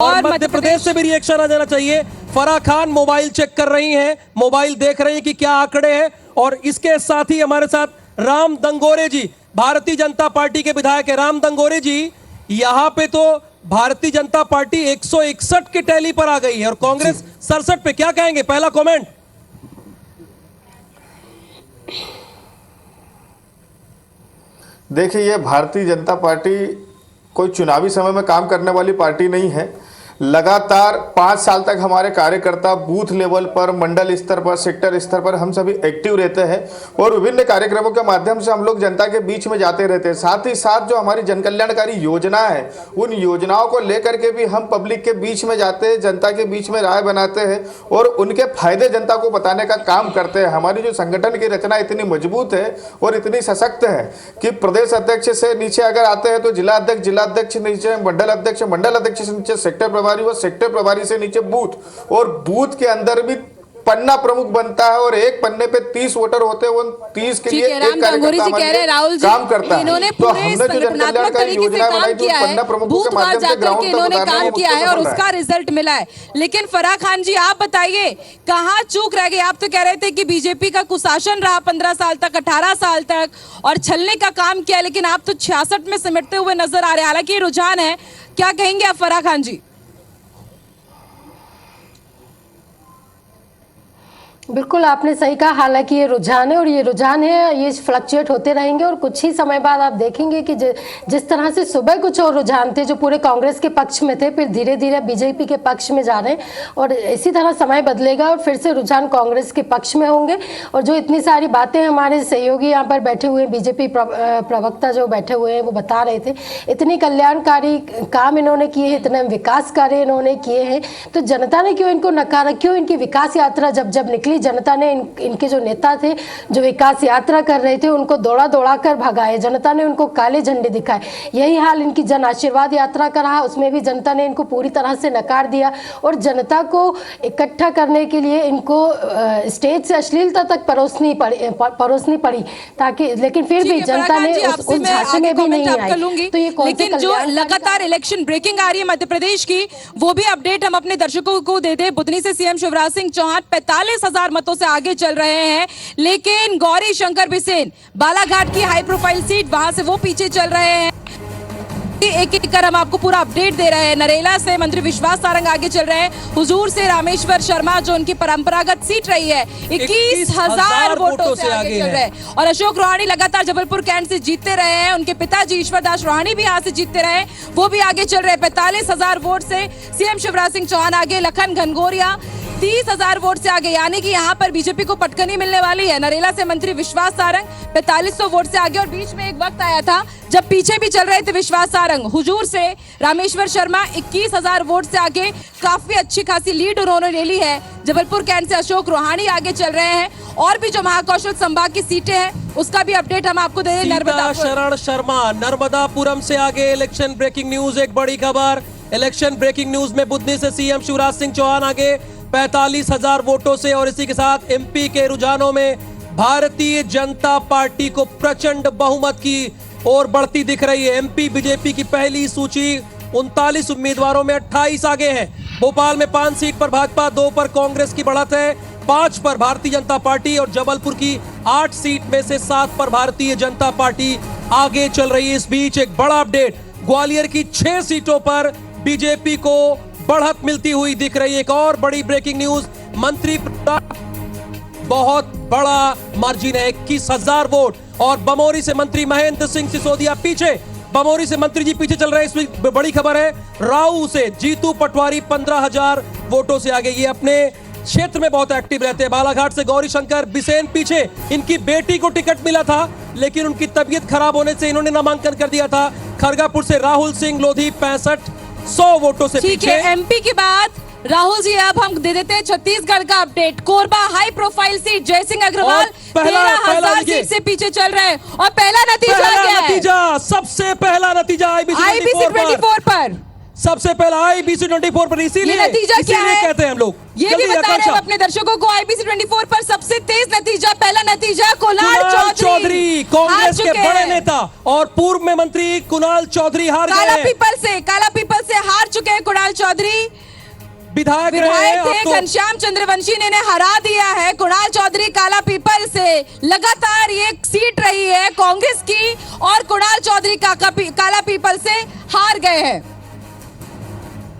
और मध्य प्रदेश से भी रिएक्शन आ जाना चाहिए। फराह खान मोबाइल चेक कर रही हैं, मोबाइल देख रही हैं कि क्या आंकड़े हैं। और इसके साथ ही हमारे साथ राम दंगोरे जी, भारतीय जनता पार्टी के विधायक है। राम दंगोरे जी, यहां पे तो भारतीय जनता पार्टी 161 के टैली पर आ गई है और कांग्रेस 67 पे, क्या कहेंगे? पहला कमेंट। देखिए, ये भारतीय जनता पार्टी कोई चुनावी समय में काम करने वाली पार्टी नहीं है। लगातार 5 साल तक हमारे कार्यकर्ता बूथ लेवल पर, मंडल स्तर पर, सेक्टर स्तर पर हम सभी एक्टिव रहते हैं और विभिन्न कार्यक्रमों के माध्यम से हम लोग जनता के बीच में जाते रहते हैं। साथ ही साथ जो हमारी जन कल्याणकारी योजना है, उन योजनाओं को लेकर के भी हम पब्लिक के बीच में जाते हैं, जनता के बीच में राय बनाते हैं और उनके फायदे जनता को बताने का काम करते हैं। हमारी जो संगठन की रचना इतनी मजबूत है और इतनी सशक्त है कि प्रदेश अध्यक्ष से नीचे अगर आते हैं तो जिला अध्यक्ष नीचे मंडल अध्यक्ष से नीचे सेक्टर प्रभारी व सेक्टर प्रभारी से नीचे बूथ, और बूथ के अंदर भी पन्ना प्रमुख बनता है और एक पन्ने पे 30 वोटर होते हैं। वो 30 के लिए एक कार्यकर्ता काम करता है। इन्होंने तो पूरे हमने जो संगठनात्मक तरीके से काम किया है, बूथवार जाकर के इन्होंने काम किया है और उसका रिजल्ट मिला है। लेकिन फराह खान जी, आप बताइए कहाँ चूक रह गए? आप तो कह रहे थे कि बीजेपी का कुशासन रहा 15 साल तक, 18 साल तक और छलने का काम किया, लेकिन आप तो 66 में सिमटते हुए नजर आ रहे हैं। हालांकि ये रुझान है, क्या कहेंगे आप फराह खान जी? बिल्कुल आपने सही कहा। हालांकि ये रुझान है और ये रुझान है, ये फ्लक्चुएट होते रहेंगे और कुछ ही समय बाद आप देखेंगे कि जिस तरह से सुबह कुछ और रुझान थे जो पूरे कांग्रेस के पक्ष में थे, फिर धीरे धीरे बीजेपी के पक्ष में जा रहे हैं और इसी तरह समय बदलेगा और फिर से रुझान कांग्रेस के पक्ष में होंगे। और जो इतनी सारी बातें हमारे सहयोगी यहाँ पर बैठे हुए बीजेपी प्रवक्ता जो बैठे हुए हैं वो बता रहे थे, इतनी कल्याणकारी काम इन्होंने किए हैं, इतने विकास कार्य इन्होंने किए हैं, तो जनता ने क्यों इनको नकारा? क्यों इनकी विकास यात्रा जब निकली, जनता ने इनके जो नेता थे जो विकास यात्रा कर रहे थे उनको दौड़ा कर भगाए, जनता ने उनको काले झंडे दिखाए। यही हाल इनकी जन आशीर्वाद यात्रा का रहा, उसमें भी जनता ने इनको पूरी तरह से नकार दिया और जनता को इकट्ठा करने के लिए इनको स्टेज से अश्लीलता तक परोसनी पड़ी ताकि, लेकिन फिर भी जनता ने उस झांसे में भी नहीं आई। तो ये लेकिन जो लगातार इलेक्शन ब्रेकिंग आ रही है मध्य प्रदेश की, वो भी अपडेट हम अपने दर्शकों को दे दें। बुधनी से सीएम शिवराज सिंह चौहान 45,000 मतों से आगे चल रहे हैं, लेकिन गौरी शंकर बिसेन बालाघाट की हाई प्रोफाइल सीट, वहां से वो पीछे चल रहे हैं। एक एक कर हम आपको पूरा अपडेट दे रहे हैं। नरेला से मंत्री विश्वास सारंग आगे चल रहे हैं। हुजूर से रामेश्वर शर्मा जो उनकी परंपरागत सीट रही है 21,000 वोटों से आगे चल रहे हैं। और अशोक रोहानी लगातार जबलपुर कैंट से जीतते रहे हैं। उनके पिताजी ईश्वर दास रोहानी भी यहाँ से जीतते रहे, वो भी आगे चल रहे हैं। 45,000 वोट से सीएम शिवराज सिंह चौहान आगे, लखन घनघोरिया 30,000 वोट से आगे, यानी कि यहाँ पर बीजेपी को पटकनी मिलने वाली है। नरेला से मंत्री विश्वास सारंग 4500 वोट से आगे और बीच में एक वक्त आया था जब पीछे भी चल रहे थे विश्वास सारंग। हुजूर से रामेश्वर शर्मा 21,000 वोट से आगे, काफी अच्छी खासी लीड उन्होंने ले ली है। जबलपुर कैंट से अशोक रोहानी आगे चल रहे हैं और भी जो महाकौशल संभाग की सीटें हैं उसका भी अपडेट हम आपको दे रहे हैं। शरण शर्मा नर्मदापुरम से आगे। इलेक्शन ब्रेकिंग न्यूज, एक बड़ी खबर इलेक्शन ब्रेकिंग न्यूज में। बुधनी से सीएम शिवराज सिंह चौहान आगे 45,000 वोटों से और इसी के साथ एमपी के रुझानों में भारतीय जनता पार्टी को प्रचंड बहुमत की ओर बढ़ती दिख रही है। एमपी बीजेपी की पहली सूची 39 उम्मीदवारों में 28 आगे हैं। भोपाल में 5 सीट पर भाजपा, 2 पर कांग्रेस की बढ़त है, 5 पर भारतीय जनता पार्टी और जबलपुर की 8 सीट में से 7 पर भारतीय जनता पार्टी आगे चल रही है। इस बीच एक बड़ा अपडेट, ग्वालियर की 6 सीटों पर बीजेपी को बढ़त मिलती हुई दिख रही है। एक और बड़ी ब्रेकिंग न्यूज, मंत्री बहुत बड़ा मार्जिन है 21,000 वोट और बमोरी से मंत्री महेंद्र सिंह सिसोदिया पीछे, बमोरी से मंत्री जी पीछे चल रहे हैं। इसमें बड़ी खबर है, राऊ से जीतू पटवारी 15,000 वोटों से आगे। ये अपने क्षेत्र में बहुत एक्टिव रहते हैं। बालाघाट से गौरी शंकर बिसेन पीछे, इनकी बेटी को टिकट मिला था लेकिन उनकी तबीयत खराब होने से इन्होंने नामांकन कर दिया था। खरगापुर से राहुल सिंह लोधी 65,100 वोटों से पीछे। एमपी के बाद राहुल जी, अब हम दे देते हैं छत्तीसगढ़ का update. Korba high profile seat, Jaisingh Agrawal 13,000 seat से पीछे चल रहे हैं और पहला नतीजा क्या है? सबसे पहला नतीजा आईबीसी 24 पर सबसे पहला IBC 24 पर, इसीलिए नतीजा क्या है कहते हैं हम लोग। ये भी बता रहे हैं अपने दर्शकों को, IBC 24 पर सबसे तेज नतीजा, पहला नतीजा कुणाल चौधरी कांग्रेस के बड़े नेता और पूर्व में मंत्री कुणाल चौधरी हार गए। काला पीपल से हार चुके हैं कुणाल चौधरी। विधायक थे घनश्याम चंद्रवंशी ने इन्हें हरा दिया है। कुणाल चौधरी काला पीपल से लगातार ये सीट रही है कांग्रेस की, और कुणाल चौधरी काला पीपल से हार गए हैं।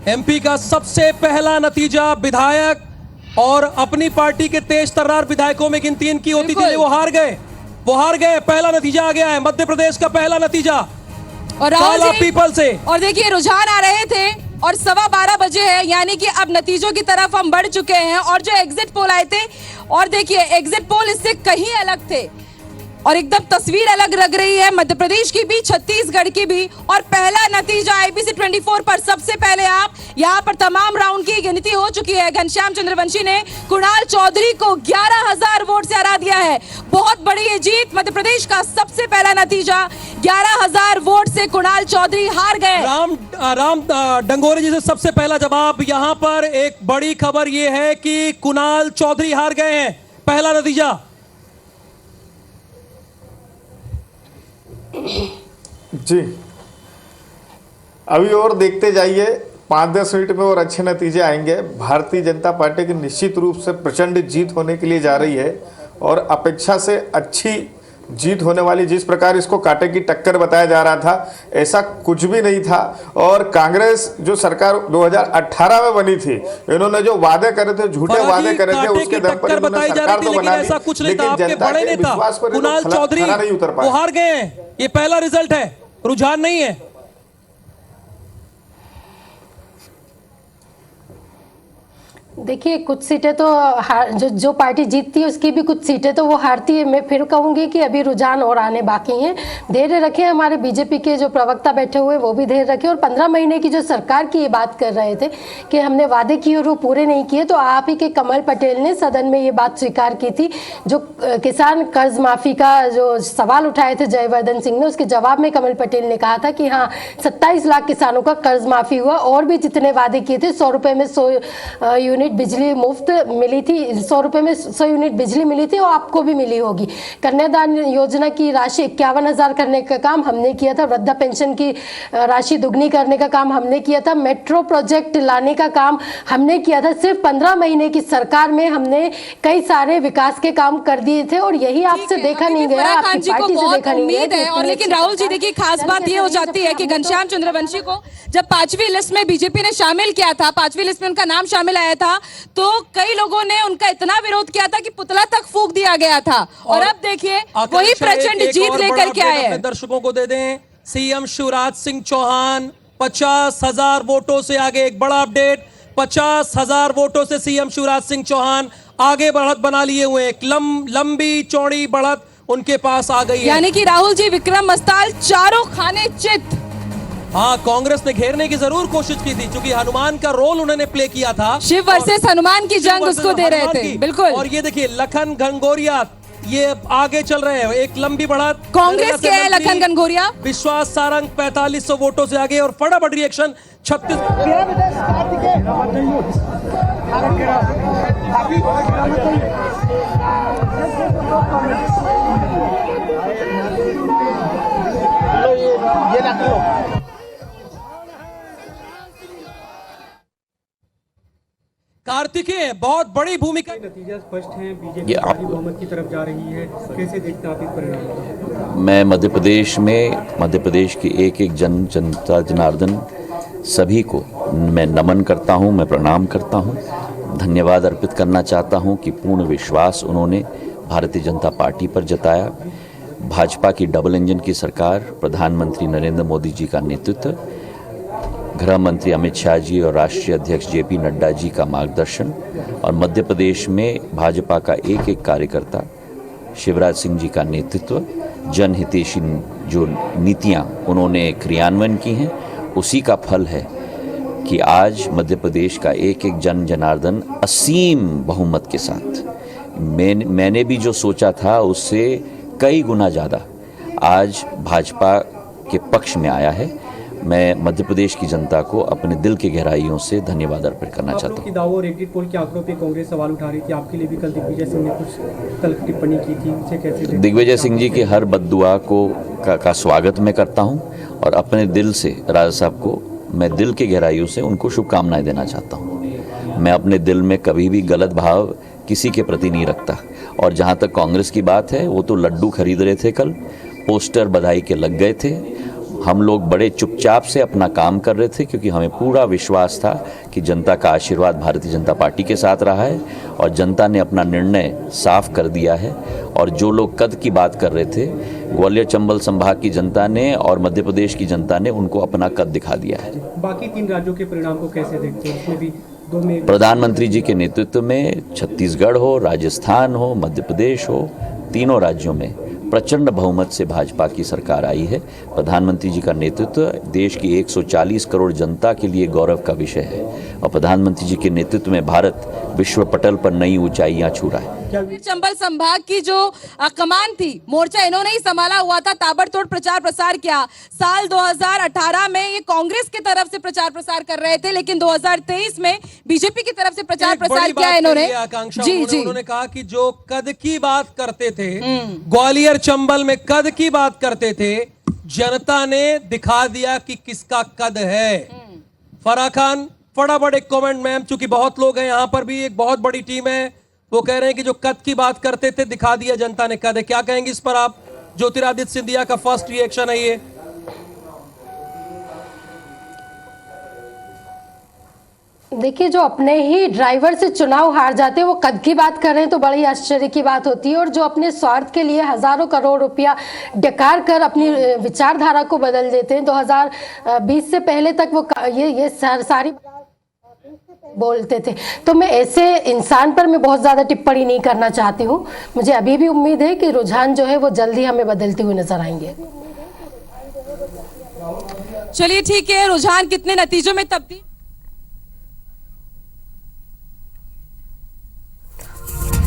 MP का सबसे पहला नतीजा, विधायक और अपनी पार्टी के तेज तर्रार विधायकों में गिनती इनकी होती थी, वो हार गए। पहला नतीजा आ गया है, मध्य प्रदेश का पहला नतीजा और काला पीपल से। और देखिए रुझान आ रहे थे और 12:15 बजे है, यानी कि अब नतीजों की तरफ हम बढ़ चुके हैं। और जो एग्जिट पोल आए थे, और देखिए एग्जिट पोल इससे कहीं अलग थे और एकदम तस्वीर अलग लग रही है, मध्य प्रदेश की भी, छत्तीसगढ़ की भी। और पहला नतीजा IBC 24 पर सबसे पहले आप यहाँ पर तमाम राउंड की गिनती हो चुकी है। घनश्याम चंद्रवंशी ने कुणाल चौधरी को 11,000 वोट से हरा दिया है। बहुत बड़ी ये जीत, मध्य प्रदेश का सबसे पहला नतीजा, 11,000 वोट से कुणाल चौधरी हार गए। राम डंगोरे जी से सबसे पहला जवाब। यहाँ पर एक बड़ी खबर ये है कि कुणाल चौधरी हार गए हैं, पहला नतीजा। जी, अभी और देखते जाइए, 5-10 मिनट में और अच्छे नतीजे आएंगे। भारतीय जनता पार्टी की निश्चित रूप से प्रचंड जीत होने के लिए जा रही है और अपेक्षा से अच्छी जीत होने वाली। जिस प्रकार इसको कांटे की टक्कर बताया जा रहा था, ऐसा कुछ भी नहीं था। और कांग्रेस जो सरकार 2018 में बनी थी, इन्होंने जो वादे करे थे, झूठे वादे करे थे, उसके दम पर इन्होंने सरकार तो बना ली, लेकिन जनता के विश्वास पर खरा नहीं उतर पाया। हार गए हैं, ये पहला रिजल्ट है, रुझान नहीं है। देखिए कुछ सीटें तो जो पार्टी जीतती है उसकी भी कुछ सीटें तो वो हारती है। मैं फिर कहूंगी कि अभी रुझान और आने बाकी हैं, धैर्य रखें। हमारे बीजेपी के जो प्रवक्ता बैठे हुए वो भी धैर्य रखें। और 15 महीने की जो सरकार की ये बात कर रहे थे कि हमने वादे किए और वो पूरे नहीं किए, तो आप ही के कमल पटेल ने सदन में ये बात स्वीकार की थी। जो किसान कर्ज माफी का जो सवाल उठाए थे जयवर्धन सिंह ने, उसके जवाब में कमल पटेल ने कहा था कि हाँ 27 लाख किसानों का कर्ज माफी हुआ, और भी जितने वादे किए थे, 100 रुपए में 100 यूनिट बिजली मुफ्त मिली थी, 100 रुपए में 100 यूनिट बिजली मिली थी, और आपको भी मिली होगी। कन्यादान योजना की राशि 51,000 करने का काम हमने किया था। वृद्धा पेंशन की राशि दुगनी करने का काम हमने किया था। मेट्रो प्रोजेक्ट लाने का काम हमने किया था। सिर्फ 15 महीने की सरकार में हमने कई सारे विकास के काम कर दिए थे, और यही आपसे देखा नहीं गया, आपकी पार्टी से देखा नहीं गया। और लेकिन राहुल जी देखिए, खास बात ये हो जाती है कि घनश्याम चंद्रवंशी को जब 5वीं लिस्ट में बीजेपी ने शामिल किया था, 5वीं लिस्ट में उनका नाम शामिल आया था, तो कई लोगों ने उनका इतना विरोध किया था कि पुतला तक फूंक दिया गया था। और अब देखिए वही प्रचंड जीत लेकर के आए हैं। दर्शकों को दे दें, सीएम शिवराज सिंह चौहान 50,000 वोटों से आगे। एक बड़ा अपडेट, 50,000 वोटों से सीएम शिवराज सिंह चौहान आगे बढ़त बना लिए हुए। एक लंबी चौड़ी बढ़त उनके पास आ गई है। यानी कि राहुल जी, विक्रम मस्ताल चारों खाने चित। हाँ, कांग्रेस ने घेरने की जरूर कोशिश की थी, क्योंकि हनुमान का रोल उन्होंने प्ले किया था। शिव वर्सेस हनुमान की जंग उसको दे रहे थे, बिल्कुल। और ये देखिए लखन घनघोरिया ये आगे चल रहे हैं, एक लंबी बढ़त कांग्रेस के है लखन घनघोरिया। विश्वास सारंग 4500 वोटों से आगे। और फटाफट रिएक्शन 36 कार्तिकेय बहुत बड़ी भूमिका। नतीजा स्पष्ट है, बीजेपी भारी बहुमत की तरफ जा रही है, कैसे देखते हैं आप इस परिणाम? मैं मध्य प्रदेश के एक एक जनता जनार्दन सभी को मैं नमन करता हूं, मैं प्रणाम करता हूं, धन्यवाद अर्पित करना चाहता हूं कि पूर्ण विश्वास उन्होंने भारतीय जनता पार्टी पर जताया। भाजपा की डबल इंजन की सरकार, प्रधानमंत्री नरेंद्र मोदी जी का नेतृत्व, गृह मंत्री अमित शाह जी और राष्ट्रीय अध्यक्ष जेपी नड्डा जी का मार्गदर्शन, और मध्य प्रदेश में भाजपा का एक एक कार्यकर्ता, शिवराज सिंह जी का नेतृत्व, जनहितैषी जो नीतियां उन्होंने क्रियान्वयन की हैं, उसी का फल है कि आज मध्य प्रदेश का एक एक जनार्दन असीम बहुमत के साथ, मैंने भी जो सोचा था उससे कई गुना ज़्यादा आज भाजपा के पक्ष में आया है। मैं मध्य प्रदेश की जनता को अपने दिल की गहराइयों से धन्यवाद अर्पित करना चाहता हूँ। की दावों और एग्जिट पोल के आंकड़ों पे कांग्रेस सवाल उठा रही थी, आपके लिए भी कल दिग्विजय सिंह ने कुछ तल्ख टिप्पणी की थी, उसे कैसे? दिग्विजय सिंह जी की हर बद्दुआ का स्वागत मैं करता हूं और अपने दिल से राजा साहब को मैं दिल की गहराइयों से उनको शुभकामनाएं देना चाहता हूं। मैं अपने दिल में कभी भी गलत भाव किसी के प्रति नहीं रखता। और जहां तक कांग्रेस की बात है, वो तो लड्डू खरीद रहे थे, कल पोस्टर बधाई के लग गए थे। हम लोग बड़े चुपचाप से अपना काम कर रहे थे क्योंकि हमें पूरा विश्वास था कि जनता का आशीर्वाद भारतीय जनता पार्टी के साथ रहा है और जनता ने अपना निर्णय साफ कर दिया है। और जो लोग कद की बात कर रहे थे, ग्वालियर चंबल संभाग की जनता ने और मध्य प्रदेश की जनता ने उनको अपना कद दिखा दिया है। बाकी 3 राज्यों के परिणाम को कैसे देखते हैं? उसमें भी 2 में प्रधानमंत्री जी के नेतृत्व में छत्तीसगढ़ हो, राजस्थान हो, मध्य प्रदेश हो, तीनों राज्यों में प्रचंड बहुमत से भाजपा की सरकार आई है। प्रधानमंत्री जी का नेतृत्व देश की 140 करोड़ जनता के लिए गौरव का विषय है और प्रधानमंत्री जी के नेतृत्व में भारत विश्व पटल पर नई ऊंचाइयां छू रहा है। चंबल संभाग की जो कमान थी, मोर्चा इन्होंने ही संभाला हुआ था, ताबड़तोड़ प्रचार प्रसार किया। साल 2018 में ये कांग्रेस की तरफ से प्रचार प्रसार कर रहे थे, लेकिन 2023 में बीजेपी की तरफ से प्रचार प्रसार किया इन्होंने। जी, उन्होंने कहा कि जो कद की बात करते थे, ग्वालियर चंबल में कद की बात करते थे, जनता ने दिखा दिया कि किसका कद है। फराह खान, फटाफट एक कमेंट मैम, चूंकि बहुत लोग हैं यहाँ पर, भी एक बहुत बड़ी टीम है, वो कह रहे हैं कि जो कद की बात करते थे दिखा दिया जनता ने कद है। क्या कहेंगे इस पर आप? ज्योतिरादित्य सिंधिया का फर्स्ट रिएक्शन है ये। देखिए, जो अपने ही ड्राइवर से चुनाव हार जाते हैं वो कद की बात कर रहे हैं तो बड़ी आश्चर्य की बात होती है। और जो अपने स्वार्थ के लिए हजारों करोड़ रुपया डकार कर अपनी विचारधारा को बदल देते हैं। 2020 से पहले तक वो ये सारी बोलते थे। तो मैं ऐसे इंसान पर मैं बहुत ज्यादा टिप्पणी नहीं करना चाहती हूँ। मुझे अभी भी उम्मीद है कि रुझान जो है वो जल्दी हमें बदलते हुए नजर आएंगे। चलिए ठीक है, रुझान कितने नतीजों में तब्दील?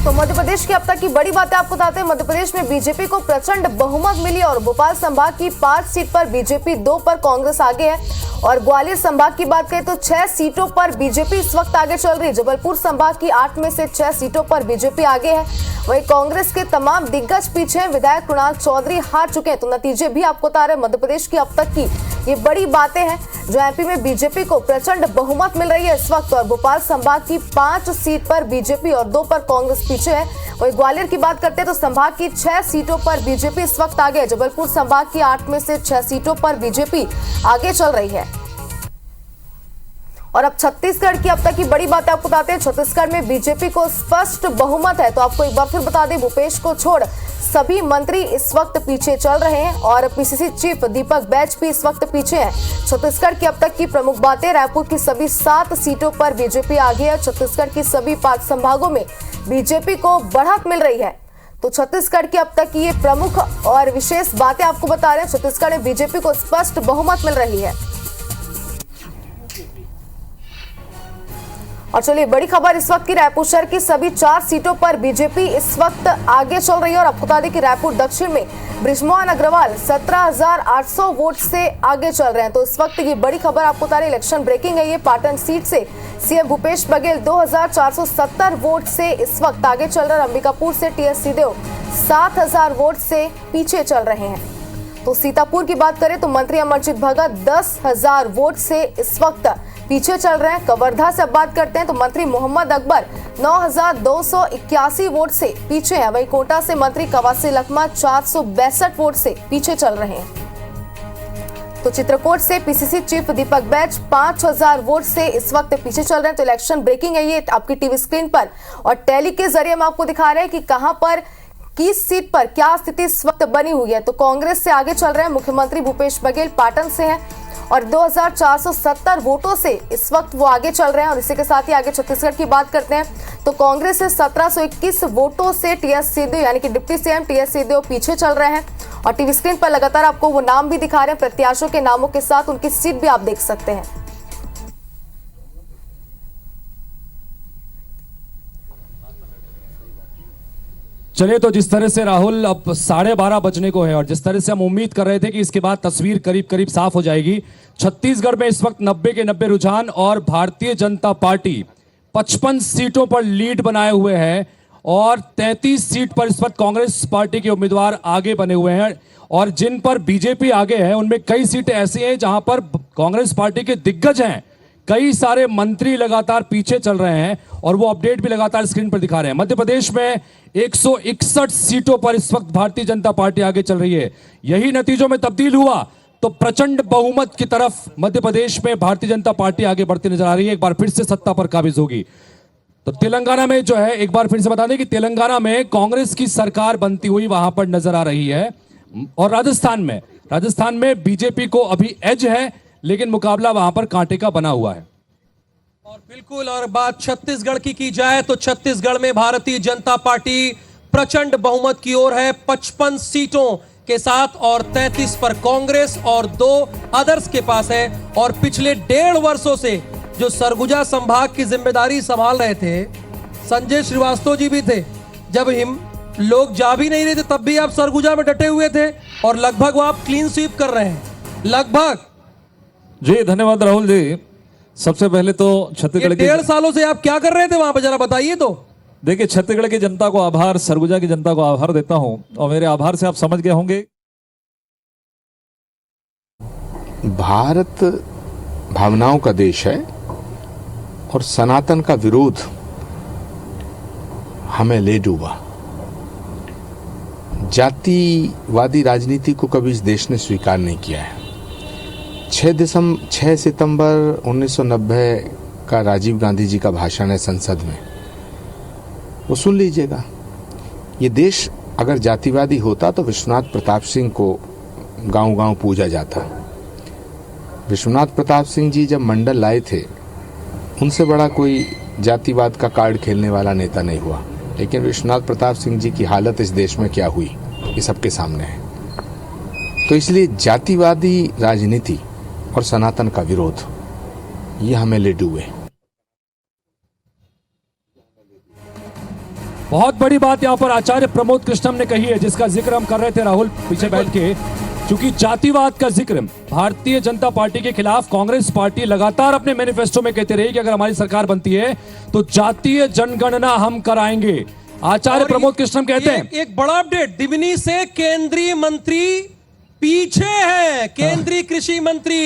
तो मध्य प्रदेश की अब तक की बड़ी बातें आपको बताते हैं। मध्य प्रदेश में बीजेपी को प्रचंड बहुमत मिली और भोपाल संभाग की 5 सीट पर बीजेपी, 2 पर कांग्रेस आगे है। और ग्वालियर संभाग की बात करें तो 6 सीटों पर बीजेपी इस वक्त आगे चल रही है। जबलपुर संभाग की 8 में से 6 सीटों पर बीजेपी आगे है। वहीं कांग्रेस के तमाम दिग्गज पीछे हैं। विधायक कुणाल चौधरी हार चुके हैं। तो नतीजे भी आपको बता रहे हैं। मध्य प्रदेश की अब तक की ये बड़ी बातें हैं जो एमपी में बीजेपी को प्रचंड बहुमत मिल रही है इस वक्त। और भोपाल संभाग की 5 सीट पर बीजेपी और 2 पर कांग्रेस पीछे है। वहीं ग्वालियर की बात करते हैं तो संभाग की 6 सीटों पर बीजेपी इस वक्त आगे है। जबलपुर संभाग की 8 में से 6 सीटों पर बीजेपी आगे चल रही है। और अब छत्तीसगढ़ की अब तक की बड़ी बात आपको बताते हैं। छत्तीसगढ़ में बीजेपी को स्पष्ट बहुमत है। तो आपको एक बार फिर बता दें, भूपेश को छोड़ सभी मंत्री इस वक्त पीछे चल रहे हैं और पीसीसी चीफ दीपक बैज भी इस वक्त पीछे हैं। छत्तीसगढ़ की अब तक की प्रमुख बातें, रायपुर की सभी 7 सीटों पर बीजेपी आगे है। छत्तीसगढ़ की सभी 5 संभागों में बीजेपी को बढ़त मिल रही है। तो छत्तीसगढ़ की अब तक की ये प्रमुख और विशेष बातें आपको बता रहे हैं। छत्तीसगढ़ में बीजेपी को स्पष्ट बहुमत मिल रही है। और चलिए बड़ी खबर इस वक्त की, रायपुर शहर की सभी 4 सीटों पर बीजेपी इस वक्त आगे चल रही है। और आपको बता दें कि रायपुर दक्षिण में बृजमोहन अग्रवाल 17,800 वोट से आगे चल रहे हैं। तो इस वक्त ये बड़ी खबर आपको बता रही, इलेक्शन ब्रेकिंग है ये। पाटन सीट से सीएम भूपेश बघेल 2,470 वोट से इस वक्त आगे चल रहे हैं। अंबिकापुर से टीएस सिंहदेव 7,000 वोट से पीछे चल रहे हैं। तो सीतापुर की बात करें तो मंत्री अमरजीत भगत 10,000 वोट से इस वक्त पीछे चल रहे हैं। कवर्धा से अब बात करते हैं तो मंत्री मोहम्मद अकबर 9,281 वोट से पीछे है। वहीं कोटा से मंत्री कवासी लखमा 462 वोट से पीछे चल रहे हैं। तो चित्रकूट से PCC chief Deepak Baij 5,000 vote से इस वक्त पीछे चल रहे हैं। तो इलेक्शन ब्रेकिंग है ये आपकी टीवी स्क्रीन पर और टेली के जरिए हम आपको दिखा रहे हैं कि कहां पर किस सीट पर क्या स्थिति इस वक्त बनी हुई है। तो कांग्रेस से आगे चल रहे हैं मुख्यमंत्री भूपेश बघेल, पाटन से हैं और 2,470 वोटों से इस वक्त वो आगे चल रहे हैं। और इसी के साथ ही आगे छत्तीसगढ़ की बात करते हैं तो कांग्रेस से 1721 वोटों से टीएस सिंहदेव यानी कि डिप्टी सीएम टीएस सिंहदेव पीछे चल रहे हैं। और टीवी स्क्रीन पर लगातार आपको वो नाम भी दिखा रहे हैं, प्रत्याशियों के नामों के साथ उनकी सीट भी आप देख सकते हैं। चलिए, तो जिस तरह से राहुल अब 12:30 बजने को है और जिस तरह से हम उम्मीद कर रहे थे कि इसके बाद तस्वीर करीब करीब साफ हो जाएगी। छत्तीसगढ़ में इस वक्त 90 के 90 रुझान और भारतीय जनता पार्टी 55 सीटों पर लीड बनाए हुए है और 33 सीट पर इस वक्त कांग्रेस पार्टी के उम्मीदवार आगे बने हुए हैं और जिन पर बीजेपी आगे है उनमें कई सीटें ऐसी हैं जहां पर कांग्रेस पार्टी के दिग्गज हैं। कई सारे मंत्री लगातार पीछे चल रहे हैं और वो अपडेट भी लगातार स्क्रीन पर दिखा रहे हैं। मध्य प्रदेश में 161 सीटों पर इस वक्त भारतीय जनता पार्टी आगे चल रही है। यही नतीजों में तब्दील हुआ तो प्रचंड बहुमत की तरफ मध्य प्रदेश में भारतीय जनता पार्टी आगे बढ़ती नजर आ रही है, एक बार फिर से सत्ता पर काबिज होगी। तो तेलंगाना में जो है, एक बार फिर से बता दें कि तेलंगाना में कांग्रेस की सरकार बनती हुई वहां पर नजर आ रही है और राजस्थान में बीजेपी को अभी एज है, लेकिन मुकाबला वहां पर कांटे का बना हुआ है। और बिल्कुल, और बात छत्तीसगढ़ की जाए तो छत्तीसगढ़ में भारतीय जनता पार्टी प्रचंड बहुमत की ओर है 55 सीटों के साथ और 33 पर कांग्रेस और 2 अदर्स के पास है। और पिछले 1.5 वर्षों से जो सरगुजा संभाग की जिम्मेदारी संभाल रहे थे, संजय श्रीवास्तव जी भी थे, जब लोग जा भी नहीं रहे थे तब भी आप सरगुजा में डटे हुए थे और लगभग वो आप क्लीन स्वीप कर रहे हैं लगभग। जी धन्यवाद राहुल जी। सबसे पहले तो छत्तीसगढ़ के 1.5 सालों से आप क्या कर रहे थे वहां पर, जरा बताइए तो। देखिए, छत्तीसगढ़ की जनता को आभार, सरगुजा की जनता को आभार देता हूं और मेरे आभार से आप समझ गए होंगे। भारत भावनाओं का देश है और सनातन का विरोध हमें ले डूबा। जातिवादी राजनीति को कभी इस देश ने स्वीकार नहीं किया है। 6 सितंबर 1990 का राजीव गांधी जी का भाषण है संसद में, वो सुन लीजिएगा। ये देश अगर जातिवादी होता तो विश्वनाथ प्रताप सिंह को गांव-गांव पूजा जाता। विश्वनाथ प्रताप सिंह जी जब मंडल लाए थे, उनसे बड़ा कोई जातिवाद का कार्ड खेलने वाला नेता नहीं हुआ। लेकिन विश्वनाथ प्रताप सिंह जी की हालत इस देश में क्या हुई, ये सबके सामने है। तो इसलिए जातिवादी राजनीति और सनातन का विरोध, ये हमें ले डूबे। बहुत बड़ी बात यहां पर आचार्य प्रमोद कृष्णम ने कही है, जिसका जिक्र हम कर रहे थे राहुल पीछे बैठ के। क्योंकि जातिवाद का जिक्र भारतीय जनता पार्टी के खिलाफ कांग्रेस पार्टी लगातार अपने मैनिफेस्टो में कहते रही कि अगर हमारी सरकार बनती है तो जातीय जनगणना हम कराएंगे। आचार्य प्रमोद कृष्णम कहते हैं एक बड़ा अपडेट, दिवनी से केंद्रीय मंत्री पीछे है, केंद्रीय कृषि मंत्री।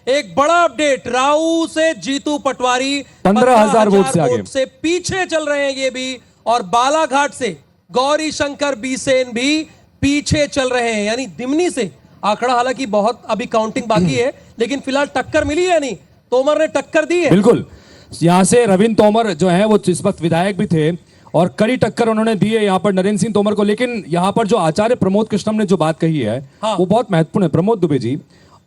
एक बड़ा अपडेट, राऊ से जीतू पटवारी 15,000 वोट से पीछे चल रहे हैं ये भी, और बालाघाट से गौरी शंकर बीसेन भी पीछे चल रहे हैं। यानी दिमनी से आंकड़ा, हालांकि बहुत अभी काउंटिंग बाकी है, लेकिन फिलहाल टक्कर मिली है, नहीं तोमर ने टक्कर दी है। बिल्कुल, यहां से रविंद्र तोमर जो है वो इस वक्त विधायक भी थे और कड़ी टक्कर उन्होंने दी है यहाँ पर नरेंद्र सिंह तोमर को। लेकिन यहाँ पर जो आचार्य प्रमोद कृष्णम ने जो बात कही है, हाँ, वो बहुत महत्वपूर्ण है। प्रमोद दुबे जी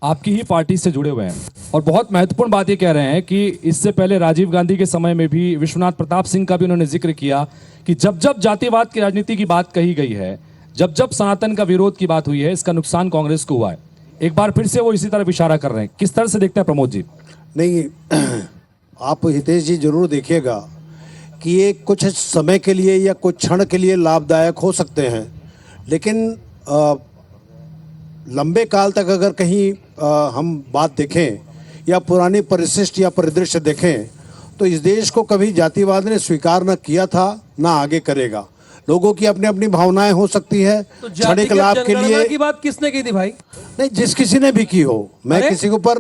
आपकी ही पार्टी से जुड़े हुए हैं और बहुत महत्वपूर्ण बात ये कह रहे हैं कि इससे पहले राजीव गांधी के समय में भी विश्वनाथ प्रताप सिंह का भी उन्होंने जिक्र किया कि जब जब जातिवाद की राजनीति की बात कही गई है, जब जब सनातन का विरोध की बात हुई है, इसका नुकसान कांग्रेस को हुआ है। एक बार फिर से वो इसी तरफ इशारा कर रहे हैं। किस तरह से देखते हैं प्रमोद जी? नहीं, आप हितेश जी जरूर देखिएगा कि ये कुछ समय के लिए या कुछ क्षण के लिए लाभदायक हो सकते हैं, लेकिन लंबे काल तक अगर कहीं हम बात देखें या पुरानी परिशिष्ट या परिदृश्य देखें तो इस देश को कभी जातिवाद ने स्वीकार न किया था, ना आगे करेगा। लोगों की अपनी अपनी भावनाएं हो सकती है, तो क्षणिक लाभ के लिए की बात किसने की थी भाई? नहीं, जिस किसी ने भी की हो, मैं किसी के ऊपर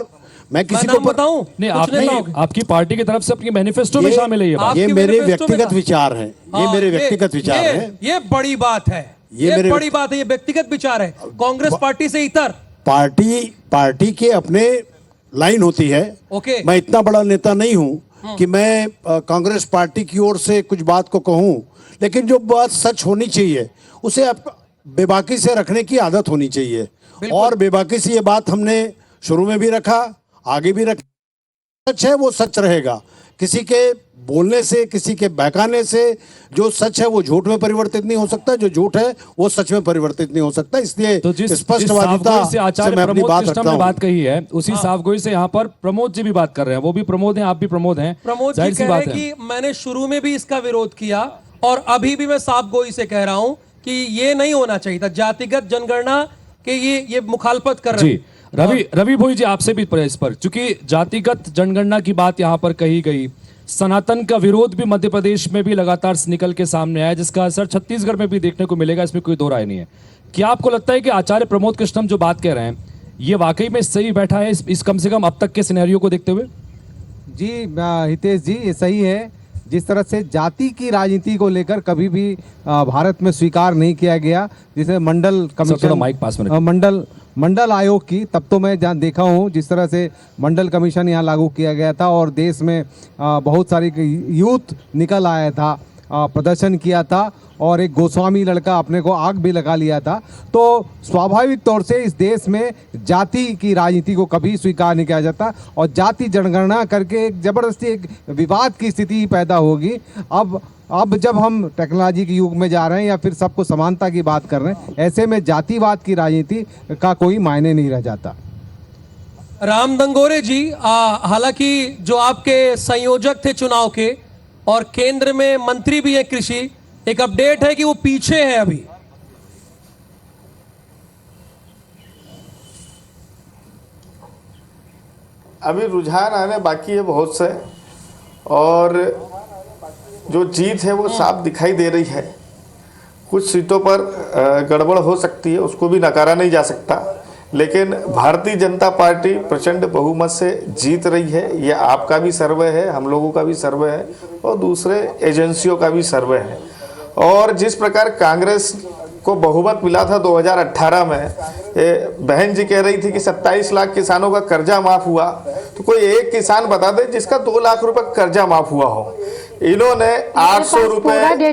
बताऊं नहीं, आपकी पार्टी की तरफ से अपनी मैनिफेस्टो में शामिल है ये बात। ये मेरे व्यक्तिगत विचार हैं, ये मेरे व्यक्तिगत विचार हैं। ये बड़ी बात है, ये बड़ी बात है, ये व्यक्तिगत विचार है, कांग्रेस पार्टी से इतर पार्टी के अपने लाइन होती है। ओके, मैं इतना बड़ा नेता नहीं हूं कि मैं कांग्रेस पार्टी की ओर से कुछ बात को कहूं, लेकिन जो बात सच होनी चाहिए उसे आप बेबाकी से रखने की आदत होनी चाहिए। और बेबाकी से ये बात हमने शुरू में भी रखा, आगे भी रखा। सच है वो सच रहेगा। किसी के बोलने से, किसी के बहकाने से जो सच है वो झूठ में परिवर्तित नहीं हो सकता, जो झूठ है वो सच में परिवर्तित नहीं हो सकता। इसलिए तो जिस स्पष्टवादिता से आचार्य प्रमोद कृष्णम ने बात कही है, उसी साफगोई से यहाँ पर प्रमोद जी भी बात कर रहे हैं। वो भी प्रमोद हैं, आप भी प्रमोद हैं। प्रमोद जी कह रहे हैं कि मैंने शुरू में भी इसका विरोध किया और अभी भी मैं साफ गोई से कह रहा हूं कि ये नहीं होना चाहिए था, जातिगत जनगणना के ये मुखालफत कर रहे जी रवि भोई जी, आपसे भी इस पर, चूंकि जातिगत जनगणना की बात यहां पर कही गई, सनातन का विरोध भी मध्य प्रदेश में भी लगातार निकल के सामने आया, जिसका असर छत्तीसगढ़ में भी देखने को मिलेगा, इसमें कोई दो राय नहीं है। क्या आपको लगता है कि आचार्य प्रमोद कृष्णम जो बात कह रहे हैं ये वाकई में सही बैठा है इस कम से कम अब तक के सिनेरियो को देखते हुए? जी हितेश जी, ये सही है। जिस तरह से जाति की राजनीति को लेकर कभी भी भारत में स्वीकार नहीं किया गया, जिसे मंडल कमीशन मंडल आयोग की, तब तो मैं जहाँ देखा हूँ जिस तरह से मंडल कमीशन यहाँ लागू किया गया था और देश में बहुत सारी यूथ निकल आया था, प्रदर्शन किया था और एक गोस्वामी लड़का अपने को आग भी लगा लिया था। तो स्वाभाविक तौर से इस देश में जाति की राजनीति को कभी स्वीकार नहीं किया जाता और जाति जनगणना करके एक जबरदस्ती एक विवाद की स्थिति पैदा होगी। अब जब हम टेक्नोलॉजी के युग में जा रहे हैं या फिर सबको समानता की बात कर रहे हैं, ऐसे में जातिवाद की राजनीति का कोई मायने नहीं रह जाता। राम दंगोरे जी, हालांकि जो आपके संयोजक थे चुनाव के और केंद्र में मंत्री भी है कृषि, एक अपडेट है कि वो पीछे है अभी रुझान आने बाकी है बहुत से, और जो जीत है वो साफ दिखाई दे रही है। कुछ सीटों पर गड़बड़ हो सकती है, उसको भी नकारा नहीं जा सकता, लेकिन भारतीय जनता पार्टी प्रचंड बहुमत से जीत रही है। ये आपका भी सर्वे है, हम लोगों का भी सर्वे है और दूसरे एजेंसियों का भी सर्वे है। और जिस प्रकार कांग्रेस को बहुमत मिला था 2018 में, बहन जी कह रही थी कि 27 लाख किसानों का कर्जा माफ हुआ, तो कोई एक किसान बता दे जिसका 2 लाख रुपए कर्जा माफ हुआ हो। इन्होंने 800 रुपए, मुझे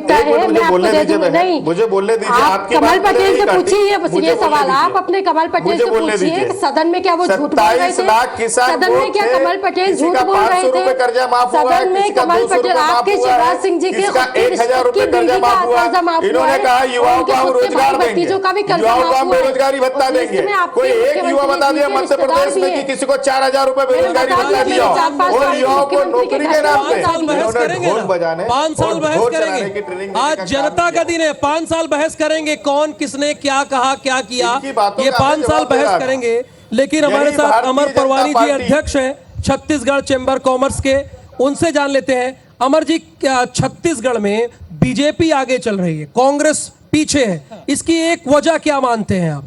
बोलने दीजिए, मुझे बोलने दीजिए। आपके कमल पटेल से पूछिए ये सवाल, आप अपने कमल पटेल से पूछिए सदन में क्या वो झूठ बोल रहे थे? सदन में क्या कमल पटेल झूठ बोल रहे थे? सदन में कमल पटेल आपके शिवराज सिंह जी के 1000 रुपए कर्जा माफ हुआ। इन्होंने कहा युवाओं को हम रोजगार देंगे, युवाओं को हम बेरोजगारी भत्ता देंगे। कोई एक युवा बता दिया मध्य प्रदेश में कि किसी को 4000 रुपए बेरोजगारी भत्ता दिया और युवाओं को नौकरी के नाम पे 5 साल बहस करेंगे। आज जनता का दिन है, 5 साल बहस करेंगे कौन किसने क्या कहा क्या किया, ये 5 साल बहस करेंगे। लेकिन हमारे साथ अमर परवानी जी अध्यक्ष हैं छत्तीसगढ़ चैम्बर कॉमर्स के, उनसे जान लेते हैं। अमर जी, छत्तीसगढ़ में बीजेपी आगे चल रही है, कांग्रेस पीछे है, इसकी एक वजह क्या मानते हैं आप?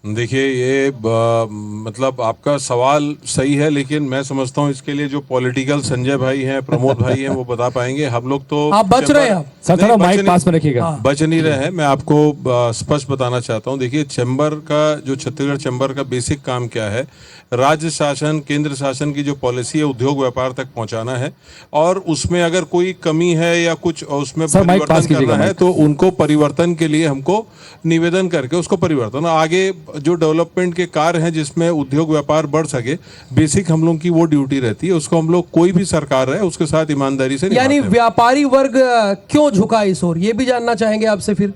देखिए, ये मतलब आपका सवाल सही है, लेकिन मैं समझता हूँ इसके लिए जो पॉलिटिकल संजय भाई हैं, प्रमोद भाई हैं, वो बता पाएंगे। हम लोग तो आप बच रहे हैं, सर थोड़ा माइक पास में रखिएगा। बच नहीं रहे हैं। मैं आपको स्पष्ट बताना चाहता हूँ। देखिए, चैम्बर का जो छत्तीसगढ़ चैम्बर का बेसिक काम क्या है, राज्य शासन केंद्र शासन की जो पॉलिसी है उद्योग व्यापार तक पहुंचाना है, और उसमें अगर कोई कमी है या कुछ उसमें परिवर्तन करना है तो उनको परिवर्तन के लिए हमको निवेदन करके उसको परिवर्तन, आगे जो डेवलपमेंट के कार्य हैं जिसमें उद्योग व्यापार बढ़ सके, बेसिक हम लोग की वो ड्यूटी रहती है। उसको हम लोग, कोई भी सरकार है उसके साथ ईमानदारी से यानी व्यापारी वर्ग क्यों झुका इस ओर, ये भी जानना चाहेंगे आपसे। फिर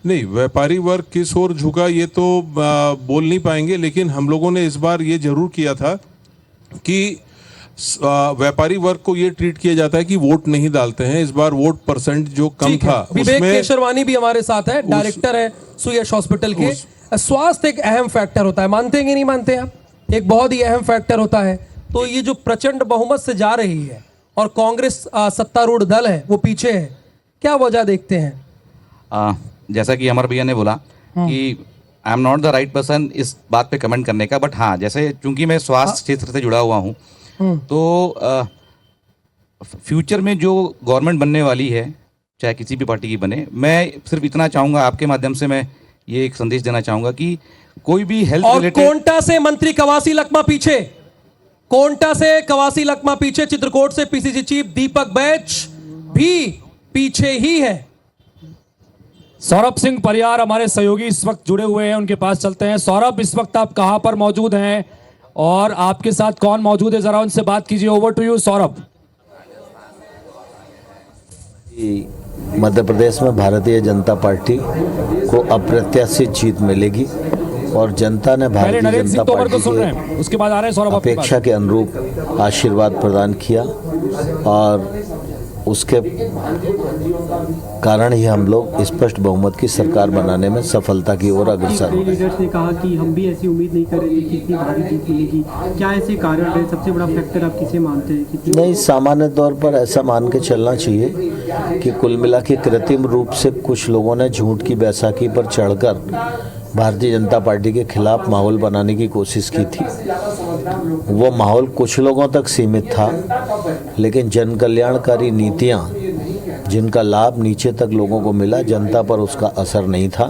नहीं, व्यापारी वर्ग किस ओर झुका ये तो बोल नहीं पाएंगे, लेकिन हम लोगों ने इस बार ये जरूर किया था कि व्यापारी वर्ग को ये ट्रीट किया जाता है कि वोट नहीं डालते हैं। इस बार वोट परसेंट जो कम था, विवेक केशरवानी भी हमारे साथ है, डायरेक्टर है सुयश हॉस्पिटल के। स्वास्थ्य एक अहम फैक्टर होता है, मानते हैं कि नहीं मानते हैं आप? एक बहुत ही अहम फैक्टर होता है। तो ये जो प्रचंड बहुमत से जा रही है और कांग्रेस सत्तारूढ़ दल है वो पीछे है, क्या वजह देखते हैं? जैसा कि अमर भैया ने बोला कि I am not the right person इस बात पे कमेंट करने का, बट हाँ, जैसे चूंकि मैं स्वास्थ्य क्षेत्र से जुड़ा हुआ हूँ, तो फ्यूचर में जो गवर्नमेंट बनने वाली है, चाहे किसी भी पार्टी की बने, मैं सिर्फ इतना चाहूंगा, आपके माध्यम से मैं ये एक संदेश देना चाहूंगा कि कोई भी हेल्थ रिलेटेड। कोंटा से मंत्री कवासी लखमा पीछे, कोंटा से कवासी लखमा पीछे, चित्रकूट से पीसीसी चीफ दीपक बैच भी पीछे ही है। सौरभ सिंह परियार हमारे सहयोगी इस वक्त जुड़े हुए हैं, उनके पास चलते हैं। सौरभ, इस वक्त आप कहां पर मौजूद हैं और आपके साथ कौन मौजूद है, जरा उनसे बात कीजिए। Over to you Saurabh. Madhya Pradesh में भारतीय जनता पार्टी को अप्रत्याशित जीत मिलेगी और जनता ने भारतीय जनता पार्टी के उसके बाद आ रहे हैं सौरभ, अपेक्षा के अनुरूप आशीर्वाद प्रदान किया और उसके कारण ही हम लोग स्पष्ट बहुमत की सरकार बनाने में सफलता की ओर अग्रसर हो रहे हैं। लीडर्स ने कहा कि हम भी ऐसी उम्मीद नहीं कर रहे थे कि इतनी भारी जीत मिलेगी, क्या ऐसे कारण है? सबसे बड़ा फैक्टर आप किसे मानते हैं? नहीं, सामान्य तौर पर ऐसा मान के चलना चाहिए कि कुल मिला के कृत्रिम रूप से कुछ लोगों ने झूठ की बैसाखी पर चढ़कर भारतीय जनता पार्टी के खिलाफ माहौल बनाने की कोशिश की थी। वो माहौल कुछ लोगों तक सीमित था, लेकिन जन कल्याणकारी नीतियां जिनका लाभ नीचे तक लोगों को मिला, जनता पर उसका असर नहीं था।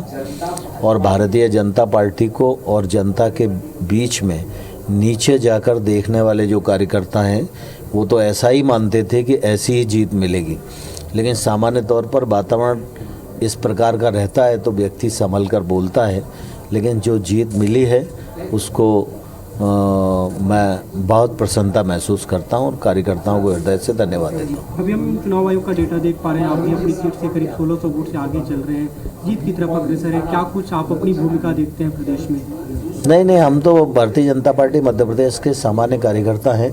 और भारतीय जनता पार्टी को और जनता के बीच में नीचे जाकर देखने वाले जो कार्यकर्ता हैं, वो तो ऐसा ही मानते थे कि ऐसी ही जीत मिलेगी। लेकिन सामान्य तौर पर वातावरण इस प्रकार का रहता है तो व्यक्ति संभल कर बोलता है, लेकिन जो जीत मिली है उसको मैं बहुत प्रसन्नता महसूस करता हूं और कार्यकर्ताओं को हृदय से धन्यवाद देता हूं। अभी हम चुनाव आयोग का डेटा देख पा रहे हैं, आप भी अपनी सीट से करीब 1600 वोट से आगे चल रहे हैं, जीत की तरफ अग्रसर है। क्या कुछ आप अपनी भूमिका देखते हैं प्रदेश में? नहीं, हम तो भारतीय जनता पार्टी मध्य प्रदेश के सामान्य कार्यकर्ता हैं।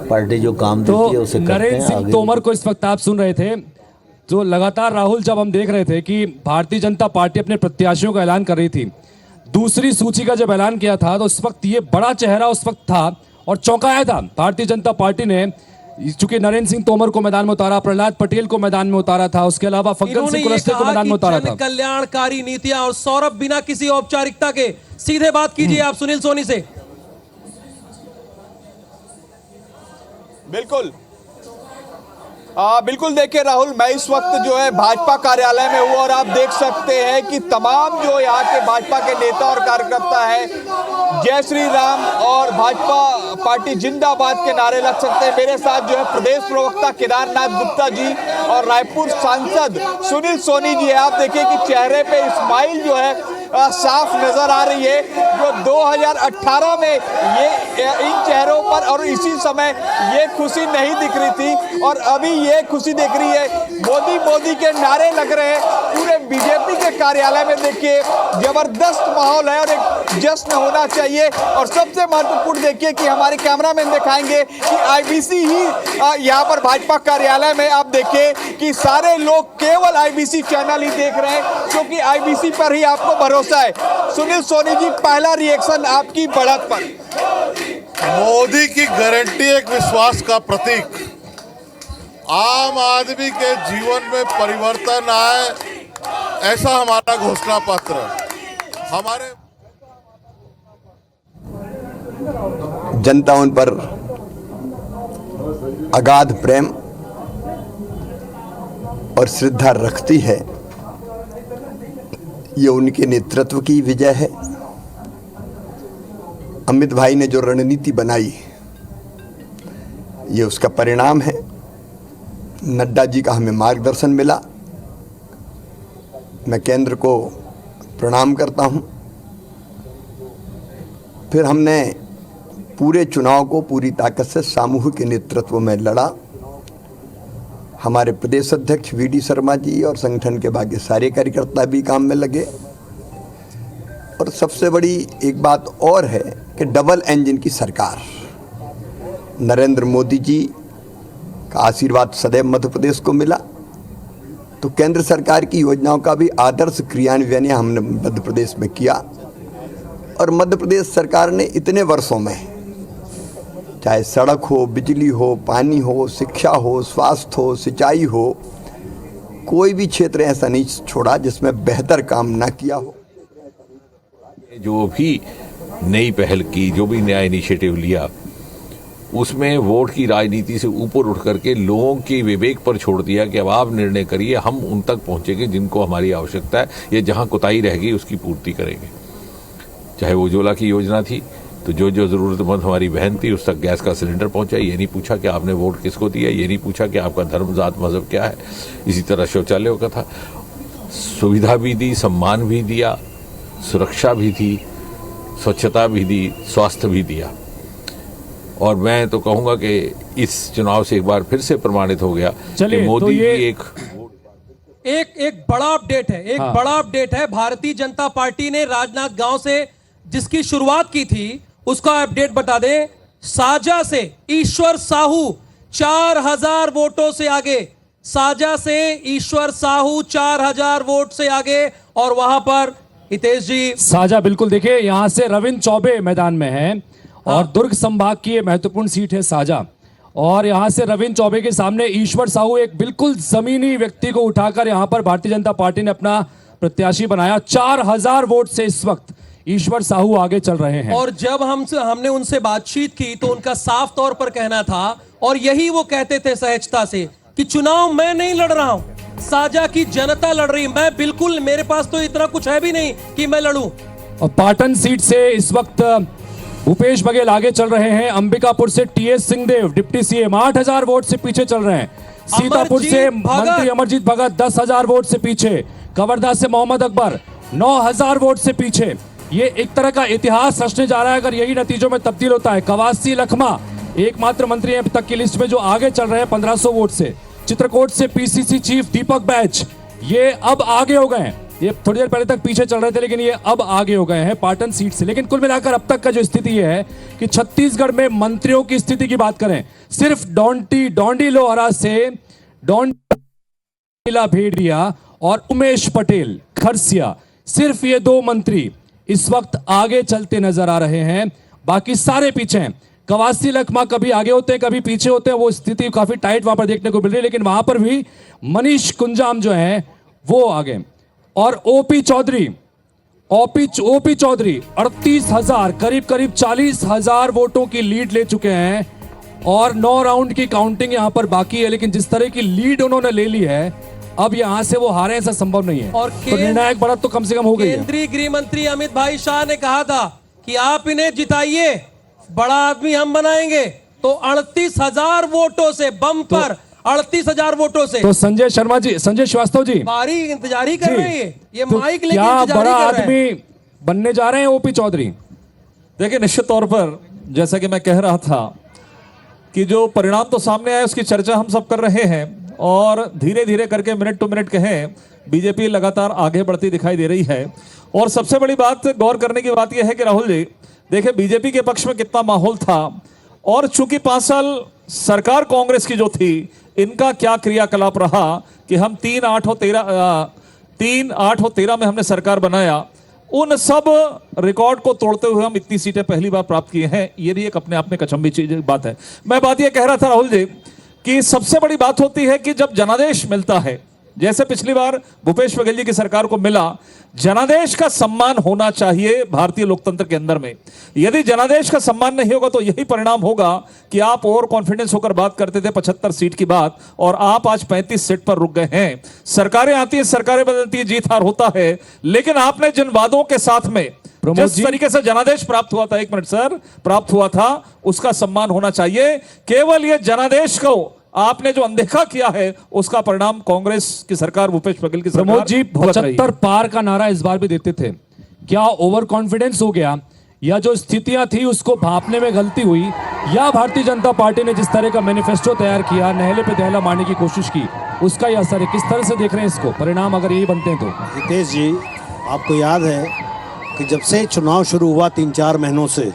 पार्टी जो काम देती है उसे करते हैं। नरेंद्र सिंह तोमर को इस वक्त आप सुन रहे थे, जो लगातार राहुल जब हम देख रहे थे कि भारतीय जनता पार्टी अपने प्रत्याशियों का ऐलान कर रही थी, दूसरी सूची का जब ऐलान किया था तो उस वक्त ये बड़ा चेहरा उस वक्त था और चौंकाया था। भारतीय जनता पार्टी ने चूंकि नरेंद्र सिंह तोमर को मैदान में उतारा, प्रहलाद पटेल को मैदान में उतारा था, उसके अलावा फग्गन सिंह कुलस्ते को मैदान में उतारा था। कल्याणकारी नीतियां। और सौरभ, बिना किसी औपचारिकता के सीधे बात कीजिए आप सुनील सोनी से। बिल्कुल बिल्कुल देखिए राहुल, मैं इस वक्त जो है भाजपा कार्यालय में हूँ और आप देख सकते हैं कि तमाम जो यहाँ के भाजपा के नेता और कार्यकर्ता हैं, जय श्री राम और भाजपा पार्टी जिंदाबाद के नारे लग सकते हैं। मेरे साथ जो है प्रदेश प्रवक्ता केदारनाथ गुप्ता जी और रायपुर सांसद सुनील सोनी जी है। आप देखिए कि चेहरे पे स्माइल जो है साफ नजर आ रही है, जो 2018 में ये इन चेहरों पर और इसी समय ये खुशी नहीं दिख रही थी और अभी ये खुशी दिख रही है। मोदी मोदी के नारे लग रहे हैं पूरे बीजेपी के कार्यालय में। देखिए जबरदस्त माहौल है और एक जश्न होना चाहिए। और सबसे महत्वपूर्ण देखिए कि हमारे कैमरामैन दिखाएंगे कि आईबीसी ही यहाँ पर भाजपा कार्यालय में आप देखिए कि सारे लोग केवल आईबीसी चैनल ही देख रहे हैं, क्योंकि आईबीसी पर ही आपको भरोसा है। सुनील सोनी जी, पहला रिएक्शन आपकी बढ़त पर? मोदी की गारंटी एक विश्वास का प्रतीक, आम आदमी के जीवन में परिवर्तन आए, ऐसा हमारा घोषणा पत्र। हमारे जनता उन पर अगाध प्रेम और श्रद्धा रखती है, ये उनके नेतृत्व की विजय है। अमित भाई ने जो रणनीति बनाई, ये उसका परिणाम है। नड्डा जी का हमें मार्गदर्शन मिला, मैं केंद्र को प्रणाम करता हूं। फिर हमने पूरे चुनाव को पूरी ताकत से सामूहिक नेतृत्व में लड़ा। हमारे प्रदेश अध्यक्ष वीडी शर्मा जी और संगठन के बाकी सारे कार्यकर्ता भी काम में लगे। और सबसे बड़ी एक बात और है कि डबल इंजन की सरकार, नरेंद्र मोदी जी का आशीर्वाद सदैव मध्य प्रदेश को मिला, तो केंद्र सरकार की योजनाओं का भी आदर्श क्रियान्वयन हमने मध्य प्रदेश में किया। और मध्य प्रदेश सरकार ने इतने वर्षों में, चाहे सड़क हो, बिजली हो, पानी हो, शिक्षा हो, स्वास्थ्य हो, सिंचाई हो, कोई भी क्षेत्र ऐसा नहीं छोड़ा जिसमें बेहतर काम ना किया हो। जो भी नई पहल की, जो भी नया इनिशिएटिव लिया, उसमें वोट की राजनीति से ऊपर उठ करके लोगों की विवेक पर छोड़ दिया कि अब आप निर्णय करिए, हम उन तक पहुंचेंगे जिनको हमारी आवश्यकता है, या जहां कोताही रहेगी उसकी पूर्ति करेंगे। चाहे वो उज्ज्वला की योजना थी, तो जो जो ज़रूरतमंद हमारी बहन थी उस तक गैस का सिलेंडर पहुंचा। ये नहीं पूछा कि आपने वोट किसको दिया, ये नहीं पूछा कि आपका धर्म, जात, मजहब क्या है। इसी तरह शौचालयों का था, सुविधा भी दी, सम्मान भी दिया, सुरक्षा भी थी, स्वच्छता भी दी, स्वास्थ्य भी दिया। और मैं तो कहूँगा कि इस चुनाव से एक बार फिर से प्रमाणित हो गया कि मोदी जी एक बड़ा अपडेट है, एक बड़ा अपडेट है। भारतीय जनता पार्टी ने राजनांद गांव से जिसकी शुरुआत की थी उसका अपडेट बता दें। साजा से ईश्वर साहू 4000 वोटों से आगे, साजा से ईश्वर साहू 4000 वोट से आगे, और वहां पर हितेश जी साजा बिल्कुल, देखिए यहां से रविंद्र चौबे मैदान में है और दुर्ग संभाग की ये महत्वपूर्ण सीट है साजा, और यहां से रविंद्र चौबे के सामने ईश्वर साहू एक बिल्कुल जमीनी व्यक्ति को उठाकर यहां पर भारतीय जनता पार्टी ने अपना प्रत्याशी बनाया। 4000 वोट से इस वक्त ईश्वर साहू आगे चल रहे हैं। और जब हमने उनसे बातचीत की तो उनका साफ तौर पर कहना था, और यही वो कहते थे सहजता से, कि चुनाव मैं नहीं लड़ रहा हूं, साजा की जनता लड़ रही, मैं बिल्कुल, मेरे पास तो इतना कुछ है भी नहीं कि मैं लड़ूं। और पाटन सीट से इस वक्त भूपेश बघेल आगे चल रहे हैं। अंबिकापुर से TS Singhdeo deputy CM 8000 vote से पीछे चल रहे हैं। सीतापुर से मंत्री अमरजीत भगत 10,000 वोट से पीछे। कवर्धा से मोहम्मद अकबर 9,000 वोट से पीछे। ये एक तरह का इतिहास रचने जा रहा है अगर यही नतीजों में तब्दील होता है। कवासी लखमा एकमात्र मंत्री अब तक की लिस्ट में जो आगे चल रहे हैं 1500 वोट से। चित्रकूट से पीसीसी चीफ दीपक बैच ये अब आगे हो गए हैं। ये थोड़ी देर पहले तक पीछे चल रहे थे लेकिन ये अब आगे हो गए हैं पाटन सीट से। लेकिन कुल मिलाकर अब तक का जो स्थिति ये है कि छत्तीसगढ़ में मंत्रियों की स्थिति की बात करें, सिर्फ डोंडी लोहरा से डोंडीला भेड़िया और उमेश पटेल खरसिया, सिर्फ ये 2 मंत्री इस वक्त आगे चलते नजर आ रहे हैं, बाकी सारे पीछे हैं। कवासी लखमा कभी आगे होते हैं कभी पीछे होते हैं, वो स्थिति काफी टाइट वहां पर देखने को मिल रही है। लेकिन वहां पर भी मनीष कुंजाम जो है वो आगे, और ओपी चौधरी 38,000 करीब 40,000 वोटों की लीड ले चुके हैं, और 9 राउंड की काउंटिंग यहां पर बाकी है। लेकिन जिस तरह की लीड उन्होंने ले ली है, अब यहां से वो हारे ऐसा संभव नहीं है। और तो निर्णायक बढ़त तो कम से कम हो गई है। केंद्रीय गृह मंत्री अमित भाई शाह ने कहा था कि आप इन्हें जिताइए, बड़ा आदमी हम बनाएंगे, तो 38,000 वोटों से बम पर 38,000 वोटों से। तो संजय शर्मा जी, संजय श्रीवास्तव जी बारी इंतजार ही कर रही है, ये तो माइक लेके क्या इंतजार बड़ा ही कर रहे हैं। आदमी बनने जा रहे हैं ओपी चौधरी? देखिए, निश्चित तौर पर जैसा कि मैं कह रहा था कि जो परिणाम तो सामने आए उसकी चर्चा हम सब कर रहे हैं, और धीरे धीरे करके मिनट टू मिनट कहें बीजेपी लगातार आगे बढ़ती दिखाई दे रही है। और सबसे बड़ी बात गौर करने की बात यह है कि राहुल जी देखिए बीजेपी के पक्ष में कितना माहौल था, और चूंकि 5 साल सरकार कांग्रेस की जो थी इनका क्या क्रियाकलाप रहा कि हम 3, 8 और 13 में हमने सरकार बनाया, उन सब रिकॉर्ड को तोड़ते हुए हम इतनी सीटें पहली बार प्राप्त किए हैं। ये भी एक अपने आप में कचंबी चीज बात है। मैं बात ये कह रहा था राहुल जी कि सबसे बड़ी बात होती है कि जब जनादेश मिलता है, जैसे पिछली बार भूपेश बघेल जी की सरकार को मिला, जनादेश का सम्मान होना चाहिए भारतीय लोकतंत्र के अंदर में। यदि जनादेश का सम्मान नहीं होगा तो यही परिणाम होगा कि आप ओवर कॉन्फिडेंस होकर बात करते थे 75 सीट की बात, और आप आज 35 सीट पर रुक गए हैं। सरकारें आती हैं, सरकारें बदलती हैं, जीत हार होता है, लेकिन आपने जिन वादों के साथ में जिस तरीके से जनादेश प्राप्त हुआ था, 1 मिनट सर, प्राप्त हुआ था, उसका सम्मान होना चाहिए। केवल ये जनादेश को आपने जो अनदेखा किया है उसका परिणाम कांग्रेस की सरकार, भूपेश बघेल की सरकार प्रमोद जी 75 पार का नारा इस बार भी देते थे। क्या ओवर कॉन्फिडेंस हो गया, या जो स्थितियां थी उसको भांपने में गलती हुई, या भारतीय जनता पार्टी ने जिस तरह का मैनिफेस्टो तैयार किया, नहले पे दहला मारने की कोशिश की, उसका ही असर है? किस तरह से देख रहे हैं इसको, परिणाम अगर यही बनते हैं तो? हितेश जी, आपको याद है कि जब से चुनाव शुरू हुआ 3-4 महीनों से,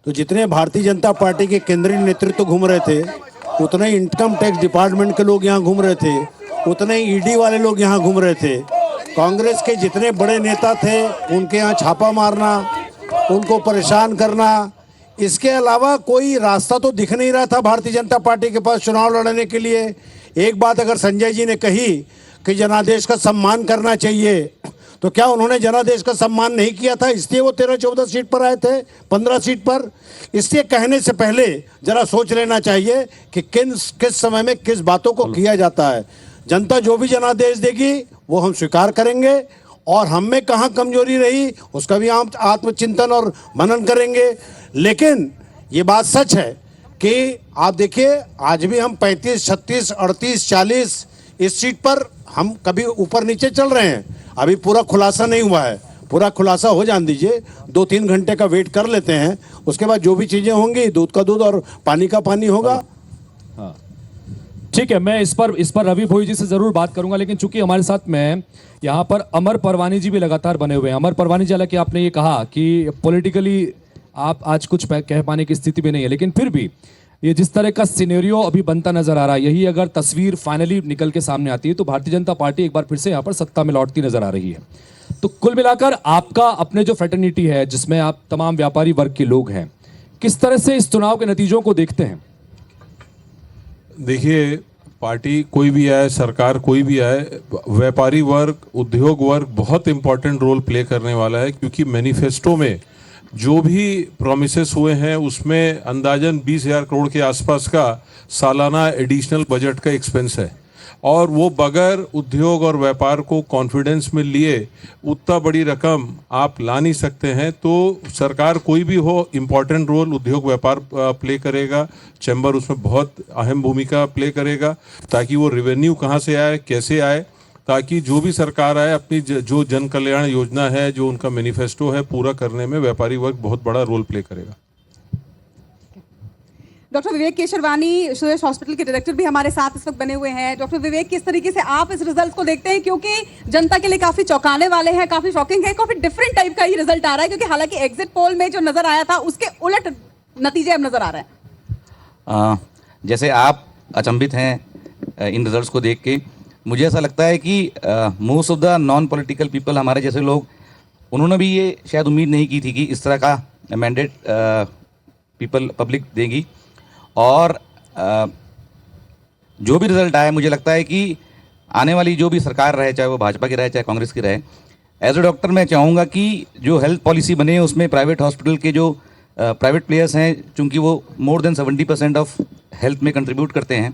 तो जितने भारतीय जनता पार्टी के केंद्रीय नेतृत्व घूम रहे थे, उतने इनकम टैक्स डिपार्टमेंट के लोग यहाँ घूम रहे थे, उतने ईडी वाले लोग यहाँ घूम रहे थे। कांग्रेस के जितने बड़े नेता थे उनके यहाँ छापा मारना, उनको परेशान करना, इसके अलावा कोई रास्ता तो दिख नहीं रहा था भारतीय जनता पार्टी के पास चुनाव लड़ने के लिए। एक बात अगर संजय जी ने कही कि जनादेश का सम्मान करना चाहिए, तो क्या उन्होंने जनादेश का सम्मान नहीं किया था? इसलिए वो 13-14 सीट पर आए थे, 15 सीट पर। इसलिए कहने से पहले जरा सोच लेना चाहिए कि किस समय में किस बातों को किया जाता है। जनता जो भी जनादेश देगी वो हम स्वीकार करेंगे, और हम में कहाँ कमजोरी रही उसका भी हम आत्मचिंतन और मनन करेंगे। लेकिन ये बात सच है कि आप देखिए, आज भी हम 35, 36, 38, 40 इस सीट पर हम कभी ऊपर नीचे चल रहे हैं। अभी पूरा खुलासा नहीं हुआ है, पूरा खुलासा हो जान दीजिए, 2-3 घंटे का वेट कर लेते हैं, उसके बाद जो भी चीजें होंगी दूध का दूध और पानी का पानी होगा। हाँ ठीक है, मैं इस पर रवि भोई जी से जरूर बात करूंगा, लेकिन चूंकि हमारे साथ में यहाँ पर अमर परवानी जी भी लगातार बने हुए हैं। अमर परवानी जी, हालांकि आपने ये कहा कि पॉलिटिकली आप आज कुछ कह पाने की स्थिति में नहीं है, लेकिन फिर भी ये जिस तरह का सिनेरियो अभी बनता नजर आ रहा है, यही अगर तस्वीर फाइनली निकल के सामने आती है तो भारतीय जनता पार्टी एक बार फिर से यहाँ पर सत्ता में लौटती नजर आ रही है। तो कुल मिलाकर आपका अपने जो फ्रेटर्निटी है जिसमें आप तमाम व्यापारी वर्ग के लोग हैं, किस तरह से इस चुनाव के नतीजों को देखते हैं? देखिए, पार्टी कोई भी आए, सरकार कोई भी आए, व्यापारी वर्ग, उद्योग वर्ग बहुत इंपॉर्टेंट रोल प्ले करने वाला है, क्योंकि मैनिफेस्टो में जो भी प्रोमिसेस हुए हैं उसमें अंदाजन 20,000 करोड़ के आसपास का सालाना एडिशनल बजट का एक्सपेंस है, और वो बगैर उद्योग और व्यापार को कॉन्फिडेंस में लिए उतना बड़ी रकम आप ला नहीं सकते हैं। तो सरकार कोई भी हो, इम्पॉर्टेंट रोल उद्योग व्यापार प्ले करेगा, चैम्बर उसमें बहुत अहम भूमिका प्ले करेगा, ताकि वो रेवेन्यू कहाँ से आए, कैसे आए, ताकि जो भी सरकार आए अपनी जो जन कल्याण योजना है, जो उनका मैनिफेस्टो है, पूरा करने में व्यापारी वर्ग बहुत बड़ा रोल प्ले करेगा। डॉक्टर विवेक केशरवानी, सुरेश हॉस्पिटल के डायरेक्टर भी हमारे साथ इस वक्त बने हुए हैं। डॉक्टर विवेक, किस तरीके से आप इस रिजल्ट को देखते हैं, क्योंकि जनता के लिए काफी चौंकाने वाले हैं, काफी शॉकिंग है, काफी डिफरेंट टाइप का ये रिजल्ट आ रहा है, क्योंकि हालांकि एग्जिट पोल में जो नजर आया था उसके उलट नतीजे अब नजर आ रहे हैं। जैसे आप अचंभित हैं इन रिजल्ट्स को देख के, मुझे ऐसा लगता है कि most of the non political people, हमारे जैसे लोग, उन्होंने भी ये शायद उम्मीद नहीं की थी कि इस तरह का मैंडेट पब्लिक देगी। और जो भी रिजल्ट आया, मुझे लगता है कि आने वाली जो भी सरकार रहे, चाहे वो भाजपा की रहे चाहे कांग्रेस की रहे, एज ए डॉक्टर मैं चाहूँगा कि जो हेल्थ पॉलिसी बने उसमें प्राइवेट हॉस्पिटल के जो प्राइवेट प्लेयर्स हैं, चूँकि वो मोर देन 70% ऑफ हेल्थ में कंट्रीब्यूट करते हैं,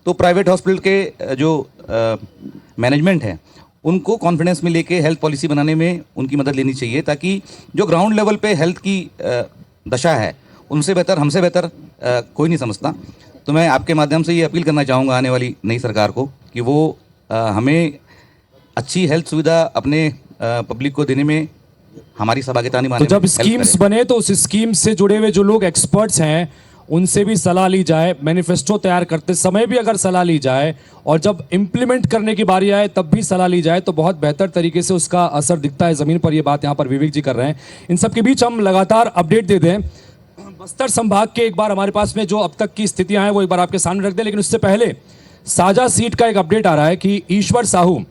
तो प्राइवेट हॉस्पिटल के जो मैनेजमेंट है उनको कॉन्फिडेंस में लेके हेल्थ पॉलिसी बनाने में उनकी मदद लेनी चाहिए, ताकि जो ग्राउंड लेवल पे हेल्थ की दशा है उनसे बेहतर, हमसे बेहतर कोई नहीं समझता। तो मैं आपके माध्यम से ये अपील करना चाहूँगा आने वाली नई सरकार को कि वो हमें अच्छी हेल्थ सुविधा अपने पब्लिक को देने में हमारी सहभागिता निभाने तो जब स्कीम्स बने तो उस स्कीम से जुड़े हुए जो लोग एक्सपर्ट्स हैं उनसे भी सलाह ली जाए, मैनिफेस्टो तैयार करते समय भी अगर सलाह ली जाए, और जब इम्प्लीमेंट करने की बारी आए तब भी सलाह ली जाए, तो बहुत बेहतर तरीके से उसका असर दिखता है ज़मीन पर। ये बात यहाँ पर विवेक जी कर रहे हैं। इन सब के बीच हम लगातार अपडेट दे दें बस्तर संभाग के, एक बार हमारे पास में जो अब तक की स्थितियां हैं वो एक बार आपके सामने रख दें, लेकिन उससे पहले साजा सीट का एक अपडेट आ रहा है कि ईश्वर साहू,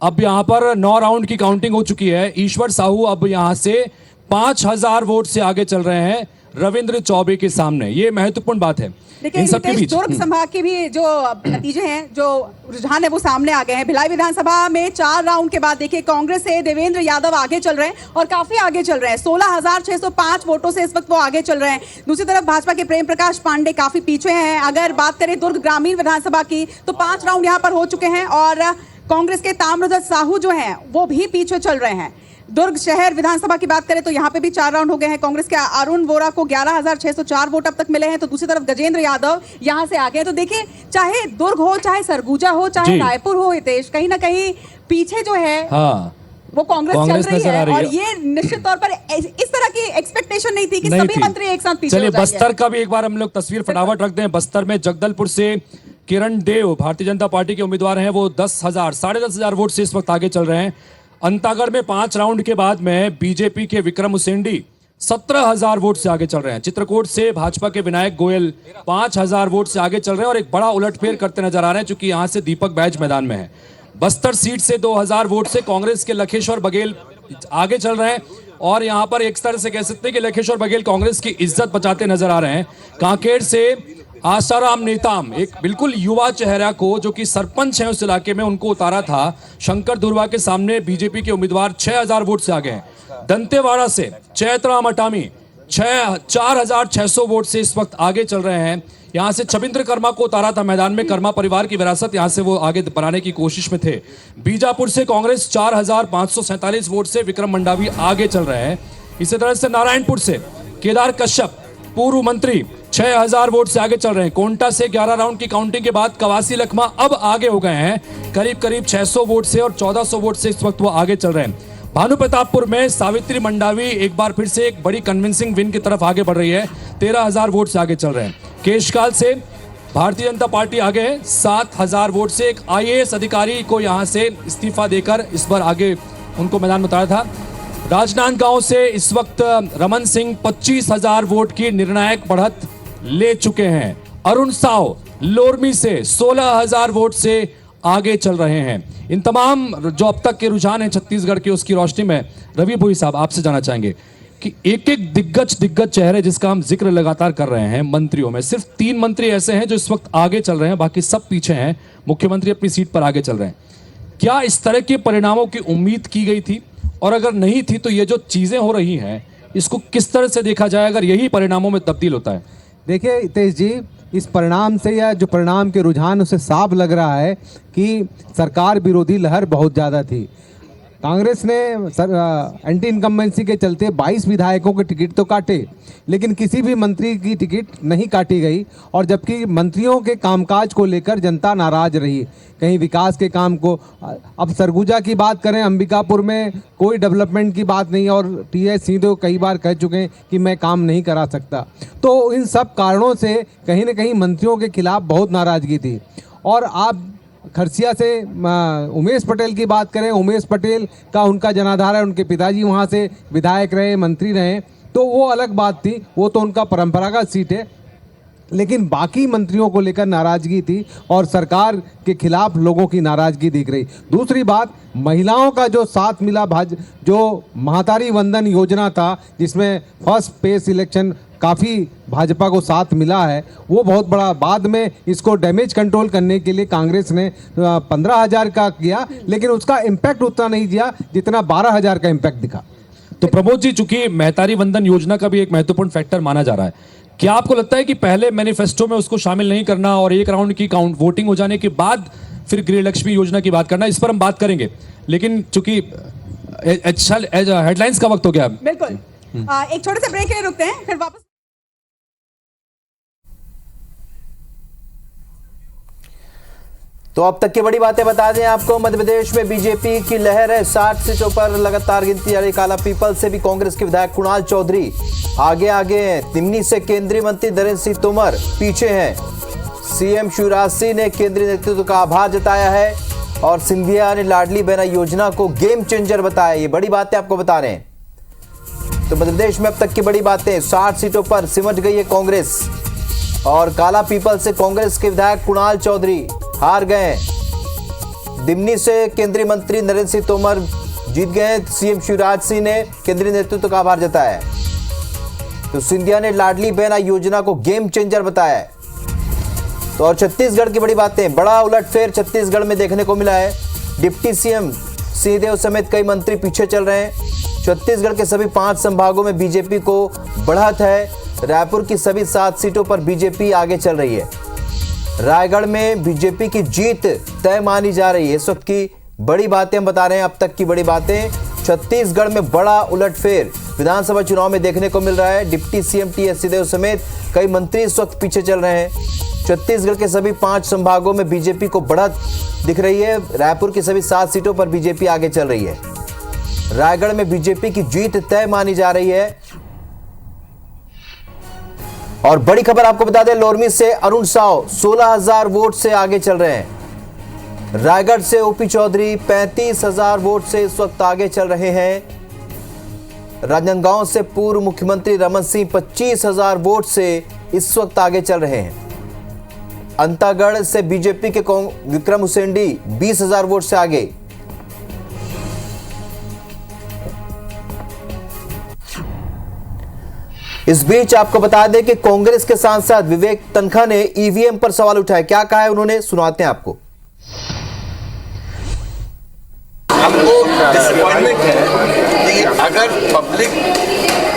अब यहां पर 9 राउंड की काउंटिंग हो चुकी है। ईश्वर साहू अब यहां से 5,000 वोट से आगे चल रहे हैं रविंद्र चौबे के सामने। ये महत्वपूर्ण बात है। लेकिन दुर्ग संभाग के भी जो नतीजे हैं, जो रुझान है, वो सामने आ गए हैं। भिलाई विधानसभा में 4 राउंड के बाद देखिए कांग्रेस से देवेंद्र यादव आगे चल रहे हैं और काफी आगे चल रहे हैं, 16,605 वोटों से इस वक्त वो आगे चल रहे हैं। दूसरी तरफ भाजपा के प्रेम प्रकाश पांडे काफी पीछे हैं। अगर बात करें दुर्ग ग्रामीण विधानसभा की तो 5 राउंड यहाँ पर हो चुके हैं और कांग्रेस के ताम्रध्वज साहू जो हैं वो भी पीछे चल रहे हैं। दुर्ग शहर विधानसभा की बात करें तो यहाँ पे भी 4 राउंड हो गए हैं। कांग्रेस के अरुण वोरा को 11,604 वोट अब तक मिले हैं, तो दूसरी तरफ गजेंद्र यादव यहाँ से आगे हैं। तो देखिए, चाहे दुर्ग हो, चाहे सरगुजा हो, चाहे रायपुर हो, हितेश, कहीं ना कहीं पीछे जो है वो कांग्रेस चल रही है। और ये निश्चित तौर पर इस तरह की एक्सपेक्टेशन नहीं थी कि सभी मंत्री एक साथ पीछे हो जाएंगे। बस्तर का भी एक बार हम लोग तस्वीर फटाफट रख दें। बस्तर में जगदलपुर से किरण देव भारतीय जनता पार्टी के उम्मीदवार हैं, वो 10,000 साढ़े 10,000 वोट से इस वक्त आगे चल रहे हैं। अंतागढ़ में 5 राउंड के बाद में बीजेपी के विक्रम उसेंडी 17,000 वोट से आगे चल रहे हैं। चित्रकूट से भाजपा के विनायक गोयल 5,000 वोट से आगे चल रहे हैं और एक बड़ा उलटफेर करते नजर आ रहे हैं, क्योंकि यहां से दीपक बैज मैदान में है। बस्तर सीट से 2,000 वोट से कांग्रेस के लखेश्वर बघेल आगे चल रहे हैं और यहां पर एक तरह से कह सकते हैं कि लखेश्वर बघेल कांग्रेस की इज्जत बचाते नजर आ रहे हैं। कांकेर से आसाराम नेताम, एक बिल्कुल युवा चेहरा को जो कि सरपंच है उस इलाके में, उनको उतारा था शंकर दुर्वा के सामने। बीजेपी के उम्मीदवार 6,000 वोट से आगे हैं। दंतेवाड़ा से चैतराम अटामी 4,600 वोट से इस वक्त आगे चल रहे हैं। यहां से छबिंद्र कर्मा को उतारा था मैदान में, कर्मा परिवार की विरासत, यहां से वो आगे बनाने की कोशिश में थे। बीजापुर से कांग्रेस 4,547 वोट से विक्रम मंडावी आगे चल रहे हैं। इसी तरह से नारायणपुर से केदार कश्यप पूर्व मंत्री 6,000 वोट से आगे चल रहे हैं। कोंटा से 11 राउंड की काउंटिंग के बाद कवासी लखमा अब आगे हो गए हैं करीब 600 वोट से और 1,400 वोट से इस वक्त वो आगे चल रहे हैं। भानु प्रतापपुर में सावित्री मंडावी एक बार फिर से एक बड़ी कन्विंसिंग विन की तरफ आगे बढ़ रही है, 13,000 वोट से आगे चल रहे हैं। केशकाल से भारतीय जनता पार्टी आगे है 7,000 वोट से। एक IAS अधिकारी को यहां से इस्तीफा देकर इस बार आगे उनको मैदान में उतारा था। राजनांदगांव से इस वक्त रमन सिंह 25,000 वोट की निर्णायक बढ़त ले चुके हैं। अरुण साव लोरमी से 16,000 वोट से आगे चल रहे हैं। इन तमाम जो अब तक के रुझान हैं छत्तीसगढ़ के, उसकी रोशनी में रवि भोई साहब आपसे जानना चाहेंगे कि एक एक दिग्गज चेहरे जिसका हम जिक्र लगातार कर रहे हैं, मंत्रियों में सिर्फ 3 मंत्री ऐसे हैं जो इस वक्त आगे चल रहे हैं, बाकी सब पीछे हैं। मुख्यमंत्री अपनी सीट पर आगे चल रहे हैं। क्या इस तरह के परिणामों की उम्मीद की गई थी, और अगर नहीं थी तो ये जो चीजें हो रही हैं इसको किस तरह से देखा जाए अगर यही परिणामों में तब्दील होता है? देखिए हितेश जी, इस परिणाम से या जो परिणाम के रुझान उससे साफ लग रहा है कि सरकार विरोधी लहर बहुत ज़्यादा थी। कांग्रेस ने एंटी इनकम्बेंसी के चलते 22 विधायकों के टिकट तो काटे, लेकिन किसी भी मंत्री की टिकट नहीं काटी गई। और जबकि मंत्रियों के कामकाज को लेकर जनता नाराज रही, कहीं विकास के काम को, अब सरगुजा की बात करें, अंबिकापुर में कोई डेवलपमेंट की बात नहीं, और टीएस सिंह कई बार कह चुके हैं कि मैं काम नहीं करा सकता। तो इन सब कारणों से कहीं ना कहीं मंत्रियों के खिलाफ बहुत नाराजगी थी। और आप खरसिया से उमेश पटेल की बात करें, उमेश पटेल का उनका जनाधार है, उनके पिताजी वहाँ से विधायक रहे, मंत्री रहे, तो वो अलग बात थी, वो तो उनका परंपरागत सीट है। लेकिन बाकी मंत्रियों को लेकर नाराजगी थी और सरकार के खिलाफ लोगों की नाराजगी दिख रही। दूसरी बात, महिलाओं का जो साथ मिला, जो महातारी वंदन योजना था जिसमें फर्स्ट पे सिलेक्शन काफ़ी भाजपा को साथ मिला है, वो बहुत बड़ा। बाद में इसको डैमेज कंट्रोल करने के लिए कांग्रेस ने 15,000 का किया, लेकिन उसका इम्पैक्ट उतना नहीं दिया जितना 12,000 का इम्पैक्ट दिखा। तो प्रमोद जी, चूंकि महतारी वंदन योजना का भी एक महत्वपूर्ण फैक्टर माना जा रहा है, क्या आपको लगता है कि पहले मैनिफेस्टो में उसको शामिल नहीं करना और एक राउंड की वोटिंग हो जाने के बाद फिर गृहलक्ष्मी योजना की बात करना? इस पर हम बात करेंगे, लेकिन चूंकि हेडलाइंस का वक्त हो गया। बिल्कुल, एक छोटे से ब्रेक के लिए रुकते हैं, फिर वापस। तो अब तक की बड़ी बातें बता दें आपको। मध्य प्रदेश में बीजेपी की लहर है, 60 सीटों पर लगातार गिनती जारी। काला पीपल से भी कांग्रेस के विधायक कुणाल चौधरी आगे हैं। दिमनी से केंद्रीय मंत्री नरेंद्र सिंह तोमर पीछे हैं। सीएम शिवराज सिंह ने केंद्रीय नेतृत्व का आभार जताया है और सिंधिया ने लाडली बहना योजना को गेम चेंजर बताया। ये बड़ी बातें आपको बता रहे हैं। तो मध्य प्रदेश में अब तक की बड़ी बातें, 60 सीटों पर सिमट गई है कांग्रेस और काला पीपल से कांग्रेस के विधायक कुणाल चौधरी हार गए। दिमनी से केंद्रीय मंत्री नरेंद्र सिंह तोमर जीत गए। सीएम शिवराज सिंह ने केंद्रीय नेतृत्व का आभार जताया। तो सिंधिया ने लाडली बहना योजना को गेम चेंजर बताया। तो और छत्तीसगढ़ की बड़ी बातें, बड़ा उलटफेर छत्तीसगढ़ में देखने को मिला है। डिप्टी सीएम सिंहदेव समेत कई मंत्री पीछे चल रहे हैं। छत्तीसगढ़ के सभी 5 संभागों में बीजेपी को बढ़त है। रायपुर की सभी 7 सीटों पर बीजेपी आगे चल रही है। रायगढ़ में बीजेपी की जीत तय मानी जा रही है। इस वक्त की बड़ी बातें हम बता रहे हैं, अब तक की बड़ी बातें। छत्तीसगढ़ में बड़ा उलटफेर विधानसभा चुनाव में देखने को मिल रहा है। डिप्टी सीएम टीएस सिंहदेव समेत कई मंत्री इस वक्त पीछे चल रहे हैं। छत्तीसगढ़ के सभी 5 संभागों में बीजेपी को बढ़त दिख रही है। रायपुर की सभी 7 सीटों पर बीजेपी आगे चल रही है। रायगढ़ में बीजेपी की जीत तय मानी जा रही है। और बड़ी खबर आपको बता दें, लोरमी से अरुण साव 16,000 वोट से आगे चल रहे हैं। रायगढ़ से ओपी चौधरी 35,000 वोट से इस वक्त आगे चल रहे हैं। राजनांदगांव से पूर्व मुख्यमंत्री रमन सिंह 25,000 वोट से इस वक्त आगे चल रहे हैं। अंतागढ़ से बीजेपी के विक्रम उसेंडी 20,000 वोट से आगे। इस बीच आपको बता दें कि कांग्रेस के सांसद विवेक तनखा ने ईवीएम पर सवाल उठाए। क्या कहा है उन्होंने, सुनाते हैं आपको। हमको डिसअपॉइंटमेंट है कि अगर पब्लिक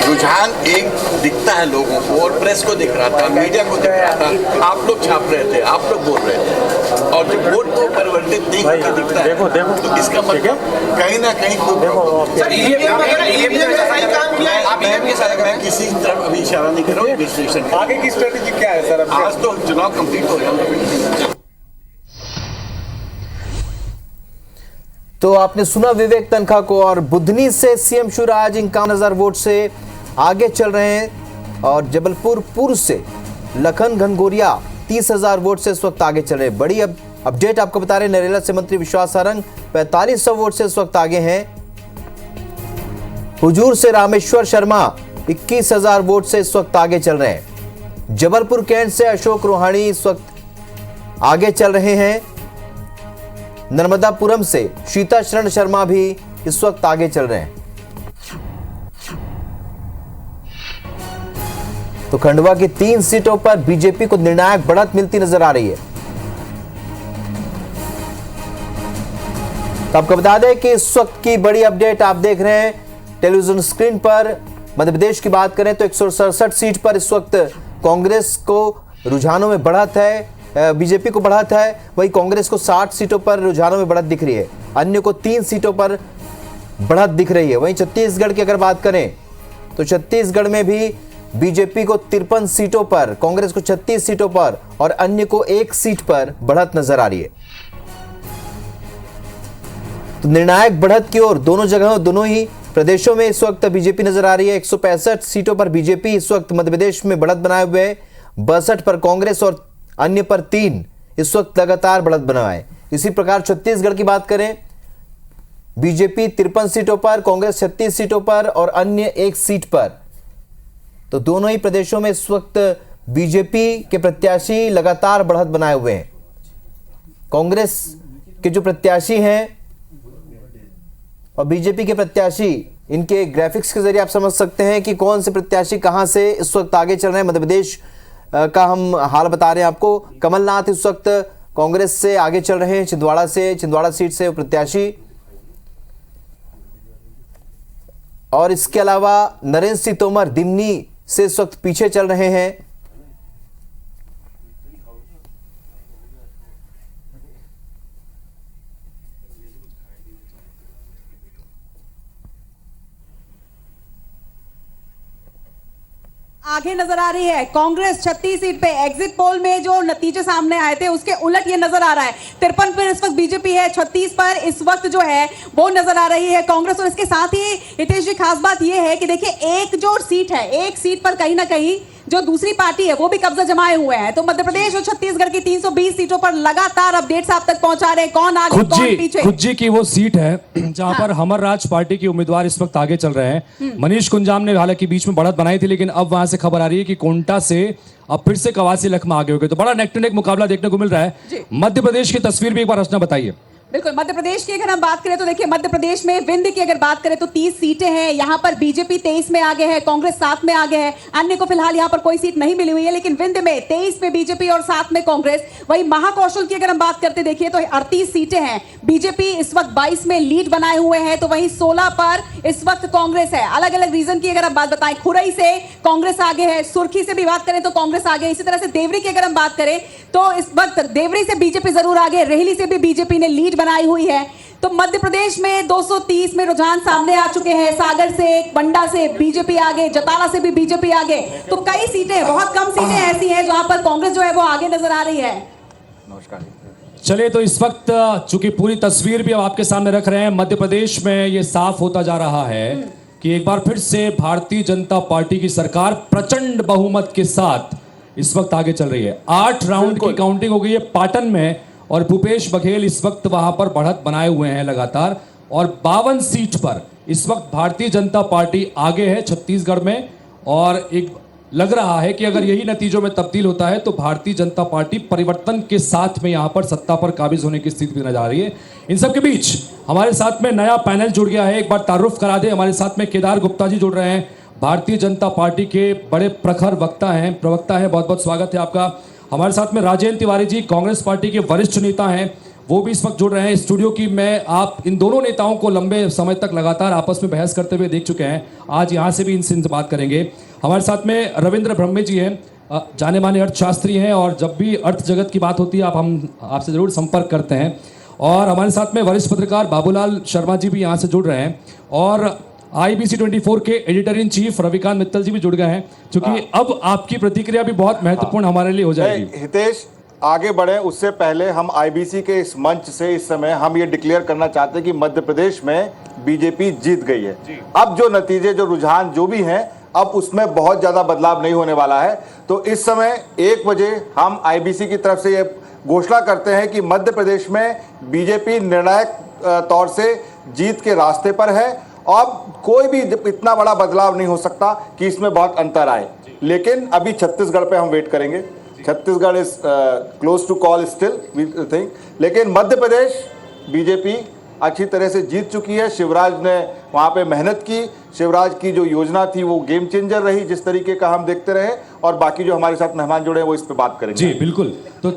रुझान एक दिखता है लोगों को और प्रेस को दिख रहा था, मीडिया को दिख रहा था, आप लोग छाप रहे थे, आप लोग बोल रहे थे, और जब वोट को परिवर्तित देख के दिखता है तो इसका मतलब कहीं ना कहीं मैं किसी तरफ अभी इशारा नहीं कर रहा हूँ। आगे की स्ट्रेटेजी क्या है सर? आज तो चुनाव कंप्लीट हो गया। तो आपने सुना विवेक तनखा को। और बुधनी से सीएम शिवराज 51,000 वोट से आगे चल रहे हैं। और जबलपुर पूर्व से लखन घनघोरिया 30,000 वोट से इस वक्त आगे चल रहे हैं। बड़ी अपडेट आपको बता रहे हैं, नरेला से मंत्री विश्वास सारंग 4500 वोट से इस वक्त आगे हैं। हुजूर से रामेश्वर शर्मा 21,000 वोट से इस वक्त आगे चल रहे हैं। जबलपुर कैंट से अशोक रोहाणी इस वक्त आगे चल रहे हैं। नर्मदापुरम से शीता शरण शर्मा भी इस वक्त आगे चल रहे हैं। तो खंडवा की 3 सीटों पर बीजेपी को निर्णायक बढ़त मिलती नजर आ रही है। तो आपको बता दें कि इस वक्त की बड़ी अपडेट आप देख रहे हैं टेलीविजन स्क्रीन पर। मध्य प्रदेश की बात करें तो 167 सीट पर इस वक्त कांग्रेस को रुझानों में बढ़त है, बीजेपी को बढ़त है। वही कांग्रेस को 60 सीटों पर रुझानों में बढ़त दिख रही है, अन्य को 3 सीटों पर बढ़त दिख रही है। वहीं छत्तीसगढ़ की अगर बात करें तो छत्तीसगढ़ में भी बीजेपी को 53 सीटों पर, कांग्रेस को 36 सीटों पर और अन्य को 1 सीट पर बढ़त नजर आ रही है। तो निर्णायक बढ़त की ओर दोनों जगहों, दोनों ही प्रदेशों में इस वक्त बीजेपी नजर आ रही है। 165 सीटों पर बीजेपी इस वक्त मध्य प्रदेश में बढ़त बनाए हुए है, 62 पर कांग्रेस और अन्य पर 3 इस वक्त लगातार बढ़त बनाए। इसी प्रकार छत्तीसगढ़ की बात करें, बीजेपी 53 सीटों पर, कांग्रेस 36 सीटों पर और अन्य 1 सीट पर। तो दोनों ही प्रदेशों में इस वक्त बीजेपी के प्रत्याशी लगातार बढ़त बनाए हुए हैं। कांग्रेस के जो प्रत्याशी हैं और बीजेपी के प्रत्याशी, इनके ग्राफिक्स के जरिए आप समझ सकते हैं कि कौन से प्रत्याशी कहां से इस वक्त आगे चल रहे हैं। मध्य प्रदेश का हम हाल बता रहे हैं आपको। कमलनाथ इस वक्त कांग्रेस से आगे चल रहे हैं, छिंदवाड़ा सीट से प्रत्याशी। और इसके अलावा नरेंद्र सिंह तोमर दिमनी से इस वक्त पीछे चल रहे हैं। आगे नजर आ रही है कांग्रेस 36 सीट पे। एग्जिट पोल में जो नतीजे सामने आए थे उसके उलट ये नजर आ रहा है। 53 पर इस वक्त बीजेपी है, 36 पर इस वक्त जो है वो नजर आ रही है कांग्रेस। और इसके साथ ही हितेश जी खास बात ये है कि देखिए एक जो सीट है, एक सीट पर कहीं ना कहीं जो दूसरी पार्टी है वो भी कब्जा जमाए हुए हैं। तो मध्य प्रदेश और छत्तीसगढ़ की 320 सीटों पर लगातार अपडेट्स आप तक पहुंचा रहे हैं। कौन आगे कौन पीछे। खुज्जी की वो सीट है जहां पर हमर राज पार्टी के उम्मीदवार इस वक्त आगे चल रहे हैं। मनीष कुंजाम ने हालांकि बीच में बढ़त बनाई थी, लेकिन अब वहां से खबर आ रही है कि कोंटा से अब फिर से कवासी लखमा आगे हो गए। तो बड़ा नेक टू नेक मुकाबला देखने को मिल रहा है। मध्य प्रदेश की तस्वीर भी एक बार रचना बताइए। बिल्कुल, मध्य प्रदेश की अगर हम बात करें तो देखिए मध्य प्रदेश में विंध्य की अगर बात करें तो 30 सीटें हैं। यहाँ पर बीजेपी 23 में आगे है, कांग्रेस 7 में आगे है। अन्य को फिलहाल यहाँ पर कोई सीट नहीं मिली हुई है, लेकिन विंध्य में 23 में बीजेपी और 7 में कांग्रेस। वही महाकौशल की अगर हम बात करते देखिए तो 38 सीटें हैं। बीजेपी इस वक्त 22 में लीड बनाए हुए हैं, तो वहीं 16 पर इस वक्त कांग्रेस है। अलग अलग रीजन की अगर हम बात बताएं, खुरई से कांग्रेस आगे है, सुर्खी से भी बात करें तो कांग्रेस आगे। इसी तरह से देवरी की अगर हम बात करें तो इस वक्त देवरी से बीजेपी जरूर आगे, रेहली से भी बीजेपी ने लीड बनाई हुई है। तो मध्य प्रदेश में 230 में रुझान सामने आ चुके हैं। सागर से, बंडा से बीजेपी आगे, जताला से भी बीजेपी आगे। तो कई सीटें, बहुत कम सीटें ऐसी हैं जहां पर कांग्रेस जो है वो आगे नजर आ रही है। नमस्कार। चलिए, तो इस वक्त चूंकि पूरी तस्वीर भी अब आपके सामने रख रहे हैं, मध्य प्रदेश में ये साफ होता जा रहा है कि एक बार फिर से भारतीय जनता पार्टी की सरकार प्रचंड बहुमत के साथ इस वक्त आगे चल रही है। 8 राउंड की काउंटिंग हो गई है पाटन में और भूपेश बघेल इस वक्त वहां पर बढ़त बनाए हुए हैं लगातार। और 52 सीट पर इस वक्त भारतीय जनता पार्टी आगे है छत्तीसगढ़ में। और एक लग रहा है कि अगर यही नतीजों में तब्दील होता है तो भारतीय जनता पार्टी परिवर्तन के साथ में यहां पर सत्ता पर काबिज होने की स्थिति भी नजर आ रही है। इन सब के बीच हमारे साथ में नया पैनल जुड़ गया है, एक बार तारुफ करा दे। हमारे साथ में केदार गुप्ता जी जुड़ रहे हैं, भारतीय जनता पार्टी के बड़े प्रखर प्रवक्ता हैं। बहुत बहुत स्वागत है आपका। हमारे साथ में राजेंद्र तिवारी जी कांग्रेस पार्टी के वरिष्ठ नेता हैं, वो भी इस वक्त जुड़ रहे हैं स्टूडियो की। मैं आप इन दोनों नेताओं को लंबे समय तक लगातार आपस में बहस करते हुए देख चुके हैं, आज यहाँ से भी इनसे बात करेंगे। हमारे साथ में रविंद्र ब्रह्मे जी हैं, जाने माने अर्थशास्त्री हैं और जब भी अर्थ जगत की बात होती है हम आपसे जरूर संपर्क करते हैं। और हमारे साथ में वरिष्ठ पत्रकार बाबूलाल शर्मा जी भी यहाँ से जुड़ रहे हैं और IBC 24 के editor in chief Ravikant Mittal ji भी जुड़ गए हैं, क्योंकि अब आपकी प्रतिक्रिया भी बहुत महत्वपूर्ण हमारे लिए हो जाएगी। हितेश, आगे बढ़े उससे पहले हम IBC के इस मंच से इस समय हम ये डिक्लेयर करना चाहते हैं कि मध्य प्रदेश में बीजेपी जीत गई है। अब जो नतीजे, जो रुझान जो भी हैं, अब उसमें बहुत ज्यादा बदलाव नहीं होने वाला है। तो इस समय 1 बजे हम IBC की तरफ से ये घोषणा करते हैं कि मध्य प्रदेश में बीजेपी निर्णायक तौर से जीत के रास्ते पर है अब कोई भी इतना बड़ा बदलाव नहीं हो सकता कि इसमें बहुत अंतर आए। लेकिन अभी छत्तीसगढ़ पे हम वेट करेंगे। Chhattisgarh is close to call still we think. लेकिन मध्य प्रदेश बीजेपी अच्छी तरह से जीत चुकी है। शिवराज ने वहां पे मेहनत की। शिवराज की जो योजना थी वो गेम चेंजर रही, जिस तरीके का हम देखते रहे। और बाकी जो हमारे साथ मेहमान जुड़े हैं वो इस पे बात करेंगे। जी बिल्कुल। तो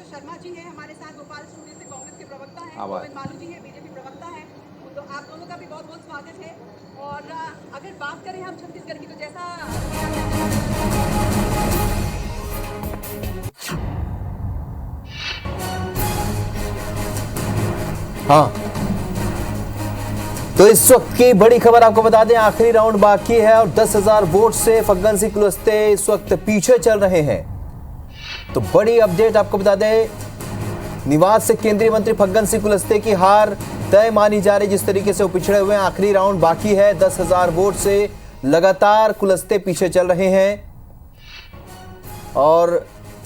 शर्मा जी हैं हमारे साथ, भोपाल स्टूडियो से कांग्रेस के प्रवक्ता हैं, गोविंद मालू जी हैं बीजेपी प्रवक्ता हैं। तो आप दोनों का भी बहुत बहुत स्वागत है। और अगर बात करें हम छत्तीसगढ़ की, तो जैसा हाँ, तो इस वक्त की बड़ी खबर आपको बता दें, आखिरी राउंड बाकी है और 10,000 वोट से फग्गन सिंह कुलस्ते इस वक्त पीछे चल रहे हैं। तो बड़ी अपडेट आपको बता दें, निवास से केंद्रीय मंत्री फग्गन सिंह कुलस्ते की हार तय मानी जा रही। जिस तरीके से वो पिछड़े हुए हैं, आखिरी राउंड बाकी है। 10,000 वोट से लगातार कुलस्ते पीछे चल रहे हैं और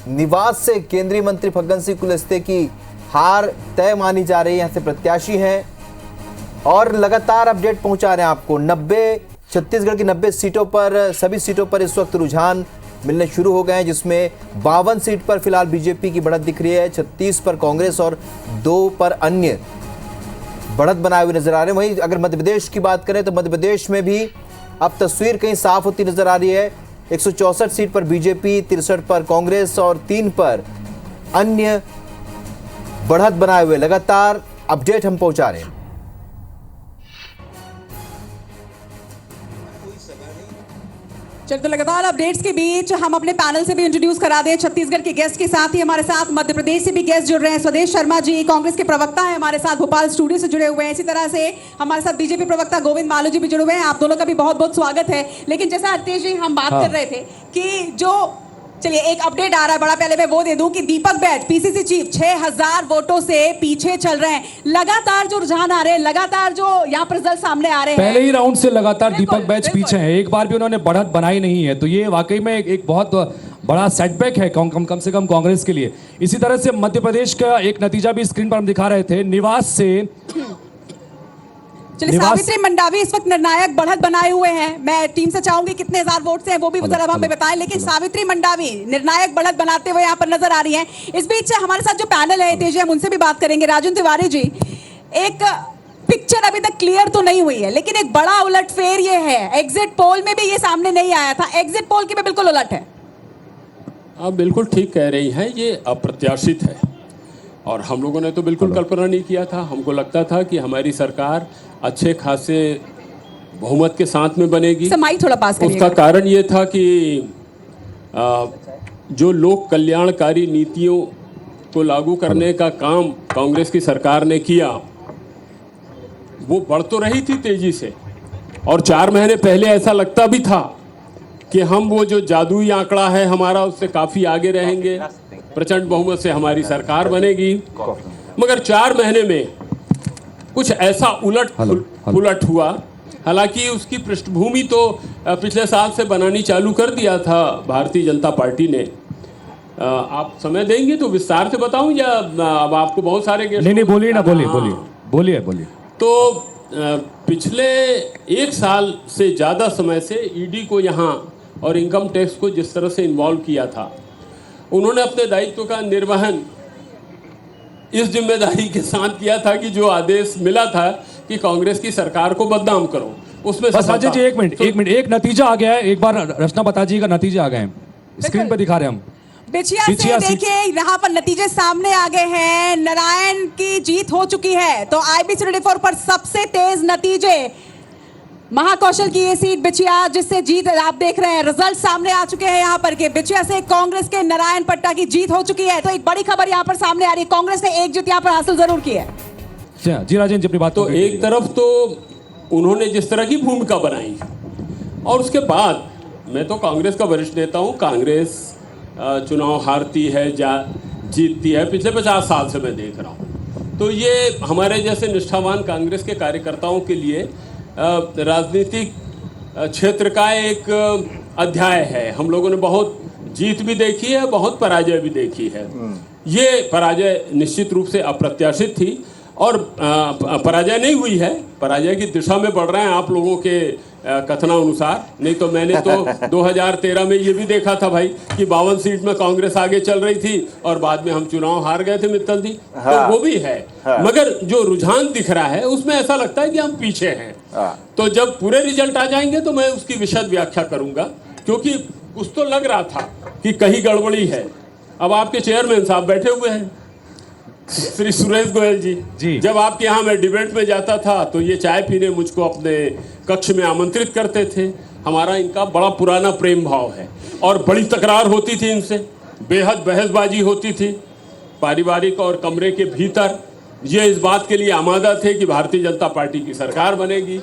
निवास से केंद्रीय मंत्री फग्गन सिंह कुलस्ते की हार तय मानी जा रही है। यहां से प्रत्याशी हैं और लगातार अपडेट पहुंचा रहे हैं आपको। 90 छत्तीसगढ़ की 90 सीटों पर, सभी सीटों पर इस वक्त रुझान मिलने शुरू हो गए हैं, जिसमें 52 सीट पर फिलहाल बीजेपी की बढ़त दिख रही है, 36 पर कांग्रेस और 2 पर अन्य बढ़त बनाए हुए नजर आ रहे हैं। वहीं अगर मध्य प्रदेश की बात करें तो मध्य प्रदेश में भी अब तस्वीर कहीं साफ होती नजर आ रही है। 164 सीट पर बीजेपी, 63 पर कांग्रेस और 3 पर अन्य बढ़त बनाए हुए लगातार अपडेट हम पहुंचा रहे हैं। चलिए, तो लगातार अपडेट्स के बीच हम अपने पैनल से भी इंट्रोड्यूस करा दें छत्तीसगढ़ के गेस्ट के साथ ही हमारे साथ मध्य प्रदेश से भी गेस्ट जुड़ रहे हैं। स्वदेश शर्मा जी कांग्रेस के प्रवक्ता हैं, हमारे साथ भोपाल स्टूडियो से जुड़े हुए हैं। इसी तरह से हमारे साथ बीजेपी प्रवक्ता गोविंद मालू जी भी जुड़े हुए हैं। आप दोनों का भी बहुत बहुत स्वागत है। लेकिन जैसा रितेश जी हम बात कर रहे थे कि जो चलिए एक अपडेट आ रहा है बड़ा, पहले मैं वो दे दूं कि दीपक बैज पीसीसी चीफ 6000 वोटों से पीछे चल रहे हैं। लगातार जो रुझान आ रहे हैं, लगातार जो यहाँ पर रिजल्ट सामने आ रहे हैं, पहले ही राउंड से लगातार दीपक बैज पीछे हैं, एक बार भी उन्होंने बढ़त बनाई नहीं है। तो ये वाकई में एक बहुत बड़ा सेटबैक है कम से कम कांग्रेस के लिए। इसी तरह से मध्य प्रदेश का एक नतीजा भी स्क्रीन पर हम दिखा रहे थे। निवास से चलिए, सावित्री मंडावी इस वक्त निर्णायक बढ़त बनाए हुए हैं। मैं टीम से चाहूंगी कितने हजार वोट से हैं वो भी जरा हमें बताएं। लेकिन सावित्री मंडावी निर्णायक बढ़त बनाते हुए यहाँ पर नजर आ रही हैं। इस बीच हमारे साथ जो पैनल है तेजी, हम उनसे भी बात करेंगे। राजन तिवारी जी, एक पिक्चर अभी तक क्लियर तो नहीं हुई है, लेकिन एक बड़ा उलटफेर ये है, एग्जिट पोल में भी ये सामने नहीं आया था, एग्जिट पोल की भी बिल्कुल उलट है। आप बिल्कुल ठीक कह रही हैं, ये अप्रत्याशित है और हम लोगों ने तो बिल्कुल कल्पना नहीं किया था। हमको लगता था कि हमारी सरकार अच्छे खासे बहुमत के साथ में बनेगी। थोड़ा पास उसका कारण ये था कि जो लोक कल्याणकारी नीतियों को लागू करने का काम कांग्रेस की सरकार ने किया वो बढ़ तो रही थी तेजी से, और 4 महीने पहले ऐसा लगता भी था कि हम वो जो जादुई आंकड़ा है हमारा उससे काफ़ी आगे रहेंगे, प्रचंड बहुमत से हमारी सरकार बनेगी। मगर 4 महीने में कुछ ऐसा उलट हुआ। हालांकि उसकी पृष्ठभूमि तो पिछले साल से बनानी चालू कर दिया था भारतीय जनता पार्टी ने। आप समय देंगे तो विस्तार से बताऊं या अब आपको बहुत सारे नहीं बोलिए ना, बोलिए। तो पिछले 1 साल से ज़्यादा समय से ईडी को यहाँ और इनकम टैक्स को जिस तरह से इन्वॉल्व किया था, उन्होंने अपने दायित्व का निर्वहन इस जिम्मेदारी के साथ किया था कि जो आदेश मिला था कि कांग्रेस की सरकार को बदनाम करो, उसमें बस अजय जी एक मिनट एक नतीजा आ गया है। एक बार रचना बता जी का नतीजा आ गए हैं, स्क्रीन पर दिखा रहे हैं हम। बिछिया से देखिए यहाँ पर नतीजे सामने आ गए हैं। नारायण की जीत हो चुकी है। तो IBC24 पर सबसे तेज नतीजे महाकौशल की ये सीट बिछिया, जिससे जीत आप देख रहे हैं, रिजल्ट सामने आ चुके हैं यहाँ पर के बिछिया से कांग्रेस के नारायण पट्टा की जीत हो चुकी है। तो एक बड़ी खबर यहाँ पर सामने आ रही है, कांग्रेस ने एक जीत यहाँ पर हासिल जरूर की है। जी राजन जी अपनी बात। तो एक तरफ तो उन्होंने जिस तरह की भूमिका बनाई और उसके बाद मैं तो कांग्रेस का वरिष्ठ नेता हूँ, कांग्रेस चुनाव हारती है जीतती है, पिछले 50 साल से मैं देख रहा हूँ। तो ये हमारे जैसे निष्ठावान कांग्रेस के कार्यकर्ताओं के लिए राजनीतिक क्षेत्र का एक अध्याय है। हम लोगों ने बहुत जीत भी देखी है, बहुत पराजय भी देखी है। ये पराजय निश्चित रूप से अप्रत्याशित थी और पराजय नहीं हुई है, पराजय की दिशा में बढ़ रहे हैं आप लोगों के कथनानुसार। नहीं तो मैंने तो 2013 में ये भी देखा था भाई कि 52 सीट में कांग्रेस आगे चल रही थी और बाद में हम चुनाव हार गए थे मित्तल जी। हाँ, तो वो भी है। हाँ, मगर जो रुझान दिख रहा है उसमें ऐसा लगता है कि हम पीछे हैं। तो जब पूरे रिजल्ट आ जाएंगे तो मैं उसकी विशद व्याख्या करूंगा, क्योंकि कुछ तो लग रहा था कि कहीं गड़बड़ी है। अब आपके चेयरमैन साहब बैठे हुए हैं, श्री सुरेश गोयल जी। जब आपके यहाँ मैं डिबेट में जाता था तो ये चाय पीने मुझको अपने कक्ष में आमंत्रित करते थे। हमारा इनका बड़ा पुराना प्रेम भाव है और बड़ी तकरार होती थी इनसे, बेहद बहसबाजी होती थी पारिवारिक और कमरे के भीतर। ये इस बात के लिए आमादा थे कि भारतीय जनता पार्टी की सरकार बनेगी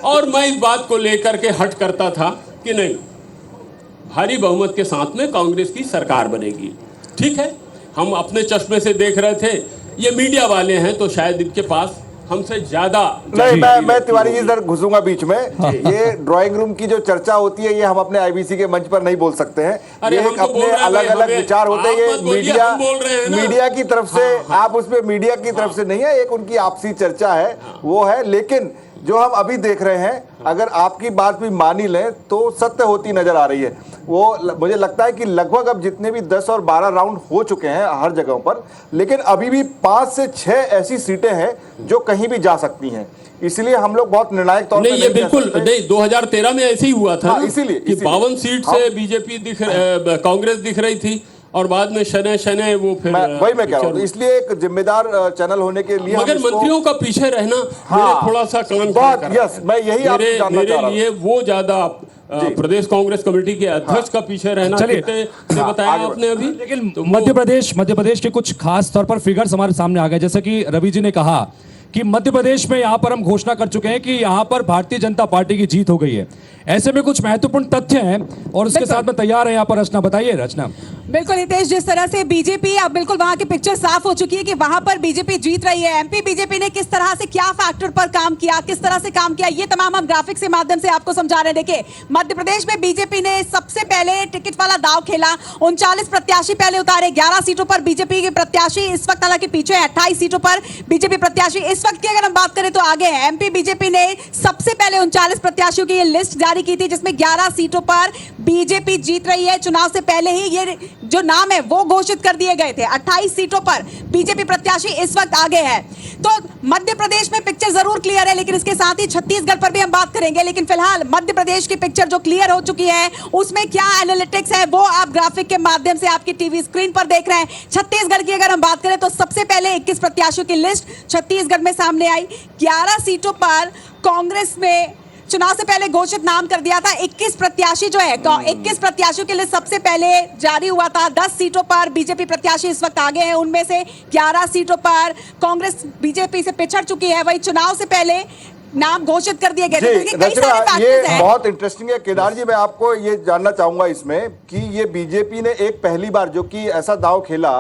और मैं इस बात को लेकर के हट करता था कि नहीं, भारी बहुमत के साथ में कांग्रेस की सरकार बनेगी। ठीक है, हम अपने चश्मे से देख रहे थे, ये मीडिया वाले हैं तो शायद इनके पास हमसे ज्यादा नहीं। मैं तिवारी जी इधर घुसूंगा बीच में। ये ड्राइंग रूम की जो चर्चा होती है ये हम अपने आईबीसी के मंच पर नहीं बोल सकते हैं। ये एक अपने अलग अलग विचार होते हैं। ये मीडिया की तरफ से आप उसमें मीडिया की तरफ से नहीं है, एक उनकी आपसी चर्चा है वो है। लेकिन जो हम अभी देख रहे हैं, अगर आपकी बात भी मानी लें तो सत्य होती नजर आ रही है। वो मुझे लगता है कि लगभग अब जितने भी 10 और 12 राउंड हो चुके हैं हर जगहों पर, लेकिन अभी भी 5 से 6 ऐसी सीटें हैं जो कहीं भी जा सकती हैं। इसलिए हम लोग बहुत निर्णायक तौर पर नहीं, बिल्कुल नहीं। 2013 में ऐसे ही हुआ था। हाँ, इसीलिए 52 सीट से बीजेपी कांग्रेस दिख रही थी और बाद में शनै वो फिर वही मैं कह रहा हूँ। इसलिए एक जिम्मेदार चैनल होने के लिए मगर मंत्रियों का पीछे रहना मेरे थोड़ा सा कान बहुत यस मैं यही आपसे जानना चाह रहा हूं। मेरे लिए वो ज्यादा प्रदेश कांग्रेस कमेटी के अध्यक्ष का पीछे रहना से बताया आपने अभी। लेकिन मध्य प्रदेश के कुछ खास तौर पर फिगर्स हमारे सामने आ गए, जैसे कि रवि जी ने कहा कि मध्य प्रदेश में यहाँ पर हम घोषणा कर चुके हैं कि यहाँ पर भारतीय जनता पार्टी की जीत हो गई है। ऐसे में कुछ महत्वपूर्ण तथ्य हैं और उसके साथ में तैयार है यहाँ पर रचना। बताइए रचना। बिल्कुल हितेश, जिस तरह से बीजेपी अब बिल्कुल वहां की पिक्चर साफ हो चुकी है कि वहां पर बीजेपी जीत रही है। एमपी बीजेपी ने किस तरह से क्या फैक्टर पर काम किया, किस तरह से काम किया, ये तमाम हम ग्राफिक्स के माध्यम से आपको समझा रहे हैं। देखिए, मध्य प्रदेश में बीजेपी ने सबसे पहले टिकट वाला दाव खेला। 39 प्रत्याशी पहले उतारे, 11 सीटों पर बीजेपी के प्रत्याशी इस वक्त हालांकि पीछे 28 सीटों पर बीजेपी प्रत्याशी इस वक्त की अगर हम बात करें तो आगे है। एमपी बीजेपी ने सबसे पहले 39 प्रत्याशियों की लिस्ट जारी की थी जिसमें 11 सीटों पर बीजेपी जीत रही है। चुनाव से पहले ही ये जो नाम है वो घोषित कर दिए गए थे। 28 सीटों पर बीजेपी प्रत्याशी इस वक्त आगे है। तो मध्य प्रदेश में पिक्चर जरूर क्लियर है, लेकिन इसके साथ ही छत्तीसगढ़ पर भी हम बात करेंगे। लेकिन फिलहाल मध्य प्रदेश की पिक्चर जो क्लियर हो चुकी है उसमें क्या एनालिटिक्स है वो आप ग्राफिक के माध्यम से आपकी टीवी स्क्रीन पर देख रहे हैं। छत्तीसगढ़ की अगर हम बात करें तो सबसे पहले 21 प्रत्याशियों की लिस्ट छत्तीसगढ़ में सामने आई। 11 सीटों पर कांग्रेस में चुनाव से पहले घोषित नाम कर दिया था। 21 प्रत्याशी जो है 21 प्रत्याशियों के लिए सबसे पहले जारी हुआ था। 10 सीटों पर बीजेपी प्रत्याशी इस वक्त आगे हैं, उनमें से 11 सीटों पर कांग्रेस बीजेपी से पिछड़ चुकी है। वही चुनाव से पहले नाम घोषित कर दिए गए थे। ये बहुत इंटरेस्टिंग है केदार जी। मैं आपको ये जानना चाहूंगा इसमें कि ये बीजेपी ने एक पहली बार जो कि ऐसा दांव खेला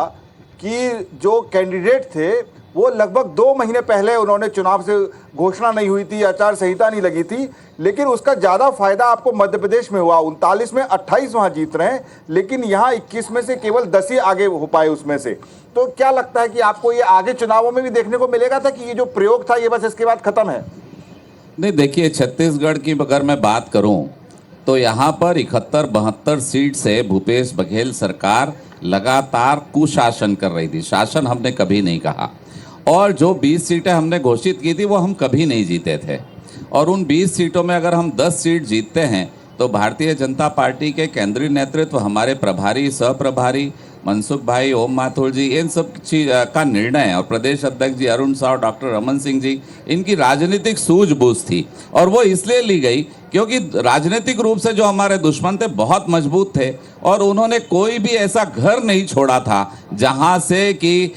कि जो कैंडिडेट थे वो लगभग 2 महीने पहले उन्होंने चुनाव से घोषणा नहीं हुई थी, आचार संहिता नहीं लगी थी, लेकिन उसका ज्यादा फायदा आपको मध्य प्रदेश में हुआ। 39 में 28 वहां जीत रहे हैं, लेकिन यहाँ 21 में से केवल 10 ही आगे हो पाए उसमें से। तो क्या लगता है कि आपको ये आगे चुनावों में भी देखने को मिलेगा था कि ये जो प्रयोग था ये बस इसके बाद खत्म है? नहीं, देखिए, छत्तीसगढ़ की अगर मैं बात करूं तो यहाँ पर 71-72 सीट से भूपेश बघेल सरकार लगातार कुशासन कर रही थी। शासन हमने कभी नहीं कहा। और जो 20 सीटें हमने घोषित की थी वो हम कभी नहीं जीते थे। और उन 20 सीटों में अगर हम 10 सीट जीतते हैं तो भारतीय जनता पार्टी के केंद्रीय नेतृत्व, हमारे प्रभारी, सहप्रभारी मनसुख भाई, ओम माथुर जी, इन सब चीज का निर्णय और प्रदेश अध्यक्ष जी अरुण साव, डॉक्टर रमन सिंह जी, इनकी राजनीतिक सूझबूझ थी। और वो इसलिए ली गई क्योंकि राजनीतिक रूप से जो हमारे दुश्मन थे बहुत मजबूत थे और उन्होंने कोई भी ऐसा घर नहीं छोड़ा था जहां से कि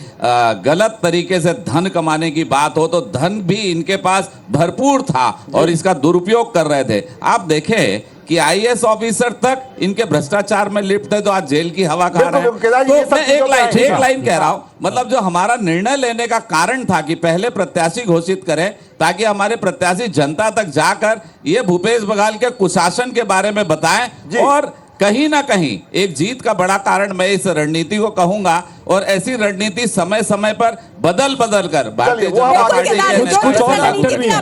गलत तरीके से धन कमाने की बात हो। तो धन भी इनके पास भरपूर था और इसका दुरुपयोग कर रहे थे। आप देखें कि आईएएस ऑफिसर तक इनके भ्रष्टाचार में लिप्त है तो आज जेल की हवा खा रहे हैं। तो मैं एक लाइन कह रहा हूं, मतलब जो हमारा निर्णय लेने का कारण था कि पहले प्रत्याशी घोषित करें ताकि हमारे प्रत्याशी जनता तक जाकर ये भूपेश बघेल के कुशासन के बारे में बताएं और कहीं ना कहीं एक जीत का बड़ा कारण मैं इस रणनीति को कहूंगा, और ऐसी रणनीति समय समय पर बदल कर भारतीय जनता पार्टी कुछ और फैक्टर भी है।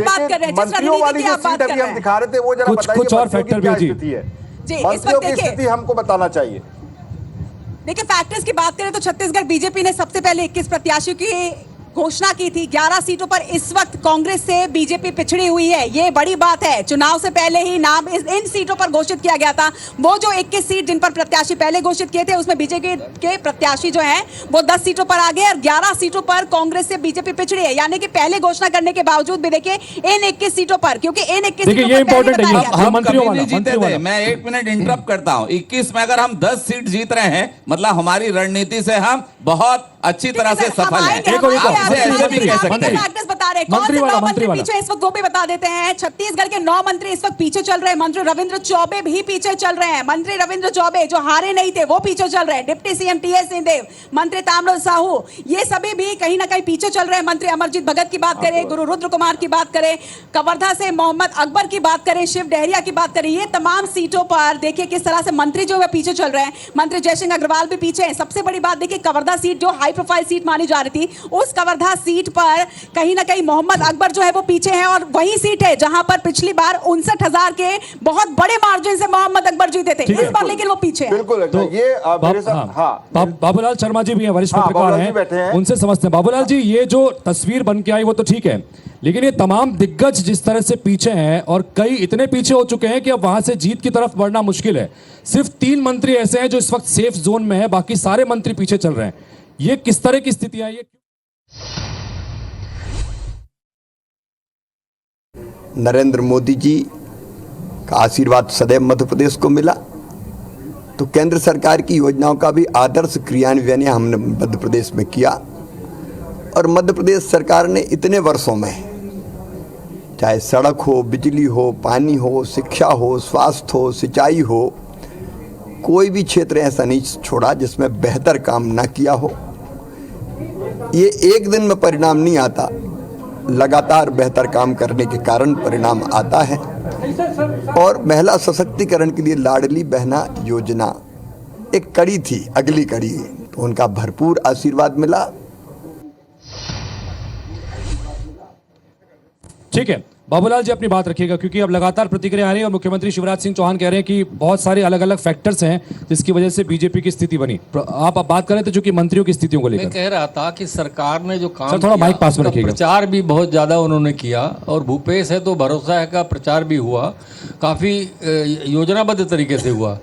मंत्रियों वाली जो सीट अभी हम दिखा रहे थे वो जरा बताइए, कुछ और फैक्टर भी है जी। मंत्रियों की स्थिति हमको बताना चाहिए। देखिए, फैक्टर्स की बात करें तो छत्तीसगढ़ बीजेपी ने सबसे पहले 21 प्रत्याशियों की घोषणा की थी। 11 सीटों पर इस वक्त कांग्रेस से बीजेपी पिछड़ी हुई है, ये बड़ी बात है। चुनाव से पहले ही नाम इन सीटों पर घोषित किया गया था। वो जो 21 सीट जिन पर प्रत्याशी पहले घोषित किए थे, उसमें बीजेपी के प्रत्याशी जो हैं वो 10 सीटों पर आ गए और 11 सीटों पर कांग्रेस से बीजेपी पिछड़ी है। यानी कि पहले घोषणा करने के बावजूद भी देखिए इन 21 सीटों पर, क्योंकि इन 21 सीटों पर मैं 1 मिनट इंटरप्ट करता हूं। 21 में अगर हम 10 सीट जीत रहे हैं, मतलब हमारी रणनीति से हम बहुत अच्छी तरह से सफल हैं। फैक्टर्स बता रहे हैं कौन से 9 मंत्री पीछे इस वक्त, वो भी बता देते हैं। छत्तीसगढ़ के 9 मंत्री इस वक्त पीछे चल रहे हैं। मंत्री रविंद्र चौबे भी पीछे चल रहे हैं। मंत्री रविंद्र चौबे जो हारे नहीं थे वो पीछे चल रहे हैं। डिप्टी सीएम टीएस सिंहदेव, मंत्री ताम्रध्वज साहू, ये सभी भी कहीं ना कहीं पीछे चल रहे हैं। मंत्री अमरजीत भगत की बात करें, गुरु रुद्र कुमार की बात करें, कवर्धा से मोहम्मद अकबर की बात करें, शिव डहरिया की बात करें, ये तमाम सीटों पर देखिए किस तरह से मंत्री जो है पीछे चल रहे हैं। मंत्री जयसिंह अग्रवाल भी पीछे हैं। सबसे बड़ी बात देखिए, कवर्धा सीट जो हाई प्रोफाइल सीट मानी जा रही थी, उस कवर्धा सीट पर कहीं ना कहीं मोहम्मद अकबर जो है वो पीछे हैं, और वही सीट है जहां पर पिछली बार 59,000 के बहुत बड़े मार्जिन से मोहम्मद अकबर जीते थे। इस बार लेकिन वो पीछे हैं। बिल्कुल ये बाबूलाल शर्मा जी भी हैं, वरिष्ठ पत्रकार हैं, उनसे समझते हैं। बाबूलाल जी, ये जो तस्वीर बन के आई वो तो ठीक है, लेकिन ये तमाम दिग्गज जिस तरह से पीछे हैं और कई इतने पीछे हो चुके हैं कि अब वहां से जीत की तरफ बढ़ना मुश्किल है। सिर्फ 3 मंत्री ऐसे हैं जो इस वक्त सेफ जोन में है, बाकी सारे मंत्री पीछे चल रहे हैं। ये किस तरह की स्थिति है? ये नरेंद्र मोदी जी का आशीर्वाद सदैव मध्य प्रदेश को मिला, तो केंद्र सरकार की योजनाओं का भी आदर्श क्रियान्वयन हमने मध्य प्रदेश में किया। और मध्य प्रदेश सरकार ने इतने वर्षों में, चाहे सड़क हो, बिजली हो, पानी हो, शिक्षा हो, स्वास्थ्य हो, सिंचाई हो, कोई भी क्षेत्र ऐसा नहीं छोड़ा जिसमें बेहतर काम ना किया हो। ये एक दिन में परिणाम नहीं आता, लगातार बेहतर काम करने के कारण परिणाम आता है। और महिला सशक्तिकरण के लिए लाडली बहना योजना एक कड़ी थी, अगली कड़ी, तो उनका भरपूर आशीर्वाद मिला। ठीक है, बाबूलाल जी अपनी बात रखिएगा, क्योंकि अब लगातार प्रतिक्रिया आ रही है और मुख्यमंत्री शिवराज सिंह चौहान कह रहे हैं कि बहुत सारे अलग अलग फैक्टर्स हैं जिसकी वजह से बीजेपी की स्थिति बनी। आप अब बात करें तो चूंकि मंत्रियों की स्थितियों को लेकर मैं कह रहा था कि सरकार ने जो काम थोड़ा माइक पास में रखिएगा। प्रचार भी बहुत ज्यादा उन्होंने किया, और भूपेश है तो भरोसा है का प्रचार भी हुआ, काफी योजनाबद्ध तरीके से हुआ,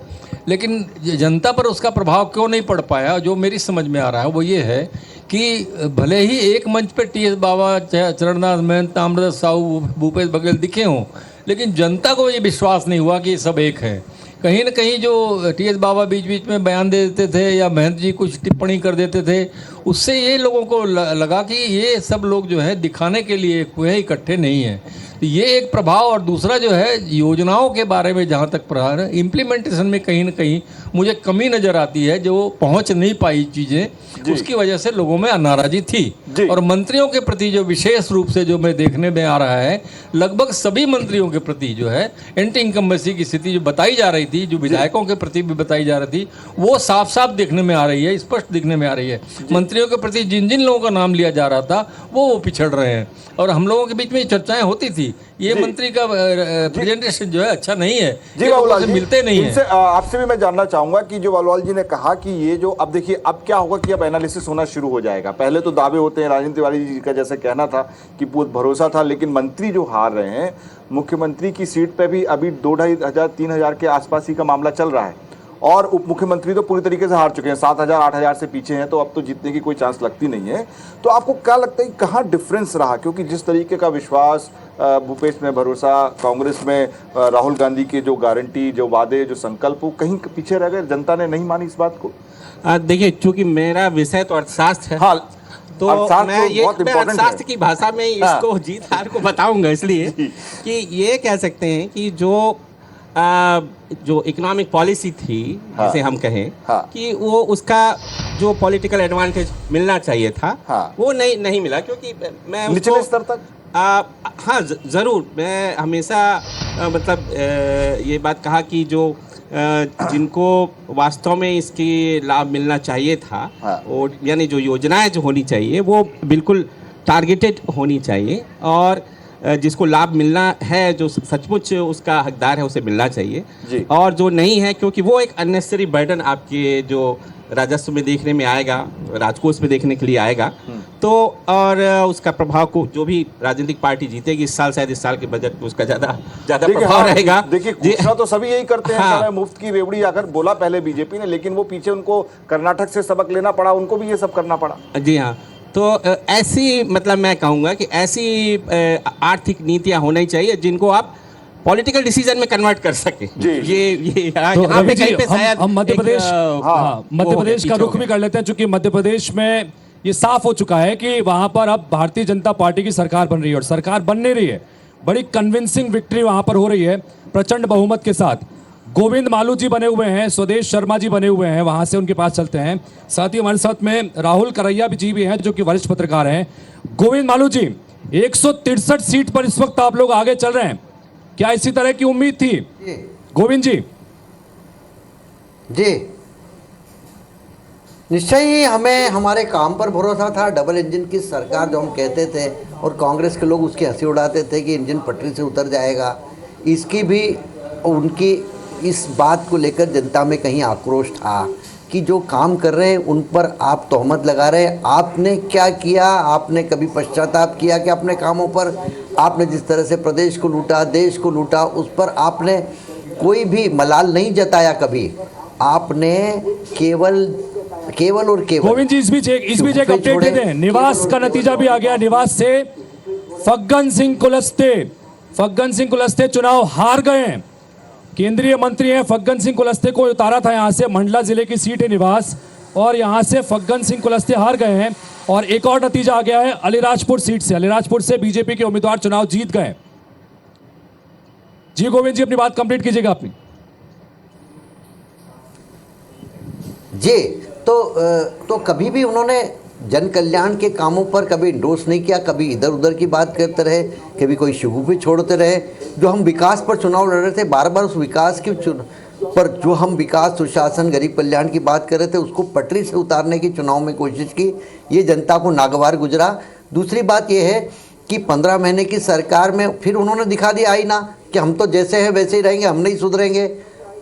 लेकिन जनता पर उसका प्रभाव क्यों नहीं पड़ पाया? जो मेरी समझ में आ रहा है वो ये है कि भले ही एक मंच पे टीएस बाबा, चरणदास महंत, ताम्रध्वज साहू, भूपेश बघेल दिखे हों, लेकिन जनता को ये विश्वास नहीं हुआ कि ये सब एक है। कहीं न कहीं जो टीएस बाबा बीच बीच में बयान दे देते थे या महंत जी कुछ टिप्पणी कर देते थे, उससे ये लोगों को लगा कि ये सब लोग जो है दिखाने के लिए हुए इकट्ठे नहीं हैं। तो ये एक प्रभाव। और दूसरा जो है योजनाओं के बारे में जहाँ तक प्रहार है, इम्प्लीमेंटेशन में कहीं ना कहीं मुझे कमी नज़र आती है, जो पहुँच नहीं पाई चीज़ें, उसकी वजह से लोगों में नाराज़गी थी। और मंत्रियों के प्रति जो विशेष रूप से जो मैं देखने में आ रहा है, लगभग सभी मंत्रियों के प्रति जो है एंटी इनकम्बेंसी की स्थिति जो बताई जा रही थी, जो विधायकों के प्रति भी बताई जा रही थी, वो साफ साफ देखने में आ रही है, स्पष्ट दिखने में आ रही है। मंत्रियों के प्रति जिन जिन लोगों का नाम लिया जा रहा था वो पिछड़ रहे हैं, और हम लोगों के बीच में चर्चाएं होती थी। ये मंत्री का प्रेजेंटेशन जो है अच्छा नहीं है, जी बाबूलाल जी, मिलते नहीं है। आपसे भी मैं जानना चाहूंगा कि जो बाबूलाल जी ने कहा कि ये जो अब देखिए अब क्या होगा कि अब एनालिसिस होना शुरू हो जाएगा। पहले तो दावे होते हैं, राजेंद्र तिवारी जी का जैसे कहना था कि बहुत भरोसा था, लेकिन मंत्री जो हार रहे हैं, मुख्यमंत्री की सीट पे भी अभी 2,500-3,000 के आसपास ही का मामला चल रहा है, और उप मुख्यमंत्री तो पूरी तरीके से हार चुके हैं, 7,000-8,000 से पीछे हैं, तो अब तो जीतने की कोई चांस लगती नहीं है। तो आपको क्या लगता है कहाँ डिफरेंस रहा? क्योंकि जिस तरीके का विश्वास, भूपेश में भरोसा, कांग्रेस में राहुल गांधी के जो गारंटी, जो वादे, जो संकल्प, वो कहीं पीछे रह गए, जनता ने नहीं मानी इस बात को। देखिए, चूंकि मेरा विषय तो अर्थशास्त्र है, तो मैं अर्थशास्त्र की भाषा में इसको जीत हार को बताऊंगा, इसलिए कि ये कह सकते हैं कि जो इकोनॉमिक पॉलिसी थी, जिसे हम कहें कि वो उसका जो पॉलिटिकल एडवांटेज मिलना चाहिए था, वो नहीं मिला, क्योंकि मैं निचले स्तर तक हाँ जरूर मैं हमेशा मतलब ये बात कहा कि जो जिनको वास्तव में इसकी लाभ मिलना चाहिए था, और यानी जो योजनाएं जो होनी चाहिए वो बिल्कुल टारगेटेड होनी चाहिए, और जिसको लाभ मिलना है, जो सचमुच उसका हकदार है, उसे मिलना चाहिए। और जो नहीं है, क्योंकि वो एक अननेसेसरी बर्डन आपके जो राजस्व में देखने में आएगा, राजकोष में देखने के लिए आएगा, तो और उसका प्रभाव को जो भी राजनीतिक पार्टी जीतेगी इस साल, शायद इस साल के बजट में उसका ज्यादा प्रभाव रहेगा। देखिए घोषणा तो सभी यही करते हैं, हाँ। मुफ्त की रेवड़ी आकर बोला पहले बीजेपी ने, लेकिन वो पीछे उनको कर्नाटक से सबक लेना पड़ा, उनको भी ये सब करना पड़ा। जी हाँ, तो ऐसी मतलब मैं कहूँगा कि ऐसी आर्थिक नीतियाँ होनी चाहिए जिनको आप पॉलिटिकल डिसीजन में कन्वर्ट कर सके। ये यहाँ पे कहीं पे शायद हम मध्य प्रदेश का रुख भी कर लेते हैं, क्योंकि मध्य प्रदेश में ये साफ हो चुका है कि वहां पर अब भारतीय जनता पार्टी की सरकार बन रही है, और सरकार बन नहीं रही है, बड़ी कन्विंसिंग विक्ट्री वहां पर हो रही है प्रचंड बहुमत के साथ। गोविंद मालू जी बने हुए हैं, स्वदेश शर्मा जी बने हुए हैं, वहां से उनके पास चलते हैं। साथ ही हमारे साथ में राहुल करैया जी भी हैं, जो कि वरिष्ठ पत्रकार हैं। गोविंद मालू जी, 163 सीट पर इस वक्त आप लोग आगे चल रहे हैं, क्या इसी तरह की उम्मीद थी गोविंद जी? जी निश्चय ही हमें हमारे काम पर भरोसा था। डबल इंजन की सरकार जो हम कहते थे, और कांग्रेस के लोग उसकी हंसी उड़ाते थे कि इंजन पटरी से उतर जाएगा, इसकी भी उनकी इस बात को लेकर जनता में कहीं आक्रोश था कि जो काम कर रहे हैं उन पर आप तोहमत लगा रहे हैं। आपने क्या किया? आपने कभी पश्चाताप किया कि अपने कामों पर? आपने जिस तरह से प्रदेश को लूटा, देश को लूटा, उस पर आपने कोई भी मलाल नहीं जताया कभी। आपने केवल और केवल। गोविंद जी, इस बीच एक अपडेट दे दें। निवास का नतीजा भी आ गया। निवास से फग्गन सिंह कुलस्ते चुनाव हार गए हैं। केंद्रीय मंत्री हैं, फग्गन सिंह कुलस्ते को उतारा था यहां से। मंडला जिले की सीट है निवास, और यहां से फग्गन सिंह कुलस्ते हार गए हैं। और एक और नतीजा आ गया है अलीराजपुर सीट से। अलीराजपुर से बीजेपी के उम्मीदवार चुनाव जीत गए। जी गोविंद जी, अपनी बात कंप्लीट कीजिएगा अपनी। जी तो कभी भी उन्होंने जन कल्याण के कामों पर कभी इंडोर्स नहीं किया, कभी इधर उधर की बात करते रहे, कभी कोई शगुफे छोड़ते रहे। जो हम विकास पर चुनाव लड़ रहे थे, बार बार उस विकास की पर जो हम विकास, सुशासन, गरीब कल्याण की बात कर रहे थे, उसको पटरी से उतारने की चुनाव में कोशिश की। ये जनता को नागवार गुजरा। दूसरी बात यह है कि 15 महीने की सरकार में फिर उन्होंने दिखा दिया आईना कि हम तो जैसे हैं वैसे ही रहेंगे, हम नहीं सुधरेंगे।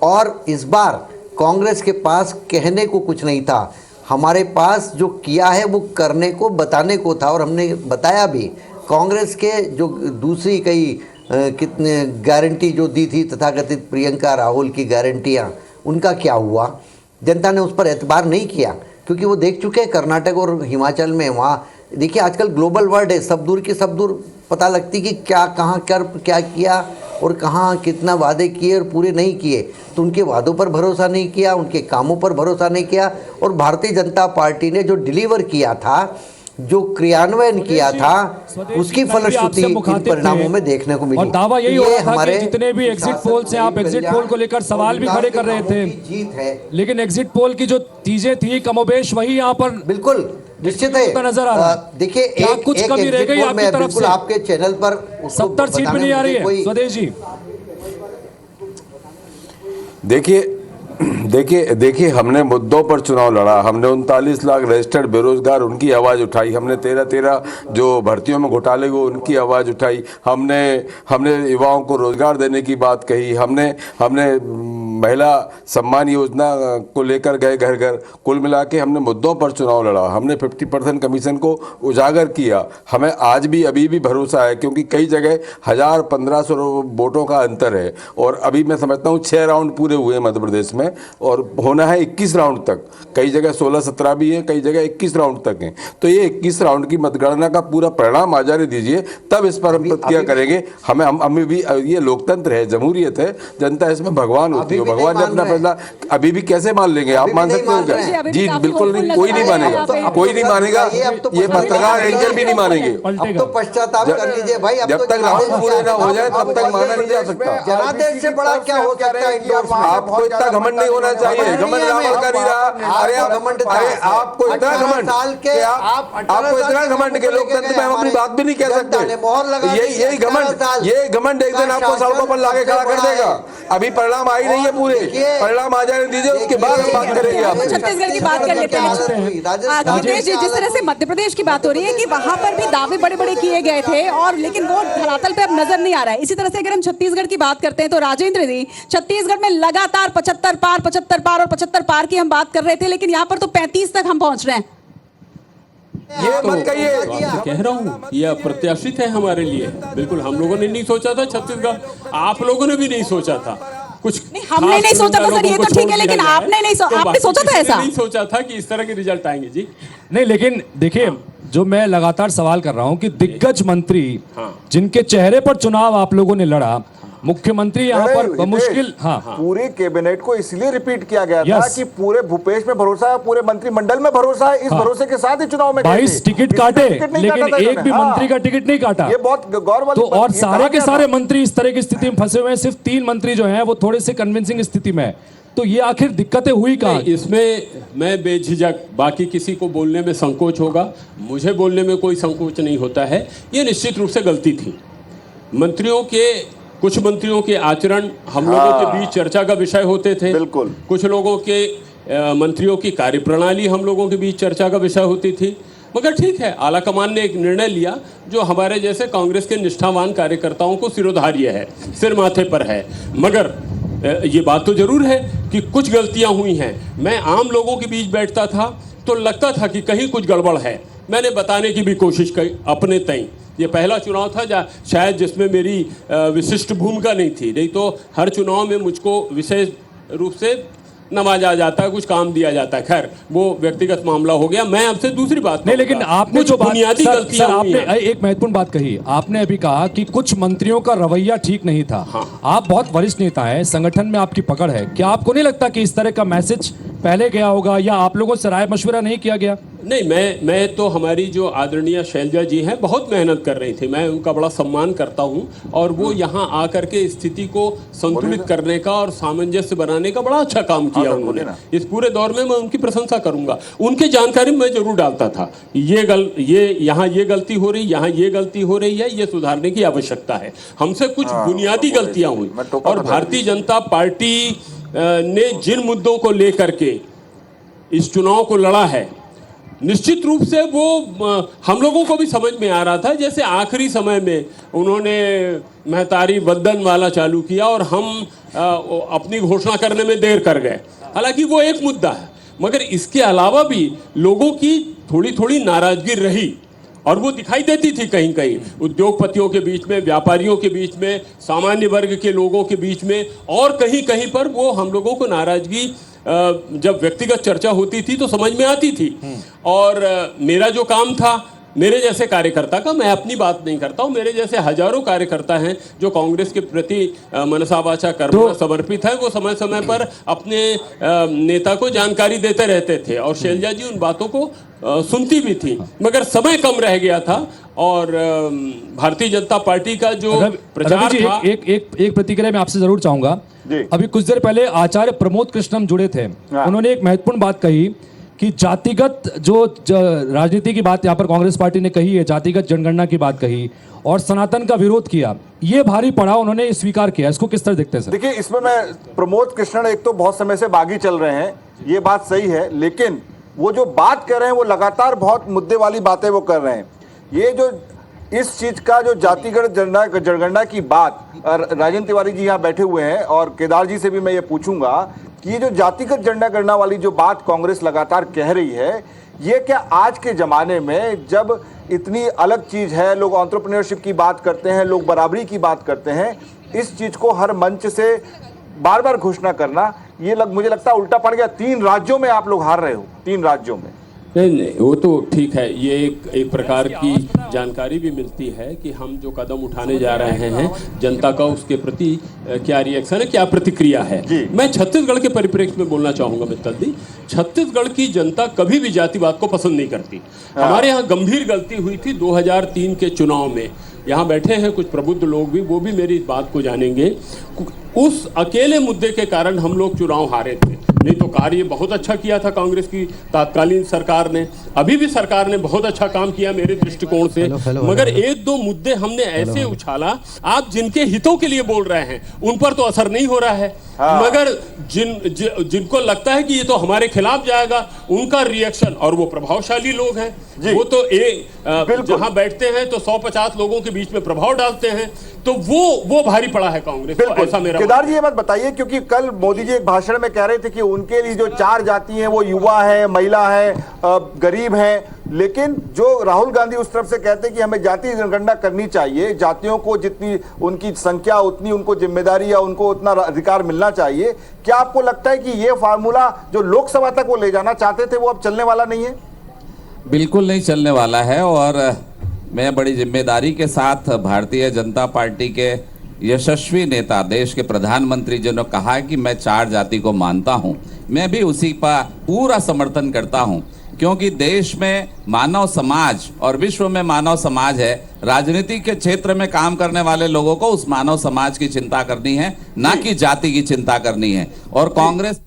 और इस बार कांग्रेस के पास कहने को कुछ नहीं था, हमारे पास जो किया है वो करने को, बताने को था, और हमने बताया भी। कांग्रेस के जो दूसरी कई कितने गारंटी जो दी थी तथाकथित प्रियंका राहुल की गारंटियाँ, उनका क्या हुआ? जनता ने उस पर एतबार नहीं किया, क्योंकि वो देख चुके हैं कर्नाटक और हिमाचल में। वहाँ देखिए आजकल ग्लोबल वर्ल्ड है, सब दूर की सब दूर पता लगती कि क्या कहाँ क्या किया और कहाँ कितना वादे किए और पूरे नहीं किए। तो उनके वादों पर भरोसा नहीं किया, उनके कामों पर भरोसा नहीं किया, और भारतीय जनता पार्टी ने जो डिलीवर किया था, जो क्रियान्वयन किया था, उसकी फलश्रुति इन परिणामों में देखने को मिली। और दावा यही हो रहा था कि जितने भी एग्जिट पोल से आप एग्जिट पोल को लेकर सवाल भी खड़े कर रहे थे, जीत है, लेकिन एग्जिट पोल की जो चीजें थी कमोबेश वही यहाँ पर बिल्कुल निश्चित है नजर आ रहा है। देखिए कुछ कमी रह गई आपकी तरफ से? आपके चैनल पर 70 सीट भी नहीं आ रही है स्वदेश जी। देखिए हमने मुद्दों पर चुनाव लड़ा। हमने 39 लाख रजिस्टर्ड बेरोजगार, उनकी आवाज़ उठाई। हमने 13 जो भर्तियों में घोटाले हुए उनकी आवाज़ उठाई। हमने युवाओं को रोजगार देने की बात कही। हमने महिला सम्मान योजना को लेकर गए घर घर। कुल मिला के हमने मुद्दों पर चुनाव लड़ा। हमने 50% कमीशन को उजागर किया। हमें आज भी अभी भी भरोसा है, क्योंकि कई जगह 1000-1500 वोटों का अंतर है, और अभी मैं समझता हूँ 6 राउंड पूरे हुए हैं मध्य प्रदेश में, और होना है 21 राउंड तक। कई जगह 16-17 भी है, कई जगह 21 राउंड तक है। तो ये 21 राउंड की मतगणना का पूरा परिणाम आ जाने दीजिए, तब इस पर हम प्रतिक्रिया करेंगे। हमें भी ये लोकतंत्र है, जमहूरियत है, जनता इसमें भगवान होती है। भगवान ने अपना फैसला अभी भी कैसे मान लेंगे? आप मान सकते हो क्या? जी बिल्कुल नहीं, कोई नहीं मानेगा, कोई नहीं मानेगा। ये पत्रकार एंकर भी नहीं मानेंगे। अब तो पश्चाताप कर लीजिए भाई। जब तक राउंड पूरे ना हो जाए तब तक माना नहीं जा सकता। जनादेश से बड़ा क्या हो सकता है? आपको इतना घमंड नहीं होना चाहिए। घमंड रावण का नहीं रहा। अरे आपको इतना घमंड, आपको इतना घमंड के लोकतंत्र में हम अपनी बात भी नहीं कह सकते। यही घमंड एक दिन आपको सड़कों पर लाके खड़ा कर देगा। अभी परिणाम आई नहीं है, पूरे, परिणाम आ जाने दीजिए, उसके बाद हम बात करेंगे आपसे। छत्तीसगढ़ की बात कर लेते हैं राजेश जी, जिस तरह से मध्य प्रदेश की बात हो रही है कि वहां पर भी दावे बड़े बड़े किए गए थे और लेकिन वो धरातल पे अब नजर नहीं आ रहा है। इसी तरह से अगर हम छत्तीसगढ़ की बात करते हैं तो राजेंद्र जी, छत्तीसगढ़ में लगातार 75 पार और 75 पार की हम बात कर रहे थे, लेकिन यहाँ पर तो 35 तक हम पहुंच रहे हैं। ये मत कहिए, कह रहा हूँ ये अप्रत्याशित है हमारे लिए। बिल्कुल हम लोगों ने नहीं सोचा था छत्तीसगढ़, आप लोगों ने भी नहीं सोचा था। कुछ हमने नहीं सोचा था सर, ये तो ठीक है, लेकिन आपने नहीं आपने सोचा था ऐसा? नहीं सोचा था कि इस तरह के रिजल्ट आएंगे जी। नहीं, लेकिन देखिए जो मैं लगातार सवाल कर रहा हूं कि दिग्गज मंत्री जिनके चेहरे पर चुनाव आप लोगों ने लड़ा, मुख्यमंत्री यहाँ पर मुश्किल पूरी कैबिनेट को इसलिए रिपीट किया गया था कि पूरे भूपेश में भरोसा है, पूरे मंत्रिमंडल में भरोसा है, इस भरोसे के साथ ही चुनाव में 22 टिकट काटे, लेकिन एक भी मंत्री का टिकट नहीं काटा। ये बहुत गौर वाली तो और सारे के सारे मंत्री इस तरह की स्थिति में फंसे हुए हैं, सिर्फ 3 मंत्री जो हैं वो थोड़े से कन्विंसिंग स्थिति में है। तो ये आखिर दिक्कतें हुई कहाँ? इसमें मैं बेझिझक, बाकी किसी को बोलने में संकोच होगा, मुझे बोलने में कोई संकोच नहीं होता है। ये निश्चित रूप से गलती थी। कुछ मंत्रियों के आचरण हम लोगों के बीच चर्चा का विषय होते थे। बिल्कुल। कुछ लोगों के मंत्रियों की कार्यप्रणाली हम लोगों के बीच चर्चा का विषय होती थी। मगर ठीक है, आला कमान ने एक निर्णय लिया जो हमारे जैसे कांग्रेस के निष्ठावान कार्यकर्ताओं को सिरोधार्य है, सिर माथे पर है। मगर ये बात तो जरूर है कि कुछ गलतियां हुई हैं। मैं आम लोगों के बीच बैठता था तो लगता था कि कहीं कुछ गड़बड़ है। मैंने बताने की भी कोशिश की अपने तय। ये पहला चुनाव था शायद जिसमें मेरी विशिष्ट भूमिका नहीं थी, नहीं तो हर चुनाव में मुझको विशेष रूप से नवाजा जाता है, कुछ काम दिया जाता है। खैर वो व्यक्तिगत मामला हो गया। मैं आपसे दूसरी बात नहीं, लेकिन आपने जो बुनियादी गलतियां आपने एक महत्वपूर्ण बात कही। आपने अभी कहा कि कुछ मंत्रियों का रवैया ठीक नहीं था। आप बहुत वरिष्ठ नेता हैं, संगठन में आपकी पकड़ है। क्या आपको नहीं लगता कि इस तरह का मैसेज पहले गया होगा या आप लोगों से राय मशवरा नहीं किया गया? नहीं, मैं तो हमारी जो आदरणीय शैलजा जी हैं बहुत मेहनत कर रही थी, मैं उनका बड़ा सम्मान करता हूं और वो यहाँ आकर के स्थिति को संतुलित करने का और सामंजस्य बनाने का बड़ा अच्छा काम किया उन्होंने। इस पूरे दौर में मैं उनकी प्रशंसा करूंगा। उनकी जानकारी में जरूर डालता था ये यहाँ ये गलती हो रही, यहाँ ये गलती हो रही है, ये सुधारने की आवश्यकता है। हमसे कुछ बुनियादी गलतियां हुई और भारतीय जनता पार्टी ने जिन मुद्दों को लेकर के इस चुनाव को लड़ा है, निश्चित रूप से वो हम लोगों को भी समझ में आ रहा था। जैसे आखिरी समय में उन्होंने महतारी वदन वाला चालू किया और हम अपनी घोषणा करने में देर कर गए। हालांकि वो एक मुद्दा है, मगर इसके अलावा भी लोगों की थोड़ी थोड़ी नाराजगी रही और वो दिखाई देती थी कहीं कहीं उद्योगपतियों के बीच में, व्यापारियों के बीच में, सामान्य वर्ग के लोगों के बीच में, और कहीं कहीं पर वो हम लोगों को नाराजगी जब व्यक्तिगत चर्चा होती थी तो समझ में आती थी। और मेरा जो काम था, मेरे जैसे कार्यकर्ता का, मैं अपनी बात नहीं करता हूँ, मेरे जैसे हजारों कार्यकर्ता हैं जो कांग्रेस के प्रति मनसा वाचा कर्मणा समर्पित है, वो समय समय पर अपने नेता को जानकारी देते रहते थे और शैलजा जी उन बातों को सुनती भी थी। मगर समय कम रह गया था और भारतीय जनता पार्टी का जो प्रचार था। एक प्रतिक्रिया मैं आपसे जरूर चाहूंगा। अभी कुछ देर पहले आचार्य प्रमोद कृष्णम जुड़े थे, उन्होंने एक महत्वपूर्ण बात कही कि जातिगत जो राजनीति की बात यहाँ पर कांग्रेस पार्टी ने कही है, जातिगत जनगणना की बात कही और सनातन का विरोध किया, ये भारी पड़ा, उन्होंने स्वीकार किया। इसको किस तरह देखते हैं सर? देखिए, इसमें मैं प्रमोद कृष्णन एक तो बहुत समय से बागी चल रहे हैं, ये बात सही है, लेकिन वो जो बात कर रहे हैं वो लगातार बहुत मुद्दे वाली बातें वो कर रहे हैं। ये जो इस चीज का जो जातिगत जनगणना की बात, राजेंद्र तिवारी जी यहाँ बैठे हुए हैं और केदार जी से भी मैं ये पूछूंगा कि ये जो जातिगत जनगणना वाली जो बात कांग्रेस लगातार कह रही है, ये क्या आज के जमाने में जब इतनी अलग चीज है, लोग एंटरप्रेन्योरशिप की बात करते हैं, लोग बराबरी की बात करते हैं, इस चीज को हर मंच से बार बार घोषणा करना, ये मुझे लगता है उल्टा पड़ गया। 3 राज्यों में आप लोग हार रहे हो, 3 राज्यों में। नहीं, वो तो ठीक है, ये एक प्रकार की जानकारी भी मिलती है कि हम जो कदम उठाने जा रहे हैं, जनता का उसके प्रति क्या रिएक्शन है, क्या प्रतिक्रिया है। मैं छत्तीसगढ़ के परिप्रेक्ष्य में बोलना चाहूंगा मित्तल जी, छत्तीसगढ़ की जनता कभी भी जातिवाद को पसंद नहीं करती। हमारे यहाँ गंभीर गलती हुई थी 2003 के चुनाव में। यहाँ बैठे हैं कुछ प्रबुद्ध लोग भी, वो भी मेरी इस बात को जानेंगे। उस अकेले मुद्दे के कारण हम लोग चुनाव हारे थे। नहीं तो कार्य बहुत अच्छा किया था कांग्रेस की तात्कालीन सरकार ने, अभी भी सरकार ने बहुत अच्छा काम किया मेरे दृष्टिकोण से। मगर एक दो मुद्दे हमने ऐसे उछाला, आप जिनके हितों के लिए बोल रहे हैं उन पर तो असर नहीं हो रहा है, मगर जिनको लगता है कि ये तो हमारे खिलाफ जाएगा, उनका रिएक्शन, और वो प्रभावशाली लोग हैं, वो तो जहां बैठते हैं तो 150 लोगों के बीच में प्रभाव डालते हैं, तो वो भारी पड़ा है कांग्रेस को, ऐसा मेरा। केदार जी ये बात बताइए, क्योंकि कल मोदी जी एक भाषण में कह रहे थे कि उनके लिए जो 4 जाति हैं वो युवा है, महिला है, गरीब है, लेकिन जो राहुल गांधी उस तरफ से कहते हैं कि हमें जाति जनगणना करनी चाहिए, जातियों को जितनी उनकी संख्या उतनी उनको जिम्मेदारी या उनको उतना अधिकार मिलना चाहिए। क्या आपको लगता है कि ये फार्मूला जो लोकसभा तक वो ले जाना चाहते थे वो अब चलने वाला नहीं है? बिल्कुल नहीं चलने वाला है, और मैं बड़ी जिम्मेदारी के साथ भारतीय जनता पार्टी के यशस्वी नेता, देश के प्रधानमंत्री जी ने कहा कि मैं 4 जाति को मानता हूं, मैं भी उसी का पूरा समर्थन करता हूं, क्योंकि देश में मानव समाज और विश्व में मानव समाज है। राजनीति के क्षेत्र में काम करने वाले लोगों को उस मानव समाज की चिंता करनी है, ना कि जाति की चिंता करनी है। और कांग्रेस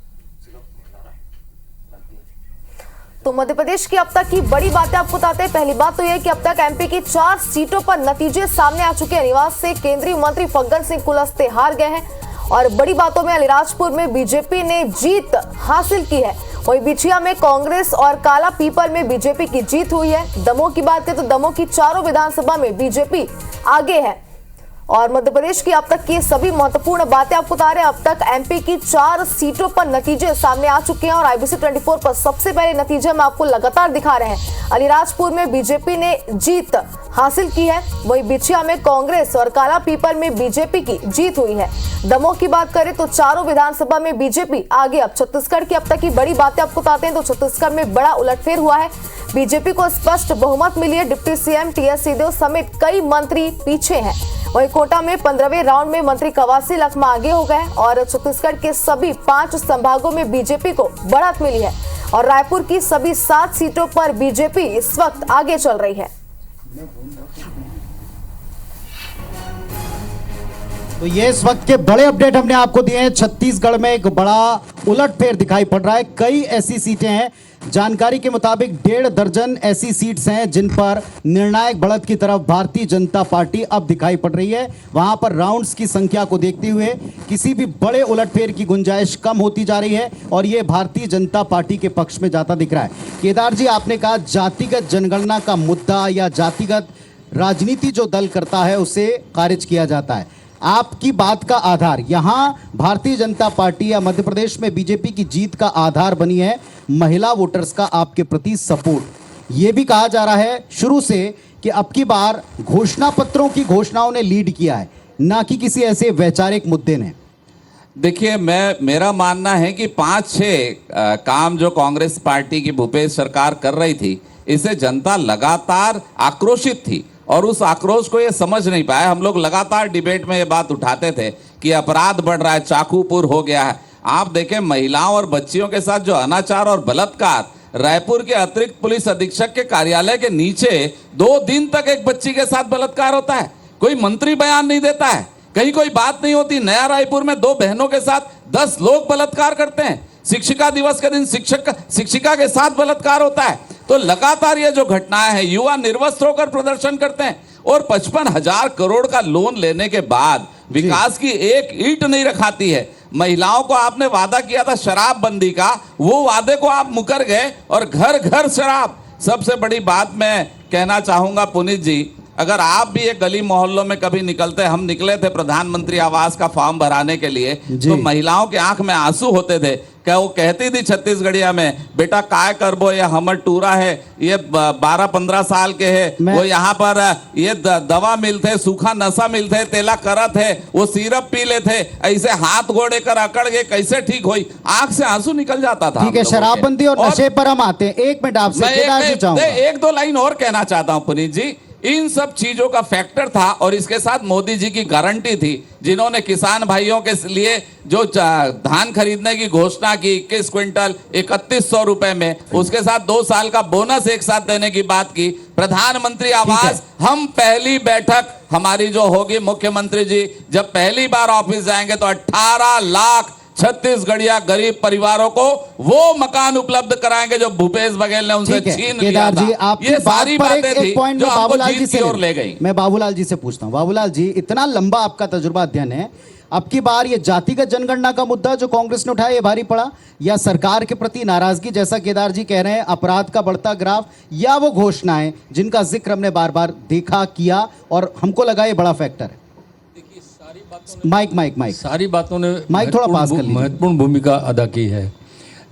तो मध्य प्रदेश की अब तक की बड़ी बातें आपको बताते हैं। पहली बात तो यह कि अब तक एमपी की 4 सीटों पर नतीजे सामने आ चुके हैं। निवास से केंद्रीय मंत्री फग्गन सिंह कुलस्ते हार गए हैं, और बड़ी बातों में अलीराजपुर में बीजेपी ने जीत हासिल की है। वहीं बिछिया में कांग्रेस और काला पीपल में बीजेपी की जीत हुई है। दमोह की बात करें तो दमोह की चारों विधानसभा में बीजेपी आगे है। और मध्य प्रदेश की अब तक की सभी महत्वपूर्ण बातें आपको बता रहे हैं। अब तक एमपी की 4 सीटों पर नतीजे सामने आ चुके हैं, और आईबीसी 24 पर सबसे पहले नतीजे हम आपको लगातार दिखा रहे हैं। अलीराजपुर में बीजेपी ने जीत हासिल की है, वहीं बिछिया में कांग्रेस और काला पीपल में बीजेपी की जीत हुई है। दमोह की बात करें तो चारों विधानसभा में बीजेपी आगे। अब छत्तीसगढ़ की अब तक की बड़ी बातें आपको बताते हैं, तो छत्तीसगढ़ में बड़ा उलटफेर हुआ है। बीजेपी को स्पष्ट बहुमत मिली है। डिप्टी सीएम टीएस सिंहदेव समेत कई मंत्री पीछे हैं। वहीं कोटा में 15वें राउंड में मंत्री कवासी लखमा आगे हो गए, और छत्तीसगढ़ के सभी 5 संभागों में बीजेपी को बढ़त मिली है, और रायपुर की सभी 7 सीटों पर बीजेपी इस वक्त आगे चल रही है। तो ये इस वक्त के बड़े अपडेट हमने आपको दिए हैं। छत्तीसगढ़ में एक बड़ा उलटफेर दिखाई पड़ रहा है। कई ऐसी सीटें हैं, जानकारी के मुताबिक 1.5 दर्जन ऐसी सीट्स हैं जिन पर निर्णायक बढ़त की तरफ भारतीय जनता पार्टी अब दिखाई पड़ रही है। वहां पर राउंड्स की संख्या को देखते हुए किसी भी बड़े उलटफेर की गुंजाइश कम होती जा रही है, और ये भारतीय जनता पार्टी के पक्ष में जाता दिख रहा है। केदार जी, आपने कहा जातिगत जनगणना का मुद्दा या जातिगत राजनीति जो दल करता है उसे खारिज किया जाता है। आपकी बात का आधार यहां भारतीय जनता पार्टी या मध्य प्रदेश में बीजेपी की जीत का आधार बनी है महिला वोटर्स का आपके प्रति सपोर्ट। यह भी कहा जा रहा है शुरू से कि अब की बार घोषणा पत्रों की घोषणाओं ने लीड किया है, ना कि किसी ऐसे वैचारिक मुद्दे ने। देखिए, मेरा मानना है कि 5-6 काम जो कांग्रेस पार्टी की भूपेश सरकार कर रही थी, इससे जनता लगातार आक्रोशित थी, और उस आक्रोश को ये समझ नहीं पाए। हम लोग लगातार डिबेट में ये बात उठाते थे कि अपराध बढ़ रहा है, चाकूपुर हो गया है। आप देखें, महिलाओं और बच्चियों के साथ जो अनाचार और बलात्कार, रायपुर के अतिरिक्त पुलिस अधीक्षक के कार्यालय के नीचे 2 दिन तक एक बच्ची के साथ बलात्कार होता है, कोई मंत्री बयान नहीं देता है, कहीं कोई बात नहीं होती। नया रायपुर में 2 बहनों के साथ 10 लोग बलात्कार करते हैं। शिक्षिका दिवस के दिन शिक्षिका के साथ बलात्कार होता है। तो लगातार ये जो घटनाएं हैं, युवा निर्वस्त्र होकर प्रदर्शन करते हैं, और 55,000 करोड़ का लोन लेने के बाद विकास की एक ईंट नहीं रखाती है। महिलाओं को आपने वादा किया था शराबबंदी का, वो वादे को आप मुकर गए, और घर घर शराब। सबसे बड़ी बात मैं कहना चाहूंगा पुनीत जी, अगर आप भी एक गली मोहल्लों में कभी निकलते, हम निकले थे प्रधानमंत्री आवास का फॉर्म भराने के लिए, तो महिलाओं के आंख में आंसू होते थे। क्या वो कहती थी छत्तीसगढ़िया में, बेटा काय करबो, ये हमर टूरा है, ये 12-15 साल के है, वो यहाँ पर ये दवा मिलते, सूखा नशा मिलते, तेला करत है, वो सिरप पी लेते, ऐसे हाथ गोड़े कर अकड़ गए, कैसे ठीक हुई, आंख से आंसू निकल जाता था। ठीक है, शराबबंदी और नशे पर हम आते हैं। 1 मिनट आपसे 1-2 लाइन और कहना चाहता हूँ पुनीत जी, इन सब चीजों का फैक्टर था। और इसके साथ मोदी जी की गारंटी थी, जिन्होंने किसान भाइयों के लिए जो धान खरीदने की घोषणा की 21 क्विंटल 3100 रुपए में, उसके साथ 2 साल का बोनस एक साथ देने की बात की। प्रधानमंत्री आवास, हम पहली बैठक हमारी जो होगी, मुख्यमंत्री जी जब पहली बार ऑफिस जाएंगे तो 18 लाख छत्तीसगढ़िया गरीब परिवारों को वो मकान उपलब्ध कराएंगे जो भूपेश बघेल ने उनसे छीन लिया था। जी, आपकी ये बात सारी पर बातें थी एक पॉइंट जो में हमको बाबूलाल जी जीत से की ओर ले गई। मैं बाबूलाल जी से पूछता हूं। बाबूलाल जी, इतना लंबा आपका तजुर्बा अध्ययन है, अब की बार ये जातिगत जनगणना का मुद्दा जो कांग्रेस ने उठाया, ये भारी पड़ा, या सरकार के प्रति नाराजगी, जैसा केदार जी कह रहे हैं, अपराध का बढ़ता ग्राफ, या वो घोषणाएं जिनका जिक्र हमने बार बार देखा किया और हमको लगा ये बड़ा फैक्टर है? माइक सारी बातों ने माइक थोड़ा पास कर लीजिए। महत्वपूर्ण भूमिका अदा की है।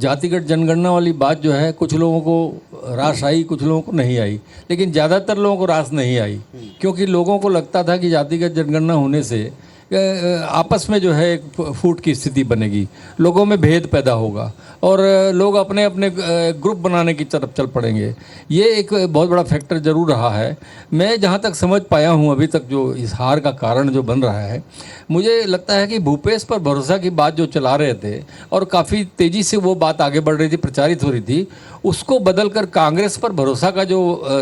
जातिगत जनगणना वाली बात जो है, कुछ लोगों को रास आई, कुछ लोगों को नहीं आई, लेकिन ज़्यादातर लोगों को रास नहीं आई, क्योंकि लोगों को लगता था कि जातिगत जनगणना होने से आपस में जो है एक फूट की स्थिति बनेगी, लोगों में भेद पैदा होगा और लोग अपने अपने ग्रुप बनाने की तरफ चल पड़ेंगे। ये एक बहुत बड़ा फैक्टर ज़रूर रहा है। मैं जहाँ तक समझ पाया हूँ अभी तक, जो इस हार का कारण जो बन रहा है, मुझे लगता है कि भूपेश पर भरोसा की बात जो चला रहे थे और काफ़ी तेज़ी से वो बात आगे बढ़ रही थी, प्रचारित हो रही थी, उसको बदलकर कांग्रेस पर भरोसा का जो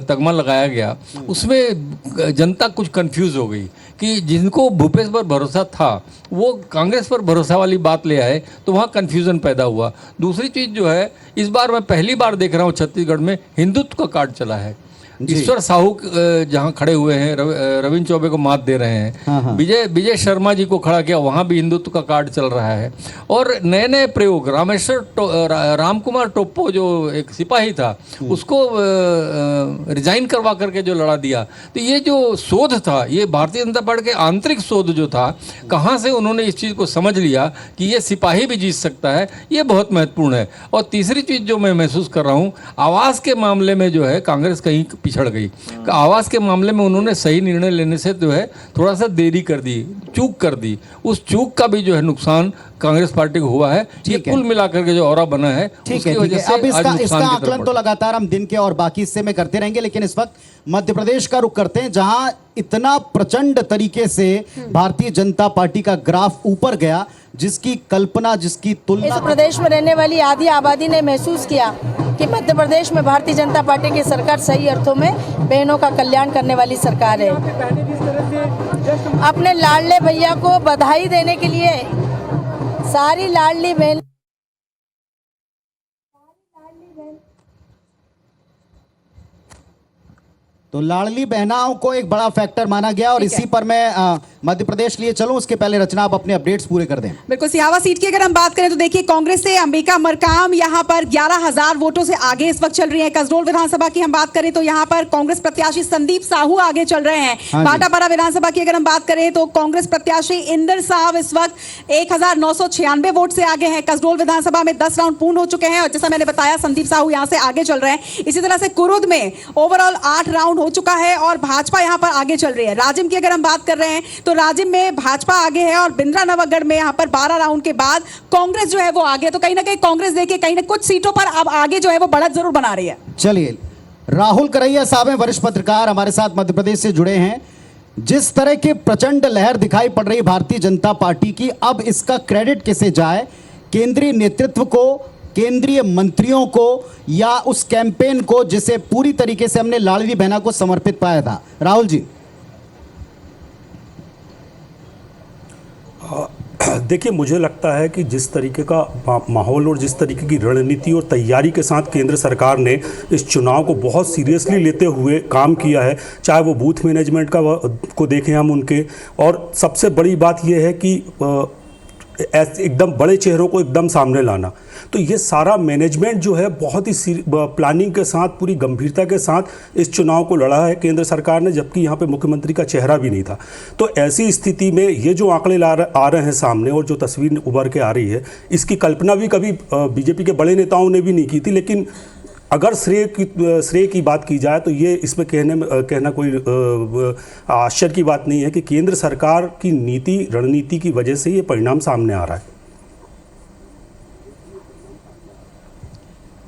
तगमा लगाया गया, उसमें जनता कुछ कंफ्यूज हो गई कि जिनको भूपेश पर भरोसा था वो कांग्रेस पर भरोसा वाली बात ले आए, तो वहाँ कन्फ्यूज़न पैदा हुआ। दूसरी चीज़ जो है, इस बार मैं पहली बार देख रहा हूँ छत्तीसगढ़ में हिंदुत्व का कार्ड चला है। ईश्वर साहू जहाँ खड़े हुए हैं, रविंद्र चौबे को मात दे रहे हैं, विजय शर्मा जी को खड़ा किया, वहाँ भी हिंदुत्व का कार्ड चल रहा है। और नए नए प्रयोग, रामकुमार टोप्पो जो एक सिपाही था, उसको रिजाइन करवा करके जो लड़ा दिया, तो ये जो शोध था, ये भारतीय जनता पार्टी के आंतरिक शोध जो था, कहाँ से उन्होंने इस चीज़ को समझ लिया कि ये सिपाही भी जीत सकता है, ये बहुत महत्वपूर्ण है। और तीसरी चीज़ जो मैं महसूस कर रहा हूँ, आवास के मामले में जो है कांग्रेस कहीं पिछड़ गई। आवास के मामले में उन्होंने सही निर्णय लेने से जो है थोड़ा सा देरी कर दी, चूक कर दी। उस चूक का भी जो है नुकसान कांग्रेस पार्टी को हुआ है। ये कुल मिलाकर के जो ऑरा बना है, उसकी वजह से अब इसका आकलन तो लगातार हम दिन के और बाकी हिस्से में करते रहेंगे, लेकिन इस वक्त मध्य प्रदेश का रुख करते हैं, जहां इतना प्रचंड तरीके से भारतीय जनता पार्टी का ग्राफ ऊपर गया, जिसकी कल्पना, जिसकी तुलना इस प्रदेश में रहने वाली आधी आबादी ने महसूस किया कि मध्य प्रदेश में भारतीय जनता पार्टी की सरकार सही अर्थों में बहनों का कल्याण करने वाली सरकार है। अपने लाडले भैया को बधाई देने के लिए सारी लाडली बहन तो लाडली बहनाओं को एक बड़ा फैक्टर माना गया। और इसी पर मैं मध्य प्रदेश लिए चलूं, उसके पहले रचना आप अपने अपडेट्स पूरे कर दें। बिल्कुल, सिहावा सीट की अगर हम बात करें तो देखिए, कांग्रेस से अंबिका मरकाम यहां पर 11,000 वोटों से आगे इस वक्त चल रही है। कसडोल विधानसभा की हम बात करें तो यहां पर कांग्रेस प्रत्याशी संदीप साहू आगे चल रहे हैं। भाटापारा विधानसभा की अगर हम बात करें तो कांग्रेस प्रत्याशी इंदर साहब इस वक्त 1996 वोट से आगे हैं। कसडोल विधानसभा में 10 राउंड पूर्ण हो चुके हैं और जैसा मैंने बताया, संदीप साहू यहां से आगे चल रहे हैं। इसी तरह से कुरुद में ओवरऑल 8 राउंड हो चुका है और भाजपा यहां पर आगे चल रही है। राजिम की अगर हम बात कर रहे हैं तो राजिम में भाजपा आगे है और बिंद्रा नवागढ़ में यहां पर 12 राउंड के बाद कांग्रेस जो है वो आगे। तो कहीं ना कहीं कांग्रेस देखिए कहीं ना कुछ सीटों पर अब आगे जो है वो बढ़त जरूर बना रही है। चलिए, राहुल करैया साहब हैं, वरिष्ठ पत्रकार, हमारे साथ मध्य प्रदेश से जुड़े हैं। जिस तरह की प्रचंड लहर दिखाई पड़ रही भारतीय जनता पार्टी की, अब इसका क्रेडिट किसे जाए? केंद्रीय नेतृत्व को, केंद्रीय मंत्रियों को, या उस कैंपेन को जिसे पूरी तरीके से हमने लाडली बहना को समर्पित पाया था? राहुल जी। देखिए, मुझे लगता है कि जिस तरीके का माहौल और जिस तरीके की रणनीति और तैयारी के साथ केंद्र सरकार ने इस चुनाव को बहुत सीरियसली लेते हुए काम किया है, चाहे वो बूथ मैनेजमेंट को देखें हम उनके, और सबसे बड़ी बात यह है कि एकदम बड़े चेहरों को एकदम सामने लाना, तो ये सारा मैनेजमेंट जो है बहुत ही प्लानिंग के साथ, पूरी गंभीरता के साथ इस चुनाव को लड़ा है केंद्र सरकार ने, जबकि यहाँ पे मुख्यमंत्री का चेहरा भी नहीं था। तो ऐसी स्थिति में ये जो आंकड़े आ रहे हैं सामने और जो तस्वीर उभर के आ रही है, इसकी कल्पना भी कभी बीजेपी के बड़े नेताओं ने भी नहीं की थी। लेकिन अगर श्रेय की बात की जाए तो ये इसमें कहना कोई आश्चर्य की बात नहीं है कि केंद्र सरकार की नीति रणनीति की वजह से ये परिणाम सामने आ रहा है।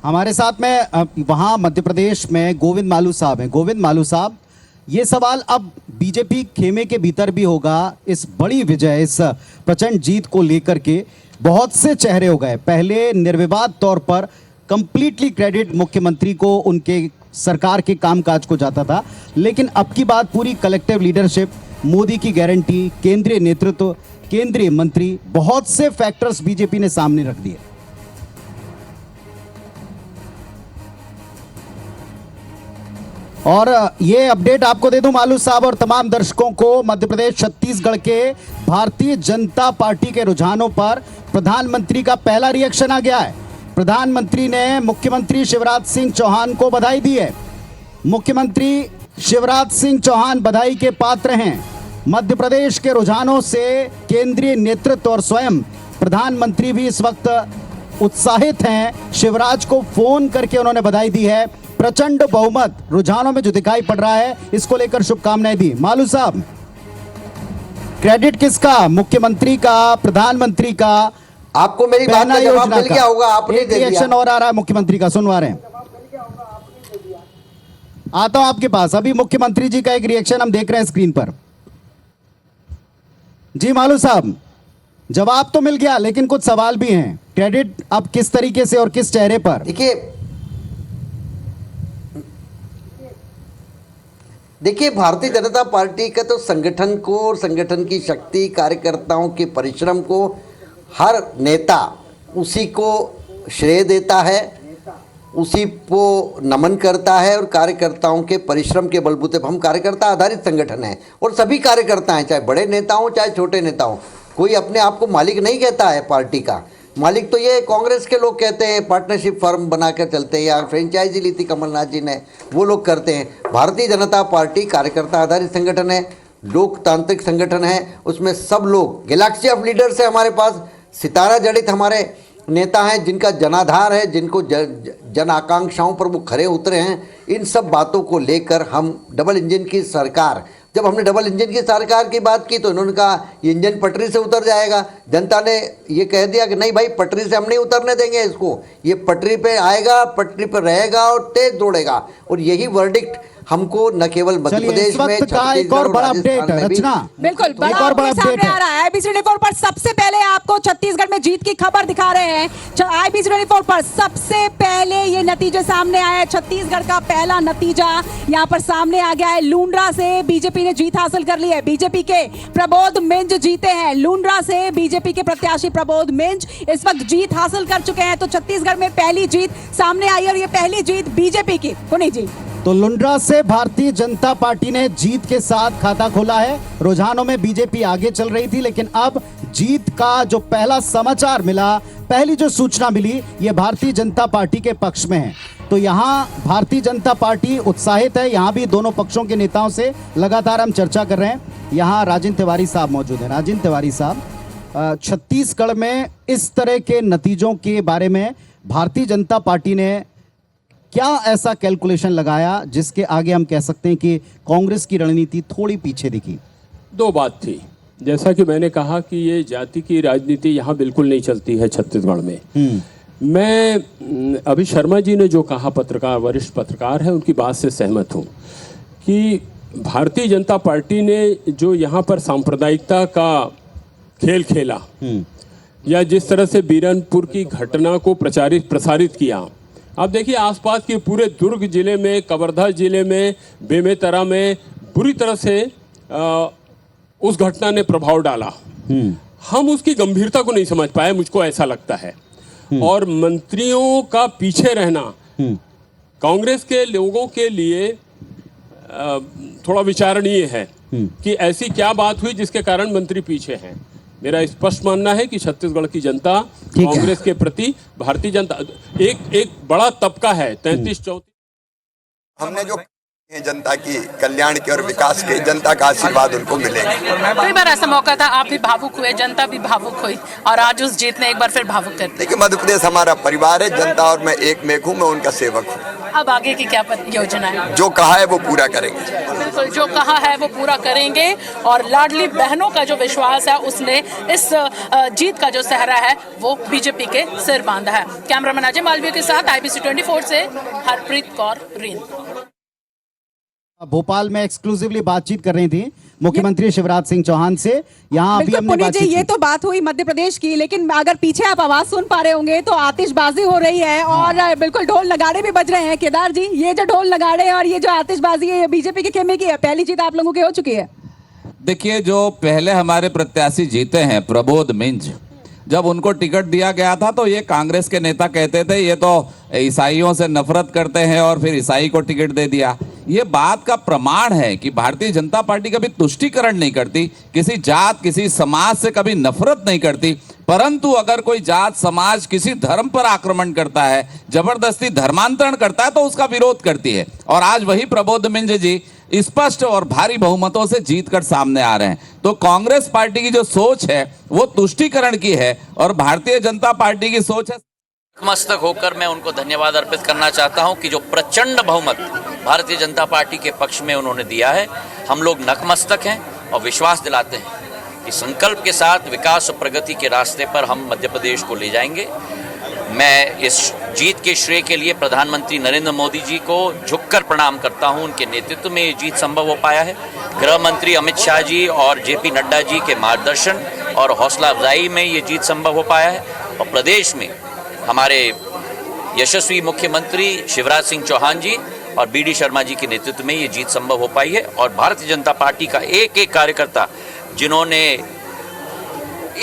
हमारे साथ में वहां मध्य प्रदेश में गोविंद मालू साहब हैं। गोविंद मालू साहब, ये सवाल अब बीजेपी खेमे के भीतर भी होगा। इस बड़ी विजय, इस प्रचंड जीत को लेकर के बहुत से चेहरे हो गए। पहले निर्विवाद तौर पर कंप्लीटली क्रेडिट मुख्यमंत्री को, उनके सरकार के कामकाज को जाता था, लेकिन अब की बात पूरी कलेक्टिव लीडरशिप, मोदी की गारंटी, केंद्रीय नेतृत्व, केंद्रीय मंत्री, बहुत से फैक्टर्स बीजेपी ने सामने रख दिए। और ये अपडेट आपको दे दूं मालू साहब और तमाम दर्शकों को, मध्य प्रदेश छत्तीसगढ़ के भारतीय जनता पार्टी के रुझानों पर प्रधानमंत्री का पहला रिएक्शन आ गया है। प्रधानमंत्री ने मुख्यमंत्री शिवराज सिंह चौहान को बधाई दी है। मुख्यमंत्री शिवराज सिंह चौहान बधाई के पात्र हैं। मध्य प्रदेश के रुझानों से केंद्रीय नेतृत्व और स्वयं प्रधानमंत्री भी इस वक्त उत्साहित हैं। शिवराज को फोन करके उन्होंने बधाई दी है। प्रचंड बहुमत रुझानों में जो दिखाई पड़ रहा है, इसको लेकर शुभकामनाएं दी। मालू साहब, क्रेडिट किसका? मुख्यमंत्री का, प्रधानमंत्री का? आपको मेरी बात का जवाब मिल गया होगा, आपने दे दिया। रिएक्शन और आ रहा है मुख्यमंत्री का, सुनवा रहे हैं। आता हूं आपके पास। अभी मुख्यमंत्री जी का एक रिएक्शन हम देख रहे हैं स्क्रीन पर। जी मालू साहब, जवाब तो मिल गया, लेकिन कुछ सवाल भी हैं। क्रेडिट अब किस तरीके से और किस चेहरे पर? देखिए, भारतीय जनता पार्टी का तो संगठन को और संगठन की शक्ति, कार्यकर्ताओं के परिश्रम को हर नेता उसी को श्रेय देता है, उसी को नमन करता है। और कार्यकर्ताओं के परिश्रम के बलबूते पर, हम कार्यकर्ता आधारित संगठन है और सभी कार्यकर्ता हैं, चाहे बड़े नेता हों चाहे छोटे नेता हों। कोई अपने आप को मालिक नहीं कहता है पार्टी का। मालिक तो ये कांग्रेस के लोग कहते हैं, पार्टनरशिप फर्म बनाकर चलते हैं, या फ्रेंचाइजी ली थी कमलनाथ जी ने, वो लोग करते हैं। भारतीय जनता पार्टी कार्यकर्ता आधारित संगठन है, लोकतांत्रिक संगठन है। उसमें सब लोग, गैलेक्सी ऑफ लीडर्स है हमारे पास, सितारा जड़ित हमारे नेता हैं, जिनका जनाधार है, जिनको जन आकांक्षाओं पर वो खरे उतरे हैं। इन सब बातों को लेकर हम डबल इंजन की सरकार, जब हमने डबल इंजन की सरकार की बात की तो इन्होंने कहा ये इंजन पटरी से उतर जाएगा। जनता ने ये कह दिया कि नहीं भाई, पटरी से हम नहीं उतरने देंगे इसको, ये पटरी पे आएगा, पटरी पे रहेगा और तेज दौड़ेगा। और यही वर्डिक्ट हमको न केवल मध्य प्रदेश में, एक और बड़ा अपडेट रचना, बिल्कुल बड़ा अपडेट सामने आ रहा है। आईबीसी 24 पर सबसे पहले आपको छत्तीसगढ़ में जीत की खबर दिखा रहे हैं। आईबीसी 24 पर सबसे पहले ये नतीजे सामने आए। छत्तीसगढ़ का पहला नतीजा यहाँ पर सामने आ गया है। लुंड्रा से बीजेपी ने जीत हासिल कर ली है। बीजेपी के प्रबोध मिंज जीते हैं। लुंड्रा से बीजेपी के प्रत्याशी प्रबोध मिंज इस वक्त जीत हासिल कर चुके हैं। तो छत्तीसगढ़ में पहली जीत सामने आई और ये पहली जीत बीजेपी की। पुनीत जी, तो लुंड्रा से भारतीय जनता पार्टी ने जीत के साथ खाता खोला है। रुझानों में बीजेपी आगे चल रही थी, लेकिन अब जीत का जो पहला समाचार मिला, पहली जो सूचना मिली, ये भारतीय जनता पार्टी के पक्ष में है। तो यहाँ भारतीय जनता पार्टी उत्साहित है। यहाँ भी दोनों पक्षों के नेताओं से लगातार हम चर्चा कर रहे हैं। यहाँ राजेंद्र तिवारी साहब मौजूद हैं। राजेंद्र तिवारी साहब, छत्तीसगढ़ में इस तरह के नतीजों के बारे में भारतीय जनता पार्टी ने क्या ऐसा कैलकुलेशन लगाया जिसके आगे हम कह सकते हैं कि कांग्रेस की रणनीति थोड़ी पीछे दिखी? दो बात थी। जैसा कि मैंने कहा कि ये जाति की राजनीति यहाँ बिल्कुल नहीं चलती है छत्तीसगढ़ में। मैं अभी शर्मा जी ने जो कहा, पत्रकार, वरिष्ठ पत्रकार है, उनकी बात से सहमत हूँ कि भारतीय जनता पार्टी ने जो यहाँ पर सांप्रदायिकता का खेल खेला या जिस तरह से बीरनपुर की घटना को प्रसारित किया, आप देखिए आसपास के पूरे दुर्ग जिले में, कवर्धा जिले में, बेमेतरा में बुरी तरह से उस घटना ने प्रभाव डाला। हम उसकी गंभीरता को नहीं समझ पाए, मुझको ऐसा लगता है। और मंत्रियों का पीछे रहना कांग्रेस के लोगों के लिए थोड़ा विचारणीय है कि ऐसी क्या बात हुई जिसके कारण मंत्री पीछे हैं। मेरा स्पष्ट मानना है कि छत्तीसगढ़ की जनता कांग्रेस के प्रति, भारतीय जनता, एक बड़ा तबका है 33-34। हमने जो जनता की कल्याण के और विकास के, जनता का आशीर्वाद उनको मिलेगा। कई बार ऐसा मौका था, आप भी भावुक हुए, जनता भी भावुक हुई और आज उस जीत ने एक बार फिर भावुक कर दिया। देखिए, मध्य प्रदेश हमारा परिवार है, जनता और मैं एक मेक हूँ, मैं उनका सेवक हूँ। अब आगे की क्या योजना है? जो कहा है वो पूरा करेंगे। बिल्कुल, जो कहा है वो पूरा करेंगे। और लाडली बहनों का जो विश्वास है, उसने इस जीत का जो सहरा है वो बीजेपी के सिर बांधा है। कैमरामैन अजय मालवीय के साथ IBC 24 से हरप्रीत कौर, रीन। भोपाल में एक्सक्लूसिवली बातचीत कर रही थी मुख्यमंत्री शिवराज सिंह चौहान से। यहाँ अभी हमने पुनीत जी, बातचीत ये तो बात हुई मध्य प्रदेश की, लेकिन अगर पीछे आप आवाज सुन पा रहे होंगे तो आतिशबाजी हो रही है और बिल्कुल ढोल नगाड़े भी बज रहे हैं। केदार जी, ये जो ढोल नगाड़े और ये जो आतिशबाजी है, ये बीजेपी के खेमे की है। पहली जीत आप लोगों की हो चुकी है। देखिए, जो पहले हमारे प्रत्याशी जीते हैं प्रबोध मिंज, जब उनको टिकट दिया गया था तो ये कांग्रेस के नेता कहते थे ये तो ईसाइयों से नफरत करते हैं और फिर ईसाई को टिकट दे दिया। ये बात का प्रमाण है कि भारतीय जनता पार्टी कभी तुष्टीकरण नहीं करती, किसी जात किसी समाज से कभी नफरत नहीं करती, परंतु अगर कोई जात समाज किसी धर्म पर आक्रमण करता है, जबरदस्ती धर्मांतरण करता है तो उसका विरोध करती है। और आज वही प्रबोध मिंज जी स्पष्ट और भारी बहुमतों से जीतकर सामने आ रहे हैं। तो कांग्रेस पार्टी की जो सोच है वो तुष्टीकरण की है और भारतीय जनता पार्टी की सोच है। नतमस्तक होकर मैं उनको धन्यवाद अर्पित करना चाहता हूं कि जो प्रचंड बहुमत भारतीय जनता पार्टी के पक्ष में उन्होंने दिया है, हम लोग नतमस्तक हैं और विश्वास दिलाते हैं कि संकल्प के साथ विकास और प्रगति के रास्ते पर हम मध्य प्रदेश को ले जाएंगे। मैं इस जीत के श्रेय के लिए प्रधानमंत्री नरेंद्र मोदी जी को झुककर प्रणाम करता हूं। उनके नेतृत्व में ये जीत संभव हो पाया है। गृह मंत्री अमित शाह जी और जेपी नड्डा जी के मार्गदर्शन और हौसला अफजाई में ये जीत संभव हो पाया है। और प्रदेश में हमारे यशस्वी मुख्यमंत्री शिवराज सिंह चौहान जी और बी डी शर्मा जी के नेतृत्व में ये जीत संभव हो पाई है। और भारतीय जनता पार्टी का एक एक कार्यकर्ता जिन्होंने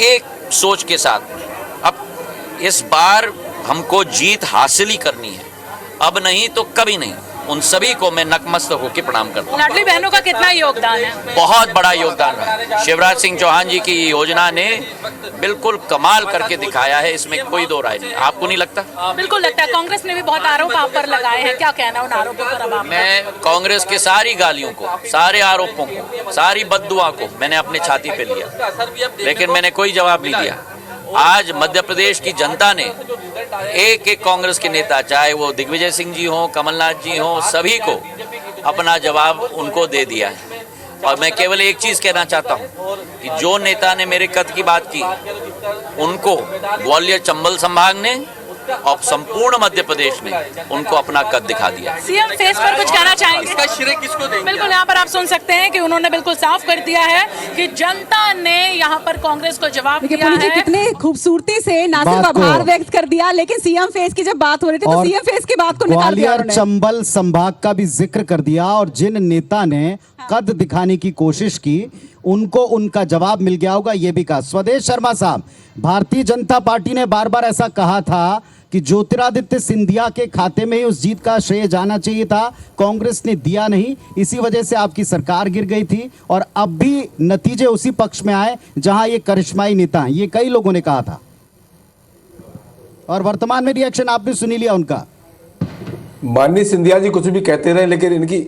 एक सोच के साथ अब इस बार हमको जीत हासिल ही करनी है, अब नहीं तो कभी नहीं, उन सभी को मैं नतमस्तक होकर प्रणाम करता हूँ। लाडली बहनों का कितना योगदान है? बहुत बड़ा योगदान है। शिवराज सिंह चौहान जी की योजना ने बिल्कुल कमाल करके दिखाया है, इसमें कोई दो राय नहीं। आपको नहीं लगता? बिल्कुल लगता है। कांग्रेस ने भी बहुत आरोप आप पर लगाए हैं, क्या कहना है उन आरोपों पर? अब आप मैं कांग्रेस के सारी गालियों को, सारे आरोपों को, सारी बद्दुआ को मैंने अपने छाती पे लिया, लेकिन मैंने कोई जवाब नहीं दिया। आज मध्य प्रदेश की जनता ने एक एक कांग्रेस के नेता, चाहे वो दिग्विजय सिंह जी हों, कमलनाथ जी हों, सभी को अपना जवाब उनको दे दिया है। और मैं केवल एक चीज कहना चाहता हूं कि जो नेता ने मेरे कद की बात की, उनको ग्वालियर चंबल संभाग ने और संपूर्ण मध्य प्रदेश ने उनको अपना कद दिखा दिया। सीएम फेस पर कुछ कहना चाहेंगे? इसका श्रेय किसको देंगे? बिल्कुल, यहाँ पर आप सुन सकते हैं कि उन्होंने बिल्कुल साफ कर दिया है कि जनता ने यहाँ पर कांग्रेस को जवाब दिया है। कितने खूबसूरती से ना सिर्फ आभार व्यक्त कर दिया, लेकिन सीएम फेस की जब बात हो रही थी तो सीएम फेस की बात को निकाल दिया। ग्वालियर चंबल संभाग का भी जिक्र कर दिया और जिन नेता ने कद दिखाने की कोशिश की उनको उनका जवाब मिल गया होगा, ये भी कहा। स्वदेश शर्मा साहब, भारतीय जनता पार्टी ने बार बार ऐसा कहा था कि ज्योतिरादित्य सिंधिया के खाते में ही उस जीत का श्रेय जाना चाहिए था, कांग्रेस ने दिया नहीं, इसी वजह से आपकी सरकार गिर गई थी। और अब भी नतीजे उसी पक्ष में आए जहां ये करिश्माई नेता हैं, ये कई लोगों ने कहा था। और वर्तमान में रिएक्शन आपने सुनी लिया उनका। माननीय सिंधिया जी कुछ भी कहते रहे, लेकिन इनकी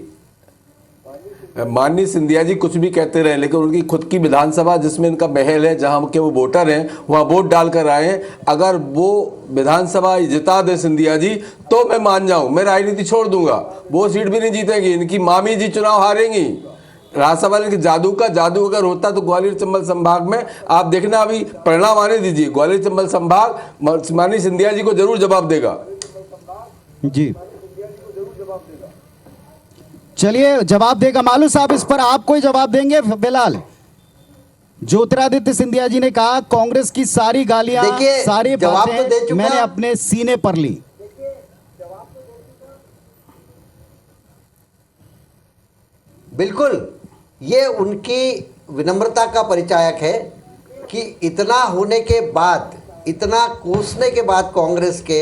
माननीय सिंधिया जी कुछ भी कहते रहे, लेकिन उनकी खुद की विधानसभा जिसमें इनका महल है, जहां के वो वोटर हैं, वहां वोट डालकर आए हैं। अगर वो विधानसभा जिता दे सिंधिया जी तो मैं मान जाऊं, मैं राजनीति छोड़ दूंगा। वो सीट भी नहीं जीतेंगी, इनकी मामी जी चुनाव हारेंगी। राज्यसभा में जादू अगर होता तो ग्वालियर चंबल संभाग में आप देखना, अभी परिणाम आने दीजिए, ग्वालियर चंबल संभाग माननीय सिंधिया जी को जरूर जवाब देगा। जी चलिए, जवाब देगा मालू साहब। इस पर आप कोई जवाब देंगे फिलहाल? ज्योतिरादित्य सिंधिया जी ने कहा कांग्रेस की सारी गालियां, सारी बातें मैंने अपने सीने पर ली। बिल्कुल, ये उनकी विनम्रता का परिचायक है कि इतना होने के बाद, इतना कोसने के बाद कांग्रेस के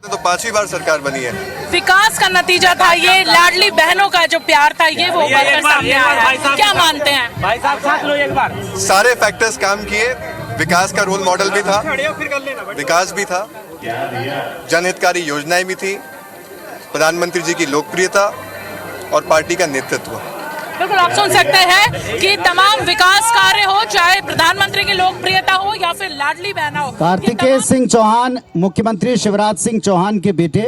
तो 5वीं बार सरकार बनी है। विकास का नतीजा था ये, लाडली बहनों का जो प्यार था ये वो उभर कर सामने आया है। क्या मानते हैं? भाई साहब साथ लो एक बार। सारे फैक्टर्स काम किए, विकास का रोल मॉडल भी था, विकास भी था, जनहितकारी योजनाएं भी थी, प्रधानमंत्री जी की लोकप्रियता और पार्टी का नेतृत्व। बिल्कुल, आप सुन सकते हैं कि तमाम विकास कार्य हो, चाहे प्रधानमंत्री की लोकप्रियता हो या फिर लाडली बहना हो। कार्तिकेय सिंह चौहान मुख्यमंत्री शिवराज सिंह चौहान के बेटे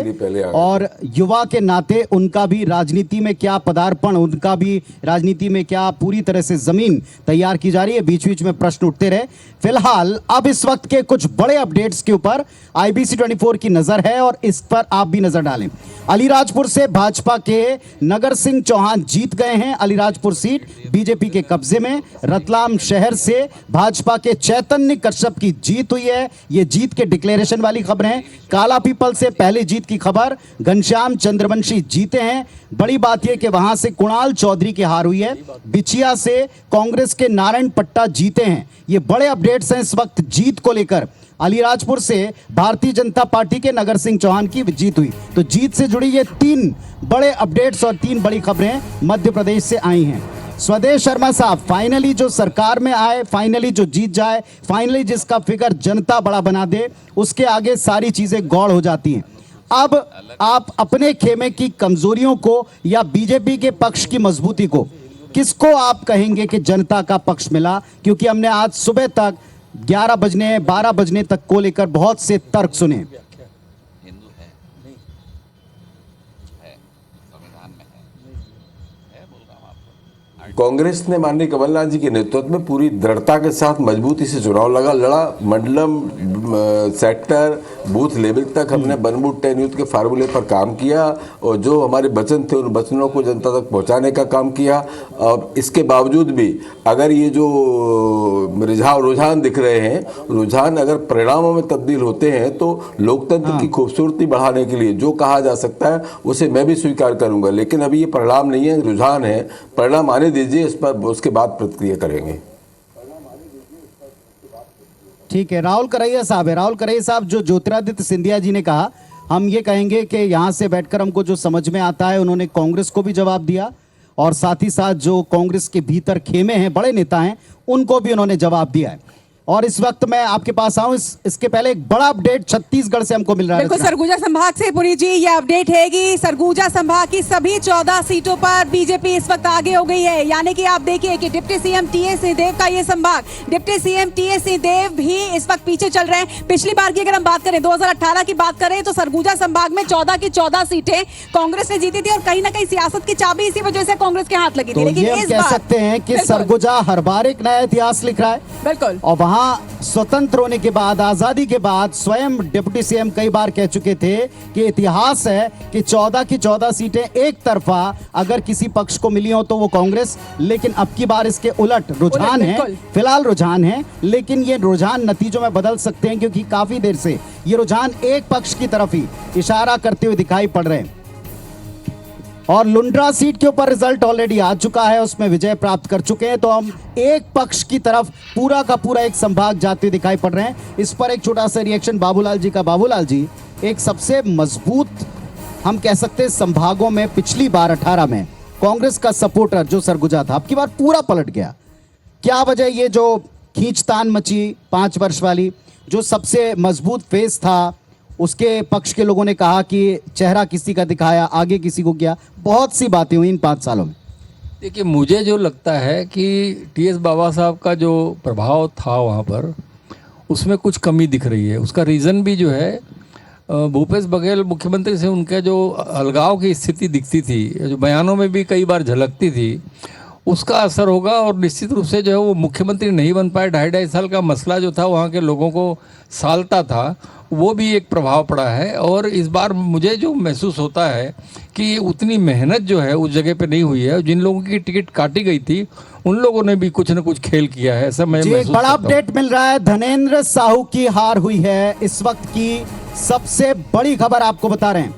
और युवा के नाते उनका भी राजनीति में क्या पदार्पण, उनका भी राजनीति में क्या पूरी तरह से जमीन तैयार की जा रही है, बीच बीच में प्रश्न उठते रहे। फिलहाल अब इस वक्त के कुछ बड़े अपडेट्स के ऊपर IBC 24 की नजर है और इस पर आप भी नजर डालें। अलीराजपुर से भाजपा के नगर सिंह चौहान जीत गए हैं। अलीराजपुर सीट बीजेपी के कब्जे में। रतलाम शहर से भाजपा के चैतन्य कश्यप की जीत हुई है। ये जीत के डिक्लेरेशन वाली खबरें। काला पीपल से पहली जीत की खबर, घनश्याम चंद्रवंशी जीते हैं। बड़ी बात यह कि वहां से कुणाल चौधरी की हार हुई है। बिछिया से कांग्रेस के नारायण पट्टा जीते हैं। ये बड़े अपडेट्स हैं इस वक्त जीत को लेकर। अलीराजपुर से भारतीय जनता पार्टी के नगर सिंह चौहान की जीत हुई। तो जीत से जुड़ी ये 3 बड़े अपडेट्स और 3 बड़ी खबरें मध्य प्रदेश से आई हैं। स्वदेश शर्मा साहब फाइनली जो सरकार में आए, फाइनली जो जीत जाए, फाइनली जिसका फिगर जनता बड़ा बना दे, उसके आगे सारी चीजें गौड़ हो जाती हैं। अब आप अपने खेमे की कमजोरियों को या बीजेपी के पक्ष की मजबूती को, किसको आप कहेंगे कि जनता का पक्ष मिला? क्योंकि हमने आज सुबह तक 11 बजने 12 बजने तक को लेकर बहुत से तर्क सुने। कांग्रेस ने माननीय कमलनाथ जी के नेतृत्व में पूरी दृढ़ता के साथ मजबूती से चुनाव लड़ा। मंडलम, सेक्टर, बूथ लेवल तक हमने वन वोट 10 यूथ के फार्मूले पर काम किया और जो हमारे वचन थे उन वचनों को जनता तक पहुंचाने का काम किया। और इसके बावजूद भी अगर ये जो रुझान दिख रहे हैं, रुझान अगर परिणामों में तब्दील होते हैं तो लोकतंत्र की खूबसूरती बढ़ाने के लिए जो कहा जा सकता है उसे मैं भी स्वीकार करूंगा। लेकिन अभी ये परिणाम नहीं है, रुझान है। परिणाम आने दीजिए, इस पर उसके बाद प्रतिक्रिया करेंगे। ठीक है, राहुल करैया साहब है। राहुल करैया साहब, जो ज्योतिरादित्य सिंधिया जी ने कहा, हम ये कहेंगे कि यहां से बैठकर हमको जो समझ में आता है, उन्होंने कांग्रेस को भी जवाब दिया और साथ ही साथ जो कांग्रेस के भीतर खेमे हैं, बड़े नेता हैं, उनको भी उन्होंने जवाब दिया है। और इस वक्त मैं आपके पास आऊं, इसके पहले एक बड़ा अपडेट छत्तीसगढ़ से हमको मिल रहा है। बिल्कुल, सरगुजा संभाग से पुरी जी ये अपडेट है कि सरगुजा संभाग की सभी 14 सीटों पर बीजेपी इस वक्त आगे हो गई है। यानी कि आप देखिए कि डिप्टी सीएम टीएस सिंहदेव का ये संभाग, डिप्टी सीएम टीएस सिंहदेव भी इस वक्त पीछे चल रहे हैं। पिछली बार की अगर हम बात करें, 2018 की बात करें, तो सरगुजा संभाग में 14 की 14 सीटें कांग्रेस ने जीती थी और कहीं ना कहीं सियासत की चाबी इसी वजह से कांग्रेस के हाथ लगी थी। लेकिन ये कह सकते हैं कि सरगुजा हर बार एक नया इतिहास लिख रहा है। बिल्कुल। और वहां स्वतंत्र होने के बाद, आजादी के बाद, स्वयं डिप्टी सीएम कई बार कह चुके थे कि इतिहास है कि 14 की 14 सीटें एक तरफा अगर किसी पक्ष को मिली हो तो वो कांग्रेस। लेकिन अब की बार इसके उलट रुझान है, फिलहाल रुझान है, लेकिन ये रुझान नतीजों में बदल सकते हैं क्योंकि काफी देर से ये रुझान एक पक्ष की तरफ ही इशारा करते हुए दिखाई पड़ रहे हैं। और लुंड्रा सीट के ऊपर रिजल्ट ऑलरेडी आ चुका है, उसमें विजय प्राप्त कर चुके हैं। तो हम एक पक्ष की तरफ पूरा का पूरा एक संभाग जाते दिखाई पड़ रहे हैं। इस पर एक छोटा सा रिएक्शन बाबूलाल जी का। बाबूलाल जी, एक सबसे मजबूत हम कह सकते हैं संभागों में पिछली बार 18 में कांग्रेस का सपोर्टर जो सरगुजा था, अब की बार पूरा पलट गया। क्या वजह? ये जो खींचतान मची 5 वर्ष वाली, जो सबसे मजबूत फेस था, उसके पक्ष के लोगों ने कहा कि चेहरा किसी का दिखाया, आगे किसी को किया, बहुत सी बातें हुई इन 5 सालों में। देखिए, मुझे जो लगता है कि टीएस बाबा साहब का जो प्रभाव था वहाँ पर, उसमें कुछ कमी दिख रही है। उसका रीज़न भी जो है, भूपेश बघेल मुख्यमंत्री से उनके जो अलगाव की स्थिति दिखती थी, जो बयानों में भी कई बार झलकती थी, उसका असर होगा। और निश्चित रूप से जो है वो मुख्यमंत्री नहीं बन पाए। 2.5 साल का मसला जो था वहाँ के लोगों को सालता था, वो भी एक प्रभाव पड़ा है। और इस बार मुझे जो महसूस होता है कि उतनी मेहनत जो है उस जगह पे नहीं हुई है। जिन लोगों की टिकट काटी गई थी उन लोगों ने भी कुछ न कुछ खेल किया है, ऐसा मैं महसूस एक बड़ा अपडेट मिल रहा है। धनेंद्र साहू की हार हुई है, इस वक्त की सबसे बड़ी खबर आपको बता रहे हैं।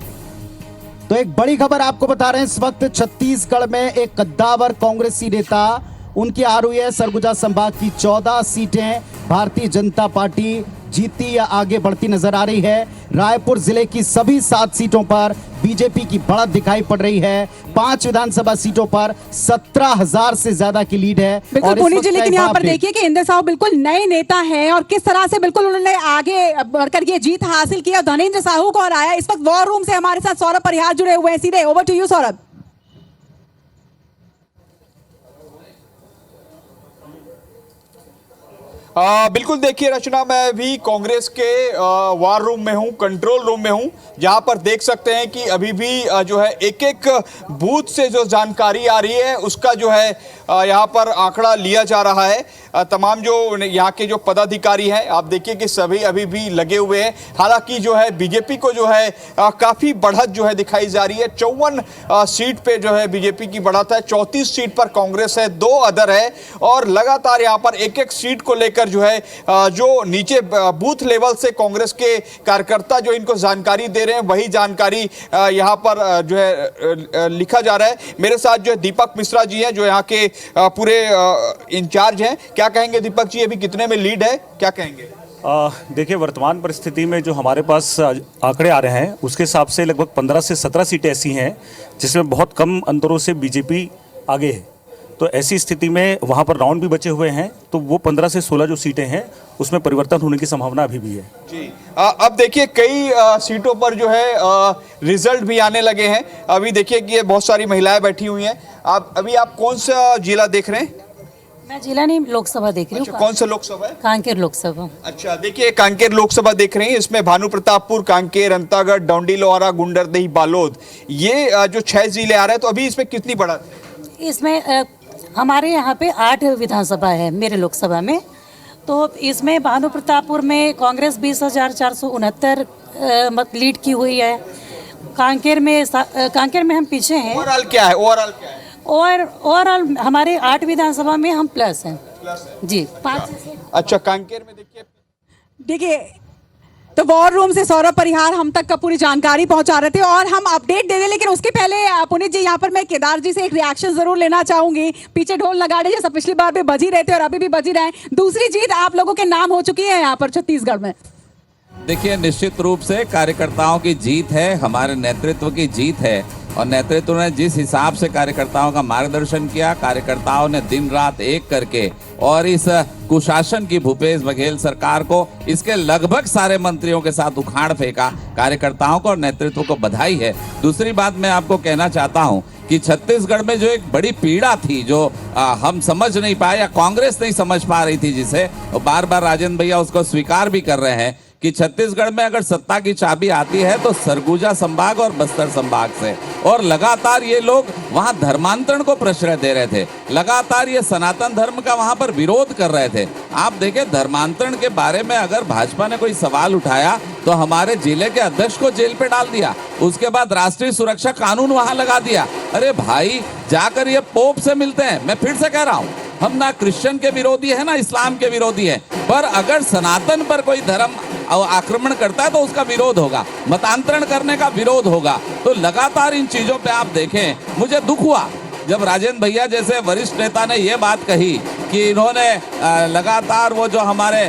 तो एक बड़ी खबर आपको बता रहे हैं, इस वक्त छत्तीसगढ़ में एक कद्दावर कांग्रेसी नेता, उनकी हार हुई है। सरगुजा संभाग की 14 सीटें भारतीय जनता पार्टी जीती या आगे बढ़ती नजर आ रही है। रायपुर जिले की सभी 7 सीटों पर बीजेपी की बढ़त दिखाई पड़ रही है। 5 विधानसभा सीटों पर 17,000 से ज्यादा की लीड है। बिल्कुल पुनीत जी, लेकिन यहाँ पर देखिए कि इंद्र साहू बिल्कुल नए नेता हैं और किस तरह से बिल्कुल उन्होंने आगे बढ़कर ये जीत हासिल किया। धनेंद्र साहू को हराया। इस वक्त वॉर रूम से हमारे साथ सौरभ परिहार जुड़े हुए हैं सीधे। Over to you Saurabh. बिल्कुल, देखिए रचना, मैं भी कांग्रेस के वार रूम में हूं, कंट्रोल रूम में हूं, जहां पर देख सकते हैं कि अभी भी जो है एक एक बूथ से जो जानकारी आ रही है उसका जो है यहाँ पर आंकड़ा लिया जा रहा है। तमाम जो यहाँ के जो पदाधिकारी हैं, आप देखिए कि सभी अभी भी लगे हुए हैं। हालांकि जो है बीजेपी को जो है काफ़ी बढ़त जो है दिखाई जा रही है। 54 सीट पे जो है बीजेपी की बढ़त है, 34 सीट पर कांग्रेस है, 2 अदर है और लगातार यहाँ पर एक एक सीट को लेकर जो है जो नीचे बूथ लेवल से कांग्रेस के कार्यकर्ता जो इनको जानकारी दे रहे हैं, वही जानकारी यहाँ पर जो है लिखा जा रहा है। मेरे साथ जो है दीपक मिश्रा जी हैं, जो यहाँ के पूरे इंचार्ज हैं। क्या कहेंगे दीपक जी, अभी कितने में लीड है, क्या कहेंगे? देखिए, वर्तमान परिस्थिति में जो हमारे पास आंकड़े आ रहे हैं उसके हिसाब से लगभग 15 से 17 सीटें ऐसी हैं जिसमें बहुत कम अंतरों से बीजेपी आगे है। तो ऐसी स्थिति में वहाँ पर राउंड भी बचे हुए हैं, तो वो 15 से 16 जो सीटें हैं उसमें परिवर्तन होने की संभावना अभी भी है जी। अब देखिए कई सीटों पर जो है रिजल्ट भी आने लगे हैं। अभी देखिए कि ये बहुत सारी महिलाएं बैठी हुई हैं। आप कौन सा जिला देख रहे हैं? मैं जिला नहीं, लोकसभा देख रही हूँ। अच्छा, कौन सा लोकसभा है? कांकेर लोकसभा। अच्छा, देखिए कांकेर लोकसभा देख रहे हैं। इसमें भानु प्रतापपुर, कांकेर, अंतागढ़, डौंडी लोहारा, गुंडरदेही, बालोद, ये जो 6 जिले आ रहे हैं। तो अभी इसमें कितनी बढ़त है? इसमें हमारे यहाँ पे 8 विधानसभा है मेरे लोकसभा में। तो इसमें भानु प्रतापपुर में कांग्रेस 20,469 मत लीड की हुई है। कांकेर में हम पीछे हैं। ओवरऑल क्या है? ओवरऑल हमारे 8 विधानसभा में हम प्लस हैं जी, 5। अच्छा, कांकेर में देखिए, तो वॉर रूम से सौरभ परिहार हम तक का पूरी जानकारी पहुंचा रहे थे और हम अपडेट दे रहे, लेकिन उसके पहले पुनीत जी, यहाँ पर मैं केदार जी से एक रिएक्शन जरूर लेना चाहूंगी। पीछे ढोल नगाड़े जैसा पिछली बार भी बज ही रहे थे और अभी भी बज ही रहे हैं। दूसरी जीत आप लोगों के नाम हो चुकी है यहाँ पर छत्तीसगढ़ में। देखिए, निश्चित रूप से कार्यकर्ताओं की जीत है, हमारे नेतृत्व की जीत है और नेतृत्व ने जिस हिसाब से कार्यकर्ताओं का मार्गदर्शन किया, कार्यकर्ताओं ने दिन रात एक करके और इस कुशासन की भूपेश बघेल सरकार को, इसके लगभग सारे मंत्रियों के साथ उखाड़ फेंका। कार्यकर्ताओं को और नेतृत्व को बधाई है। दूसरी बात मैं आपको कहना चाहता हूं कि छत्तीसगढ़ में जो एक बड़ी पीड़ा थी, जो हम समझ नहीं पाए या कांग्रेस नहीं समझ पा रही थी, जिसे बार बार राजेंद्र भैया उसको स्वीकार भी कर रहे हैं कि छत्तीसगढ़ में अगर सत्ता की चाबी आती है तो सरगुजा संभाग और बस्तर संभाग से। और लगातार ये लोग वहां धर्मांतरण को प्रश्रय दे रहे थे, लगातार ये सनातन धर्म का वहां पर विरोध कर रहे थे। आप देखें, धर्मांतरण के बारे में अगर भाजपा ने कोई सवाल उठाया तो हमारे जिले के अध्यक्ष को जेल पे डाल दिया, उसके बाद राष्ट्रीय सुरक्षा कानून वहां लगा दिया। अरे भाई, जाकर ये पोप से मिलते हैं। मैं फिर से कह रहा हूं, हम ना क्रिश्चियन के विरोधी है ना इस्लाम के विरोधी है, पर अगर सनातन पर कोई धर्म आक्रमण करता है तो उसका विरोध होगा, मतांतरण करने का विरोध होगा। तो लगातार इन चीजों पे आप देखें, मुझे दुख हुआ जब राजेंद्र भैया जैसे वरिष्ठ नेता ने ये बात कही कि इन्होंने लगातार वो जो हमारे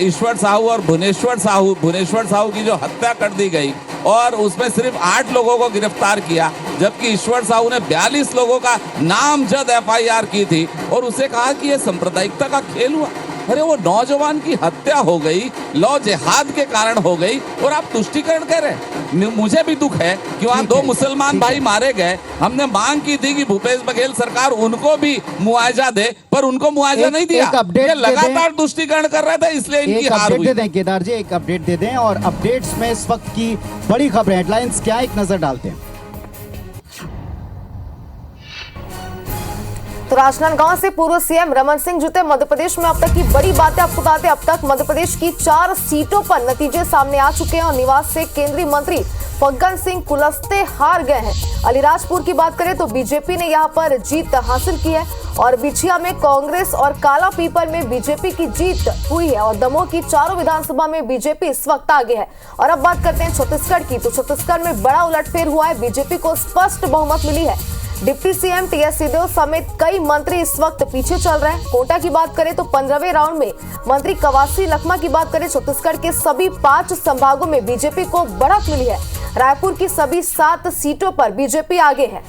ईश्वर साहू और भुवनेश्वर साहू की जो हत्या कर दी गई और उसमें सिर्फ 8 लोगों को गिरफ्तार किया, जबकि ईश्वर साहू ने 42 लोगों का नामजद FIR की थी और उसे कहा कि ये सांप्रदायिकता का खेल हुआ। अरे वो नौजवान की हत्या हो गई, लौ जिहाद के कारण हो गई और आप तुष्टीकरण कह रहे हैं। मुझे भी दुख है कि वहाँ 2 मुसलमान भाई मारे गए। हमने मांग की थी कि भूपेश बघेल सरकार उनको भी मुआवजा दे, पर उनको मुआवजा नहीं दिया। ये लगातार तुष्टीकरण कर रहे थे, इसलिए इनकी हार हुई। दे दें केदार जी, एक अपडेट दे दें और अपडेट्स में इस वक्त की बड़ी खबर हेडलाइंस क्या, एक नजर डालते हैं। तो राजनांदगांव से पूर्व सीएम रमन सिंह जुटे मध्य प्रदेश में अब तक की बड़ी बातें आपको बताते। अब तक मध्य प्रदेश की 4 सीटों पर नतीजे सामने आ चुके हैं और निवास से केंद्रीय मंत्री फग्गन सिंह कुलस्ते हार गए हैं। अलीराजपुर की बात करें तो बीजेपी ने यहां पर जीत हासिल की है और बिछिया में कांग्रेस और काला पीपल में बीजेपी की जीत हुई है और दमोह की 4 विधानसभा में बीजेपी इस वक्त आगे है। और अब बात करते हैं छत्तीसगढ़ की, तो छत्तीसगढ़ में बड़ा उलटफेर हुआ है, बीजेपी को स्पष्ट बहुमत मिली है। डिप्टी सीएम TS सिंहदेव समेत कई मंत्री इस वक्त पीछे चल रहे हैं। कोटा की बात करें तो 15वें राउंड में मंत्री कवासी लखमा की बात करें, छत्तीसगढ़ के सभी 5 संभागों में बीजेपी को बढ़त मिली है। रायपुर की सभी 7 सीटों पर बीजेपी आगे है।